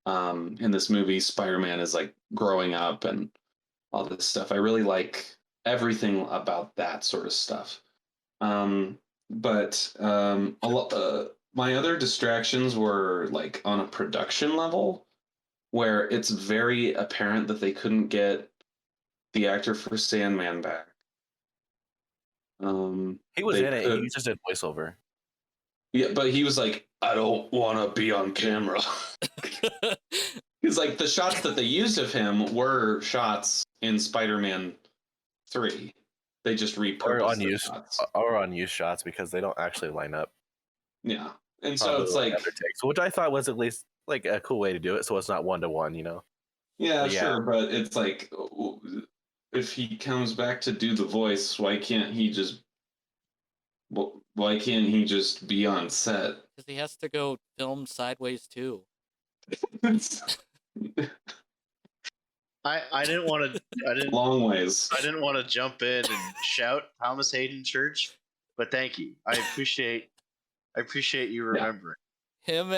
in this movie Spider-Man is like growing up and all this stuff. I really like everything about that sort of stuff. But my other distractions were like on a production level, where it's very apparent that they couldn't get the actor for Sandman back. He was in it. He just did voiceover. Yeah, but he was like, I don't want to be on camera. Because like the shots that they used of him were shots in Spider-Man 3. They just repurposed the shots. Or unused shots because they don't actually line up. Yeah. And so it's like takes, which I thought was at least like a cool way to do it, so it's not 1-to-1, you know. Yeah, sure, but it's like if he comes back to do the voice, why can't he just be on set? Because he has to go film Sideways too. I didn't want to. I didn't. Long ways. I didn't want to jump in and shout Thomas Hayden Church, but thank you. I appreciate you remembering him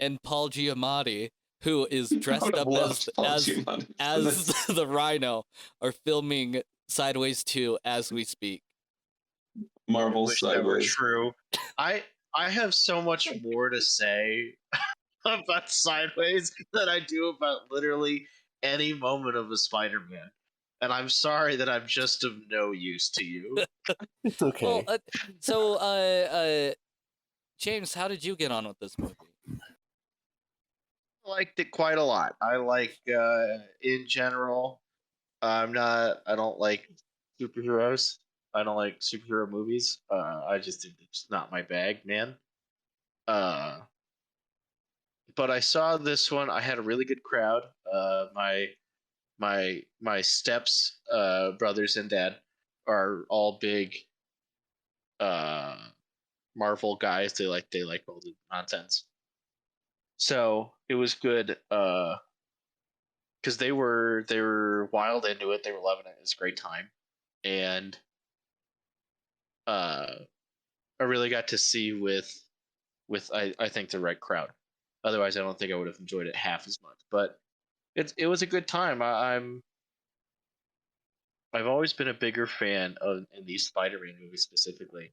and Paul Giamatti, who is dressed up as the Rhino, are filming Sideways 2 as we speak. Marvel Wish Sideways. That were true. I have so much more to say about Sideways than I do about literally any moment of a Spider-Man. And I'm sorry that I'm just of no use to you. It's okay. Well, so, James, how did you get on with this movie? I liked it quite a lot. I like, in general, I don't like superheroes. I don't like superhero movies. It's not my bag, man. But I saw this one. I had a really good crowd. My steps, brothers and dad, are all big Marvel guys. They like all the nonsense. So it was good because they were wild into it. They were loving it. It was a great time, and I really got to see with I think the right crowd. Otherwise, I don't think I would have enjoyed it half as much. But it was a good time. I've always been a bigger fan of, in these Spider-Man movies specifically,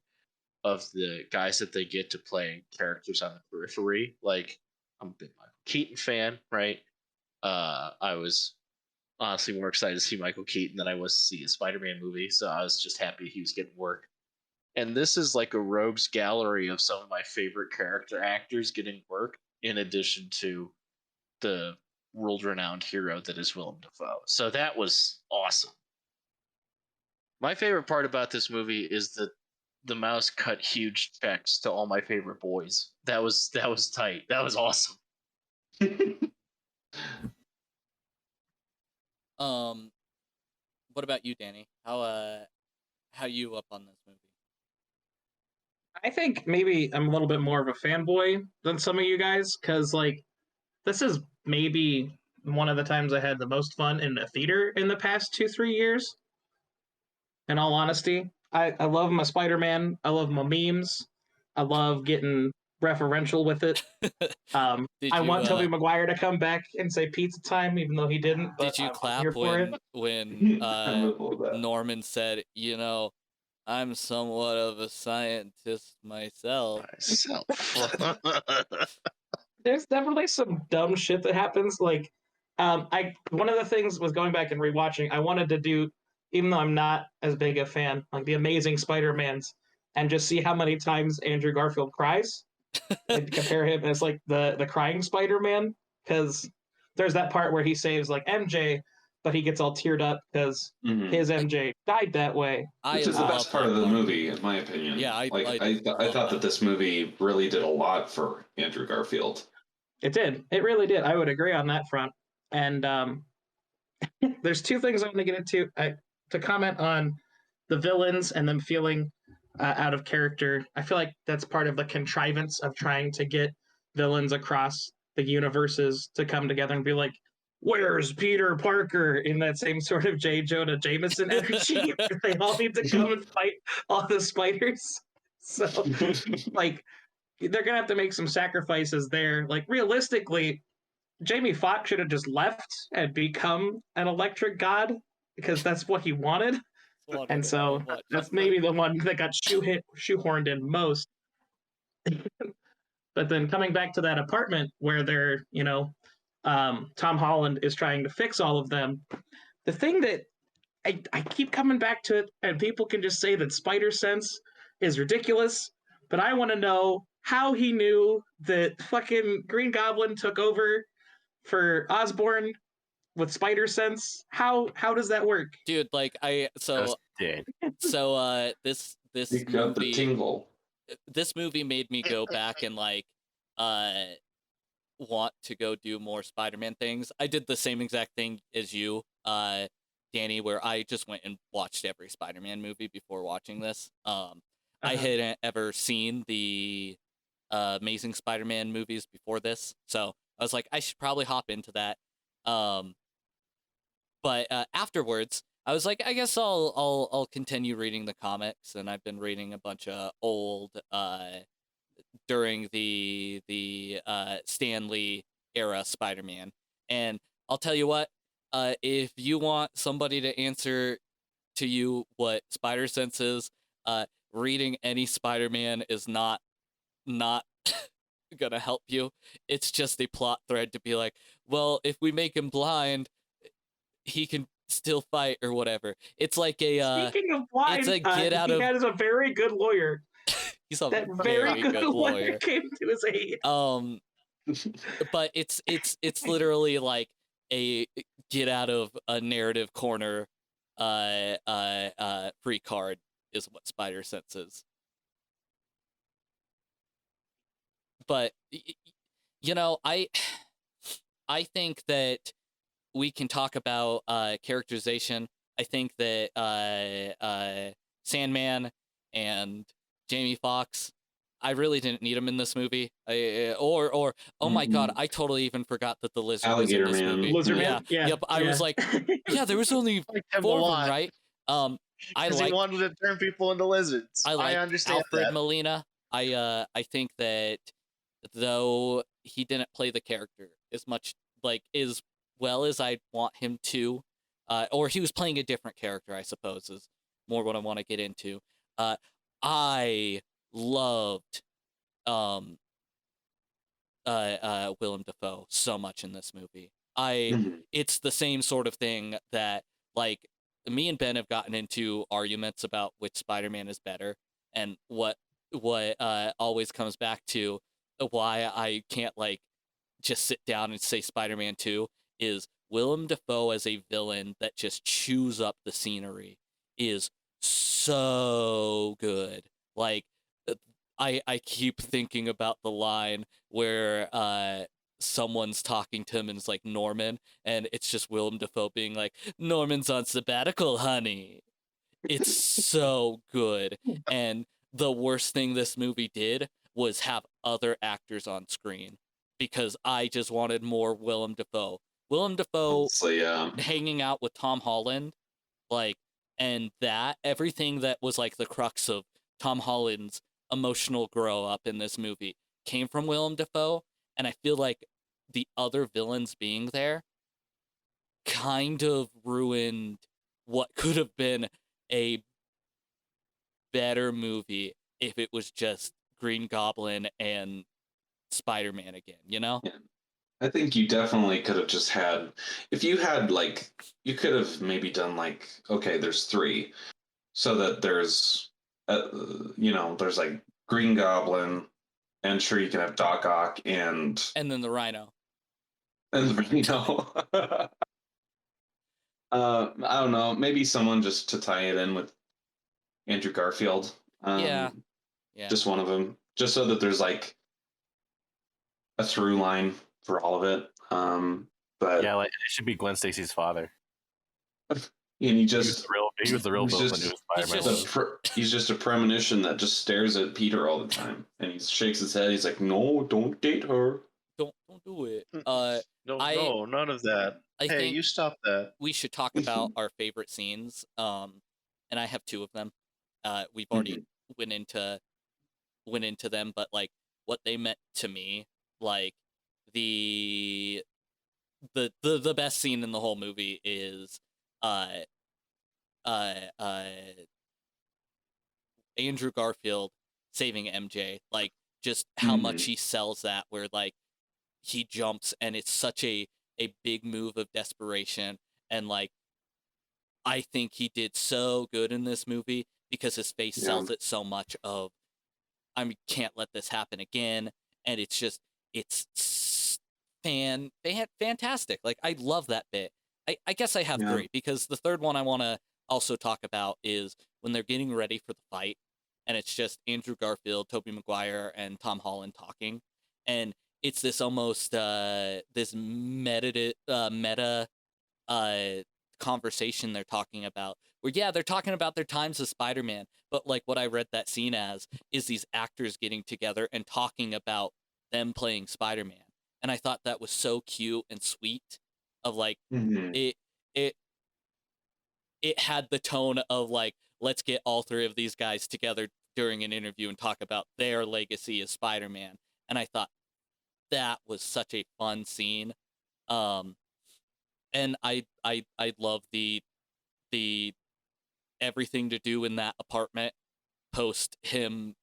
of the guys that they get to play characters on the periphery. Like, I'm a big Michael Keaton fan, right? I was honestly more excited to see Michael Keaton than I was to see a Spider-Man movie, so I was just happy he was getting work. And this is like a rogues gallery of some of my favorite character actors getting work, in addition to the world-renowned hero that is Willem Dafoe. So that was awesome. My favorite part about this movie is that the mouse cut huge checks to all my favorite boys. That was tight. That was awesome. What about you, Danny? How you up on this movie? I think maybe I'm a little bit more of a fanboy than some of you guys, because like this is maybe one of the times I had the most fun in a theater in the past 2-3 years. In all honesty, I love my Spider-Man. I love my memes. I love getting referential with it. I want Tobey Maguire to come back and say pizza time, even though he didn't. Did you clap when Norman said, you know, I'm somewhat of a scientist myself? There's definitely some dumb shit that happens. Like, one of the things was going back and rewatching. I wanted to do, even though I'm not as big a fan, like the Amazing Spider-Mans, and just see how many times Andrew Garfield cries, and compare him as like the crying Spider-Man, because there's that part where he saves like MJ, but he gets all teared up because his MJ died that way. Which is the best part of the movie, in my opinion. Yeah, I thought that this movie really did a lot for Andrew Garfield. It did. It really did. I would agree on that front. And there's two things I want to get into. To comment on the villains and them feeling out of character. I feel like that's part of the contrivance of trying to get villains across the universes to come together and be like, where's Peter Parker, in that same sort of J. Jonah Jameson energy. They all need to come and fight all the spiders. So, like, they're gonna have to make some sacrifices there. Like, realistically, Jamie Foxx should have just left and become an electric god because that's what he wanted. And so that's maybe the one that got shoehorned in most. But then coming back to that apartment where they're, Tom Holland is trying to fix all of them. The thing that I keep coming back to it, and people can just say that spider sense is ridiculous, but I want to know how he knew that fucking Green Goblin took over for Osborn with spider sense. How does that work? Dude, like this You got the movie tingle. this movie made me go back and like want to go do more Spider-Man things. I did the same exact thing as you, Danny, where I just went and watched every Spider-Man movie before watching this. I hadn't ever seen the Amazing Spider-Man movies before this, so I was like, I should probably hop into that. But afterwards, I was like, I guess I'll continue reading the comics, and I've been reading a bunch of old during the Stan Lee era Spider-Man. And I'll tell you what, if you want somebody to answer to you what spider sense is, reading any Spider-Man is not gonna help you. It's just a plot thread to be like, well, if we make him blind, he can still fight or whatever. It's like a speaking of blind, it's a get out he of. has a very good lawyer. He's a That very good lawyer lawyer. came to his aid. But it's literally like a get out of a narrative corner free card is what spider sense is. But I think that we can talk about characterization. I think that Sandman and Jamie Foxx, I really didn't need him in this movie. Oh my god, I totally even forgot that the lizard Alligator was in this Man. movie. Lizard Man? Yeah. Yep. I was like, yeah, there was only Like him a 4 of them, lot. right? Because he wanted to turn people into lizards. I understand Alfred that. Molina. I think that though he didn't play the character as much, like, as well as I'd want him to, or he was playing a different character, I suppose, is more what I want to get into. I loved Willem Dafoe so much in this movie. It's the same sort of thing that, like, me and Ben have gotten into arguments about which Spider-Man is better, and what always comes back to why I can't, like, just sit down and say Spider-Man 2 is Willem Dafoe as a villain that just chews up the scenery is so good. Like, I keep thinking about the line where someone's talking to him and it's like, Norman, and it's just Willem Dafoe being like, Norman's on sabbatical, honey. It's so good. And the worst thing this movie did was have other actors on screen, because I just wanted more Willem Dafoe. Willem Dafoe hanging out with Tom Holland, like, and that everything that was like the crux of Tom Holland's emotional grow up in this movie came from Willem Dafoe, and I feel like the other villains being there kind of ruined what could have been a better movie if it was just Green Goblin and Spider-Man again, you know? Yeah. I think you definitely could have just had, if you had, like, you could have maybe done, like, okay, there's 3, so that there's, there's like Green Goblin, and sure you can have Doc Ock and then the Rhino. And the Rhino. I don't know, maybe someone just to tie it in with Andrew Garfield. Yeah. Just one of them, just so that there's like a through line for all of it. But yeah, like it should be Gwen Stacy's father. And he was the real villain who was Spider-Man. He's just a premonition that just stares at Peter all the time, and he shakes his head. He's like, "No, don't date her. Don't do it." No, none of that. Hey, you stop that. We should talk about our favorite scenes. And I have 2 of them. We've already went into went into them, but like what they meant to me, like the best scene in the whole movie is uh uh uh Andrew Garfield saving MJ, like just how much he sells that, where like he jumps and it's such a big move of desperation, and like I think he did so good in this movie because his face sells it so much of I can't let this happen again, and it's just it's fantastic. Like I love that bit. I guess I have three, because the third one I want to also talk about is when they're getting ready for the fight, and it's just Andrew Garfield, Tobey Maguire, and Tom Holland talking, and it's this almost this meta conversation they're talking about, where they're talking about their times as Spider-Man, but like what I read that scene as is these actors getting together and talking about them playing Spider-Man, and I thought that was so cute and sweet. Of like it had the tone of like, let's get all three of these guys together during an interview and talk about their legacy as Spider-Man, and I thought that was such a fun scene. And I love the everything to do in that apartment post him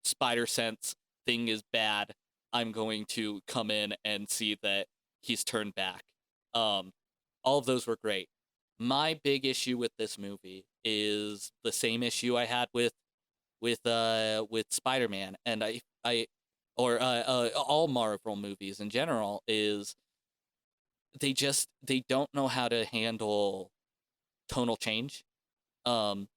spider sense thing is bad. I'm going to come in and see that he's turned back. All of those were great. My big issue with this movie is the same issue I had with Spider-Man, and all Marvel movies in general, is they don't know how to handle tonal change. John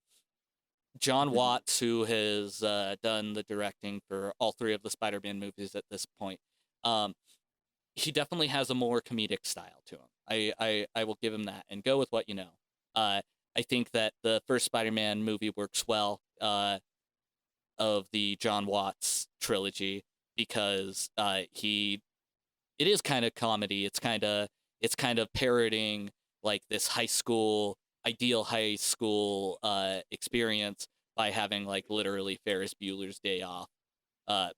Watts, who has done the directing for all three of the Spider-Man movies at this point, he definitely has a more comedic style to him. I will give him that, and go with what you know. I think that the first Spider-Man movie works well of the John Watts trilogy, because it is kind of comedy. It's kind of parroting like this ideal high school experience by having like literally Ferris Bueller's Day Off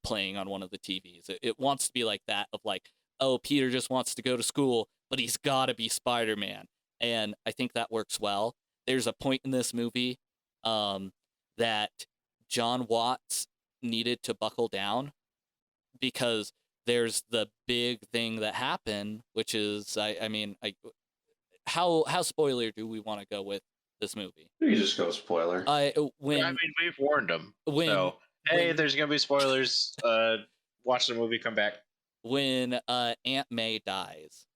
playing on one of the TVs. It wants to be like that, of like, oh, Peter just wants to go to school, but he's got to be Spider-Man. And I think that works well. There's a point in this movie that John Watts needed to buckle down, because there's the big thing that happened, which is, how spoiler do we want to go with this movie? You just go spoiler. We've warned them. There's gonna be spoilers. Watch the movie, come back. When Aunt May dies,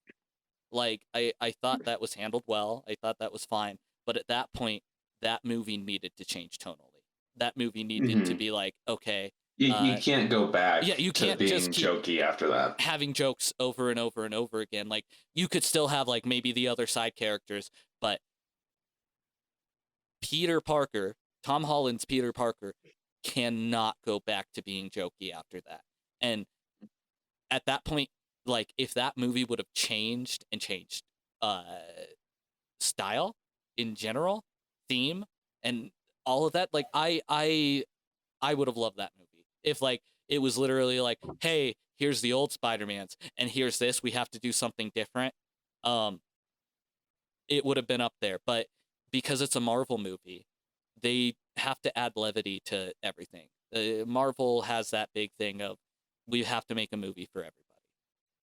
like I thought that was handled well. I thought that was fine, but at that point, that movie needed to change tonally. That movie needed to be like, okay, you can't go back. You can't being just keep jokey after that. having jokes over and over and over again. Like, you could still have like maybe the other side characters, but Peter Parker, Tom Holland's Peter Parker, cannot go back to being jokey after that. And at that point, like, if that movie would have changed style in general, theme, and all of that, like I would have loved that movie. If like it was literally like, hey, here's the old Spider-Mans and here's this, we have to do something different. It would have been up there, but because it's a Marvel movie, they have to add levity to everything. Marvel has that big thing of, we have to make a movie for everybody.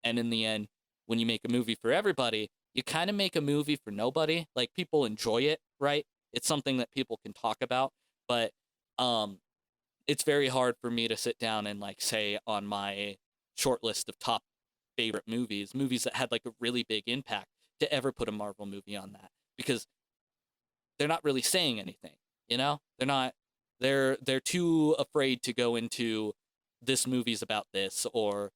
And in the end, when you make a movie for everybody, you kind of make a movie for nobody. Like, people enjoy it, right? It's something that people can talk about, but it's very hard for me to sit down and like say on my short list of top favorite movies that had like a really big impact, to ever put a Marvel movie on that, because they're not really saying anything, you know? They're too afraid to go into this movie's about this or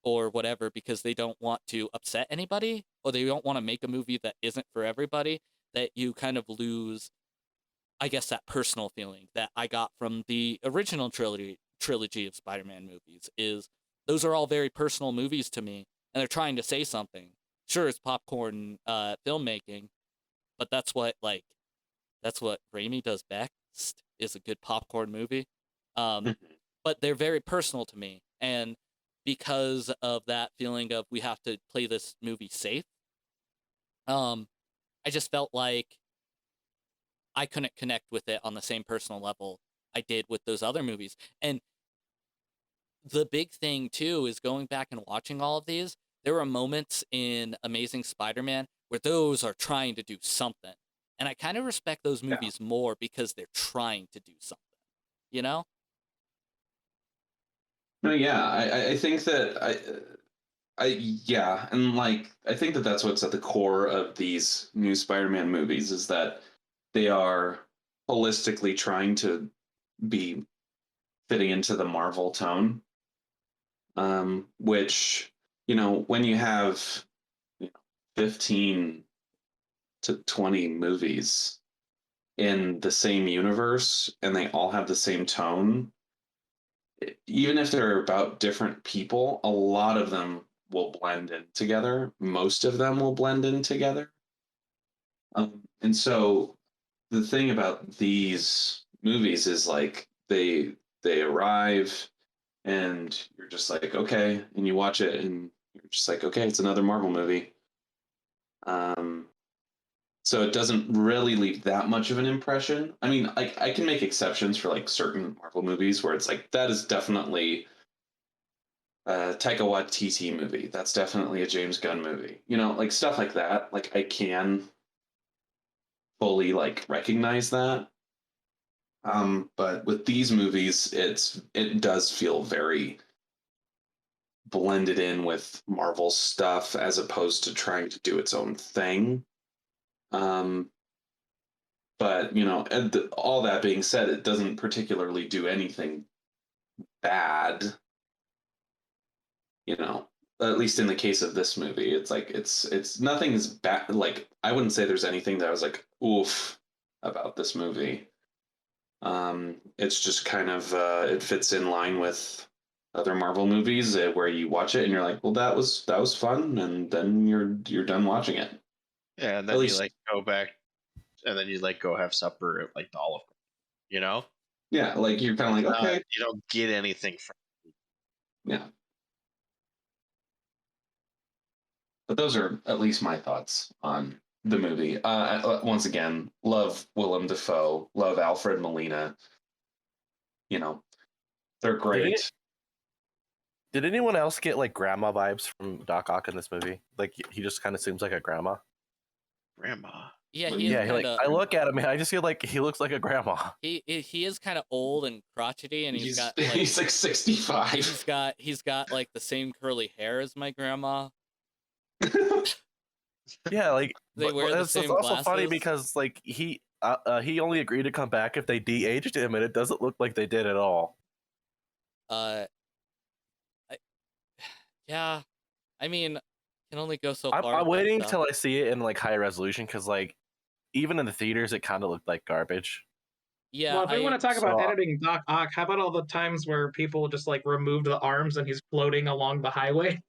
whatever, because they don't want to upset anybody, or they don't want to make a movie that isn't for everybody, that you kind of lose, I guess, that personal feeling that I got from the original trilogy of Spider-Man movies. Is those are all very personal movies to me, and they're trying to say something. Sure, it's popcorn filmmaking, but that's what Raimi does best, is a good popcorn movie. but they're very personal to me. And because of that feeling of we have to play this movie safe, I just felt like I couldn't connect with it on the same personal level I did with those other movies. And the big thing too is going back and watching all of these, there are moments in Amazing Spider-Man where those are trying to do something. And I kind of respect those movies more because they're trying to do something, you know? No, yeah, I think that and like I think that that's what's at the core of these new Spider-Man movies is that they are holistically trying to be fitting into the Marvel tone, which when you have 15 to 20 movies in the same universe and they all have the same tone, even if they're about different people, a lot of them will blend in together. Most of them will blend in together. And so the thing about these movies is like they arrive and you're just like, okay, and you watch it and you're just like, okay, it's another Marvel movie. So it doesn't really leave that much of an impression. I mean, I can make exceptions for like certain Marvel movies where it's like that is definitely a Taika Waititi movie. That's definitely a James Gunn movie. Like stuff like that. Like I can fully like recognize that. But with these movies, it does feel very blended in with Marvel stuff as opposed to trying to do its own thing. But all that being said, it doesn't particularly do anything bad. At least in the case of this movie, it's like it's nothing is bad. Like I wouldn't say there's anything that I was like oof about this movie. It's just kind of it fits in line with other Marvel movies where you watch it and you're like, well, that was fun, and then you're done watching it. Yeah, and then you like go back, and then you like go have supper at like the Olive Garden, Yeah, like you're kind of like, okay, you don't get anything from it. Yeah. But those are at least my thoughts on the movie. Once again, love Willem Dafoe, love Alfred Molina. They're great. Did anyone else get like grandma vibes from Doc Ock in this movie? Like he just kind of seems like a grandma. Grandma. Yeah, I look at him and I just feel like he looks like a grandma. He is kind of old and crotchety, and he's got like, he's like 65. He's got like the same curly hair as my grandma. Yeah, like they wear the same it's also glasses. funny because like he only agreed to come back if they de-aged him, and it doesn't look like they did at all. Yeah, I mean, can only go so far. I'm waiting till I see it in like high resolution because like even in the theaters it kind of looked like garbage. Yeah. Well, if we want to talk about editing Doc Ock, how about all the times where people just like removed the arms and he's floating along the highway?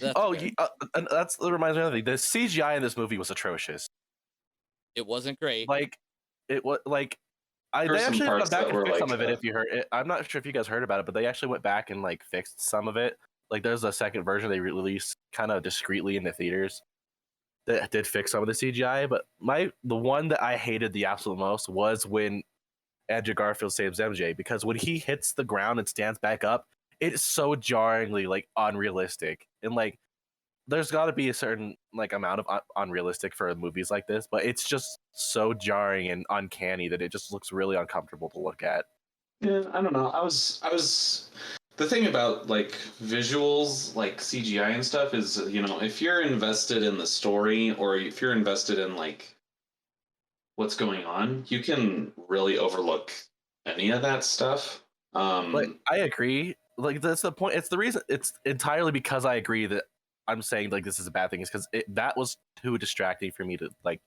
And that reminds me of another thing. The CGI in this movie was atrocious. It wasn't great. Like it was like they actually went back and fixed some of it. If you heard it, I'm not sure if you guys heard about it, but they actually went back and like fixed some of it. Like there's a second version they released kind of discreetly in the theaters that did fix some of the CGI. But the one that I hated the absolute most was when Andrew Garfield saves MJ, because when he hits the ground and stands back up, it's so jarringly like unrealistic. And like there's got to be a certain like amount of unrealistic for movies like this, but it's just so jarring and uncanny that it just looks really uncomfortable to look at. Yeah, I don't know. I was the thing about like visuals, like CGI and stuff is, if you're invested in the story or if you're invested in like what's going on, you can really overlook any of that stuff. But I agree. Like that's the point. It's the reason. It's entirely because I agree that I'm saying like this is a bad thing is because that was too distracting for me to like.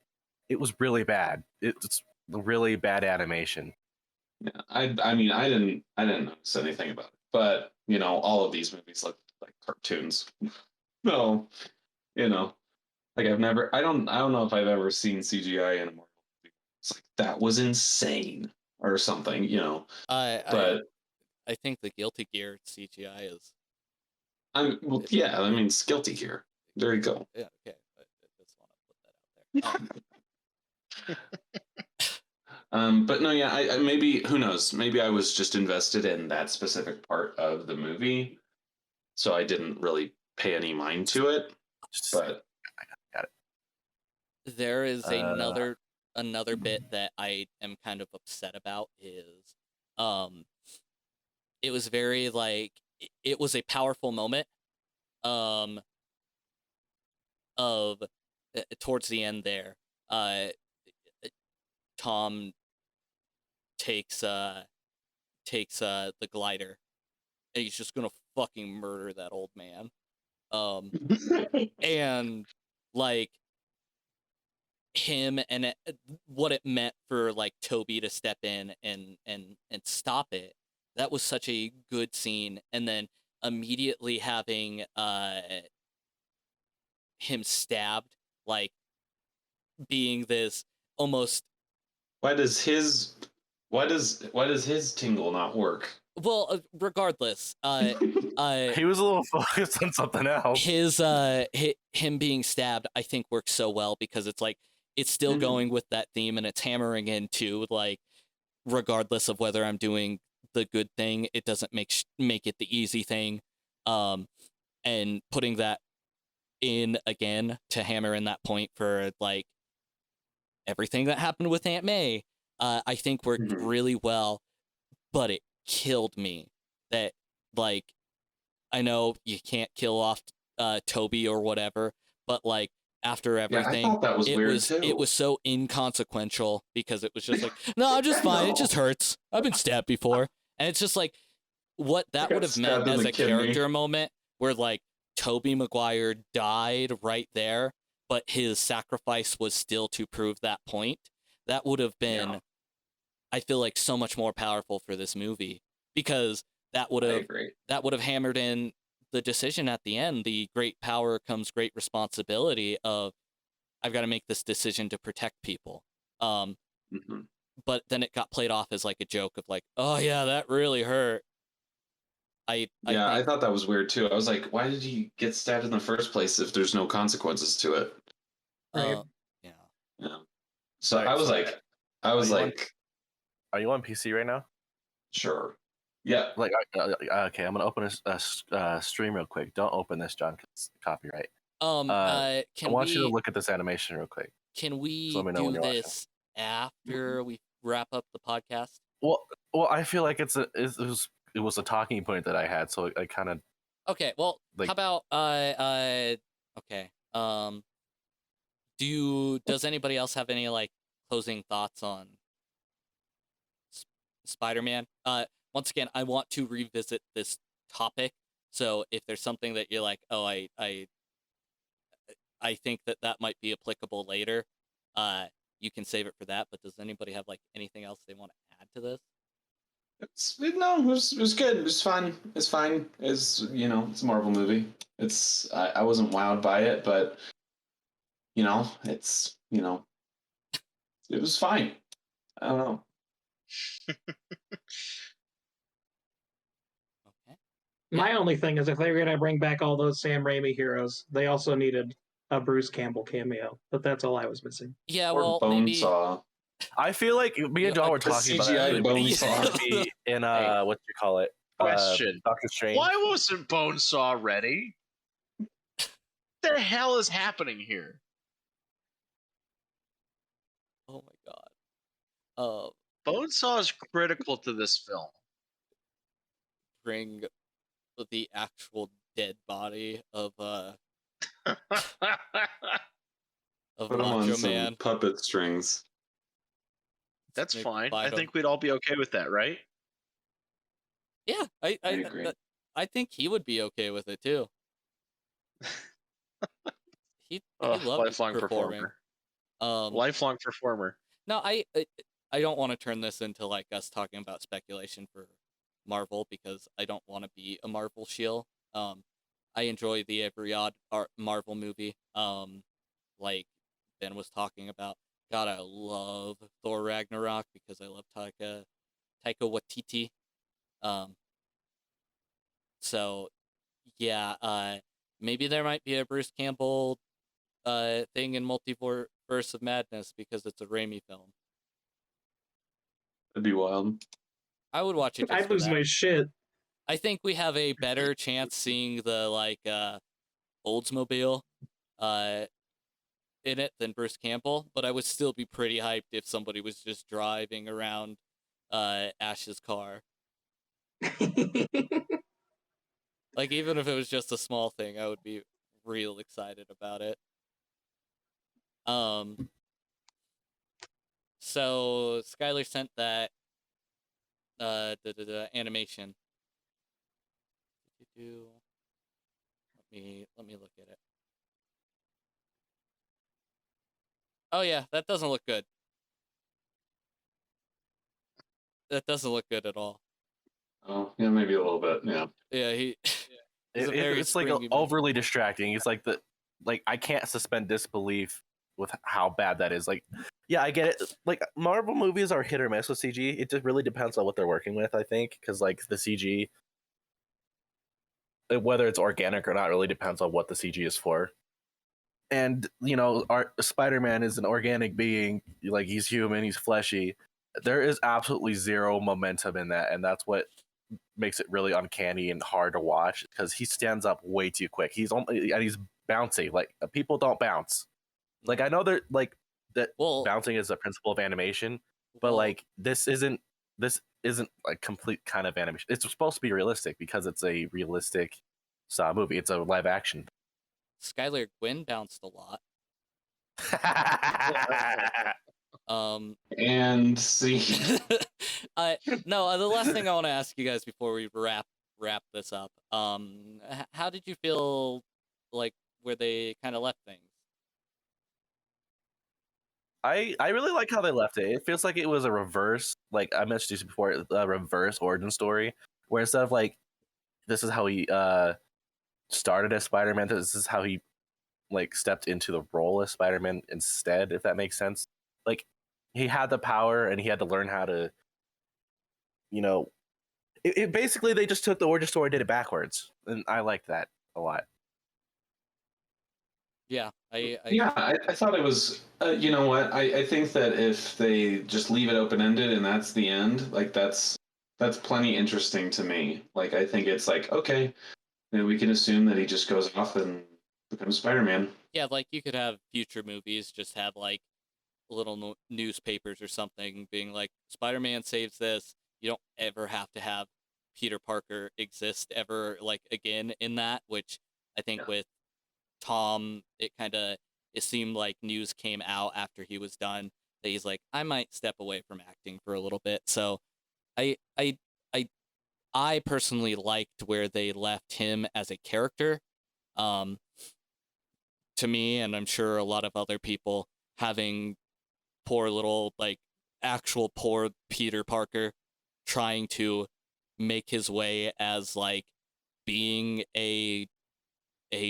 It was really bad. It's really bad animation. Yeah, I mean I didn't notice anything about it, but all of these movies look like cartoons. No, like I don't know if I've ever seen CGI in a Marvel movie. It's like that was insane or something, but I think the Guilty Gear CGI is. Yeah, I mean, it's Guilty Gear. There you go. Yeah, okay. I just want to put that out there. But no, yeah, I maybe, who knows? Maybe I was just invested in that specific part of the movie, so I didn't really pay any mind to it. But got it. There is another bit that I am kind of upset about is, it was very like it was a powerful moment, of towards the end there. Tom takes the glider, and he's just gonna fucking murder that old man. And like him and what it meant for like Toby to step in and stop it. That was such a good scene, and then immediately having him stabbed, like being this almost. why does his tingle not work? Well, regardless, He was a little focused on something else. Him being stabbed, I think, works so well because it's like it's still going with that theme, and it's hammering into like, regardless of whether I'm doing the good thing, it doesn't make it the easy thing, and putting that in again to hammer in that point for like everything that happened with Aunt May, I think worked really well, but it killed me that, like, I know you can't kill off Toby or whatever, but like after everything, I thought that was weird too. It was so inconsequential because it was just like, no, I'm just fine. It just hurts. I've been stabbed before, and it's just like what that would have meant as a character moment where like Tobey Maguire died right there, but his sacrifice was still to prove that point. That would have been, I feel like, so much more powerful for this movie, because that would have hammered in the decision at the end. The great power comes great responsibility of, I've got to make this decision to protect people. But then it got played off as like a joke of like, oh yeah, that really hurt. I thought that was weird too. I was like, why did he get stabbed in the first place if there's no consequences to it? Right. Yeah. So I was like, are you on PC right now? Sure. Yeah. Like, okay, I'm gonna open a stream real quick. Don't open this, John, 'cause it's copyright. I want you to look at this animation real quick. Can we let me know do this after we wrap up the podcast? Well, I feel like it was a talking point that I had, so I kind of. Okay. Well, how about okay. Does anybody else have any like closing thoughts on Spider-Man? Once again, I want to revisit this topic. So if there's something that you're like, oh, I think that might be applicable later, you can save it for that. But does anybody have like anything else they want to add to this? It was good. It was fun. It's fine. It's a Marvel movie. I wasn't wowed by it, but it was fine. I don't know. Okay. My only thing is, if they were going to bring back all those Sam Raimi heroes, they also needed a Bruce Campbell cameo. But that's all I was missing. Yeah, or well, Bonesaw. I feel like me and John were talking about CGI it. Bonesaw In what you call it? Question: Doctor Strange. Why wasn't Bonesaw ready? What the hell is happening here? Oh my god. Bonesaw is critical to this film. Bring the actual dead body of Put him on Macho some Man. puppet strings. That's Maybe fine. bite I him. think we'd all be okay with that, right? Yeah, I agree. I think he would be okay with it too. He loved lifelong performing. performer. Lifelong performer. No, I don't want to turn this into like us talking about speculation for Marvel, because I don't want to be a Marvel shill. I enjoy the every odd Marvel movie. Like Ben was talking about. God, I love Thor Ragnarok because I love Taika Waititi. So yeah, maybe there might be a Bruce Campbell thing in Multiverse of Madness because it's a Raimi film. That'd be wild. I would watch it just I'd for lose that. my shit. I think we have a better chance seeing the Oldsmobile in it than Bruce Campbell, but I would still be pretty hyped if somebody was just driving around Ash's car. Like, even if it was just a small thing, I would be real excited about it. So Skylar sent that the animation. Let me look at it. Oh yeah, that doesn't look good. That doesn't look good at all. Oh, yeah, maybe a little bit. Yeah. Yeah, It's like overly distracting. It's like I can't suspend disbelief with how bad that is. Like, yeah, I get it. Like, Marvel movies are hit or miss with CG. It just really depends on what they're working with, I think, because like the CG, whether it's organic or not, really depends on what the CG is for. And our Spider-Man is an organic being. Like, he's human, he's fleshy. There is absolutely zero momentum in that, and that's what makes it really uncanny and hard to watch because he stands up way too quick. He's bouncy. Like, people don't bounce. Like, I know that bouncing is the principle of animation, but like this isn't like complete kind of animation. It's supposed to be realistic because it's a realistic movie. It's a live action. Skylar Gwyn bounced a lot. And see. No, the last thing I want to ask you guys before we wrap this up. How did you feel like where they kind of left things? I really like how they left it. It feels like it was a reverse, like I mentioned before, a reverse origin story, where instead of like this is how he started as Spider-Man, this is how he like stepped into the role as Spider-Man instead, if that makes sense. Like, he had the power and he had to learn how to, it basically they just took the origin story and did it backwards, and I liked that a lot. Yeah, I thought it was. You know what? I think that if they just leave it open ended and that's the end, like that's plenty interesting to me. Like, I think it's like, okay, we can assume that he just goes off and becomes Spider-Man. Yeah, like you could have future movies just have like little newspapers or something being like, Spider-Man saves this. You don't ever have to have Peter Parker exist ever like again in that, which I think with Tom, it seemed like news came out after he was done that he's like, I might step away from acting for a little bit. So I personally liked where they left him as a character. To me, and I'm sure a lot of other people, having poor little like actual poor Peter Parker trying to make his way as like being a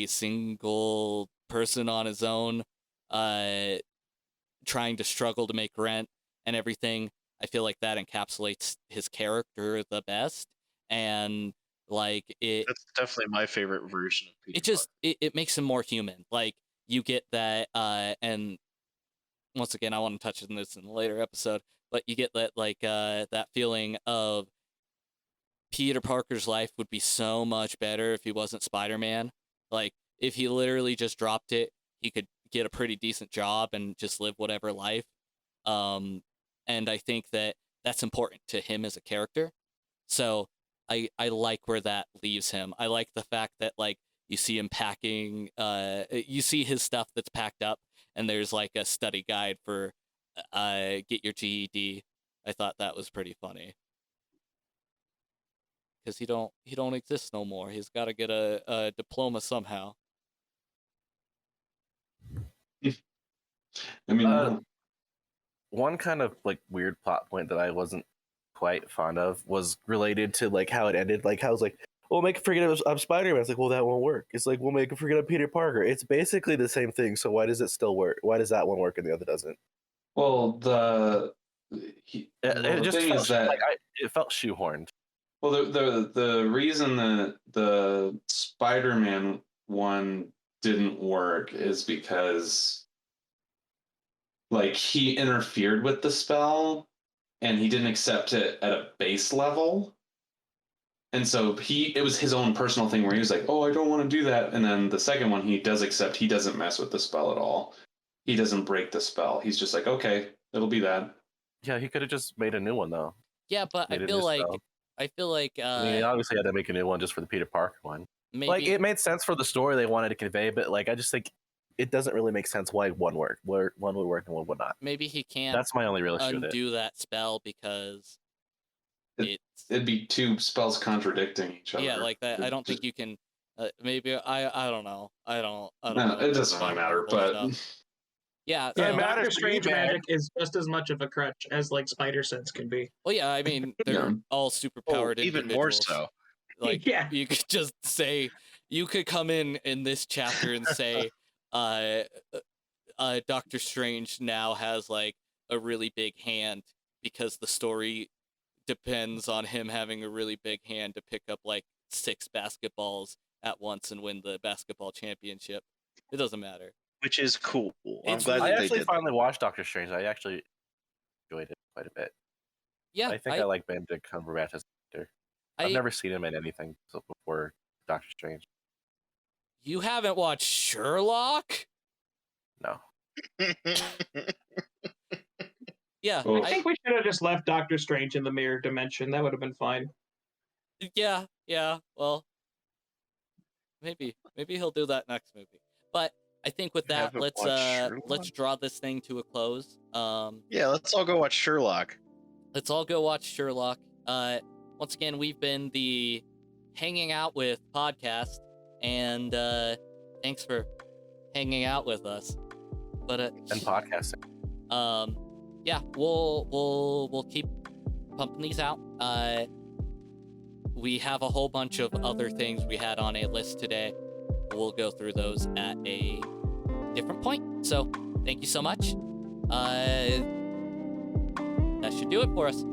single person on his own, trying to struggle to make rent and everything. I feel like that encapsulates his character the best, and like that's definitely my favorite version of Peter. It makes him more human. Like, you get that, and once again, I want to touch on this in a later episode, but you get that like that feeling of Peter Parker's life would be so much better if he wasn't Spider-Man. Like, if he literally just dropped it, he could get a pretty decent job and just live whatever life. And I think that that's important to him as a character. So I like where that leaves him. I like the fact that like you see him packing, you see his stuff that's packed up, and there's like a study guide for get your GED. I thought that was pretty funny. Because he don't exist no more. He's got to get a diploma somehow. I mean, one kind of like weird plot point that I wasn't quite fond of was related to like how it ended. Like, how it's like, we'll make him forget I'm Spider-Man. It's like, well, that won't work. It's like, we'll make him forget I'm Peter Parker. It's basically the same thing. So why does it still work? Why does that one work and the other doesn't? Well, it just thing felt, is that it felt shoehorned. Well, the reason that the Spider-Man one didn't work is because like he interfered with the spell and he didn't accept it at a base level. And so it was his own personal thing where he was like, oh, I don't want to do that. And then the second one, he does accept, he doesn't mess with the spell at all. He doesn't break the spell. He's just like, okay, it'll be that. Yeah, he could have just made a new one though. Yeah, but Made I a feel new like spell. I mean, he obviously had to make a new one just for the Peter Parker one. maybe Like, it made sense for the story they wanted to convey, but like, I just think it doesn't really make sense why one worked, where one would work and one would not. maybe he can't That's my only real issue with it. undo that spell because It'd be two spells contradicting each other. yeah, like that. I don't think you can. Maybe I don't know. I don't No, know. it doesn't really matter. But yeah, Yeah, It matters Doctor to you, Strange man. magic is just as much of a crutch as like Spider Sense can be. well, yeah. I mean, they're Yeah. all superpowered even more individuals. so. Like, Yeah. you could just say, you could come in this chapter and say, Doctor Strange now has like a really big hand because the story depends on him having a really big hand to pick up like 6 basketballs at once and win the basketball championship. It doesn't matter. Which is cool. I'm It's glad really- I that they actually did. finally watched Doctor Strange. I actually enjoyed it quite a bit. Yeah, I think I like Benedict Cumberbatch as an actor. I've never seen him in anything before Doctor Strange. You haven't watched Sherlock? No. Yeah, Well, I think we should have just left Doctor Strange in the mirror dimension. That would have been fine. yeah. Well, maybe he'll do that next movie. But I think with that, Haven't let's watched draw this thing to a close. Yeah, let's all go watch Sherlock. Let's all go watch Sherlock. Once again, we've been the Hanging Out With podcast, and thanks for hanging out with us. But And podcasting. yeah, we'll keep pumping these out. We have a whole bunch of other things we had on a list today. We'll go through those at a different point. So thank you so much. That should do it for us.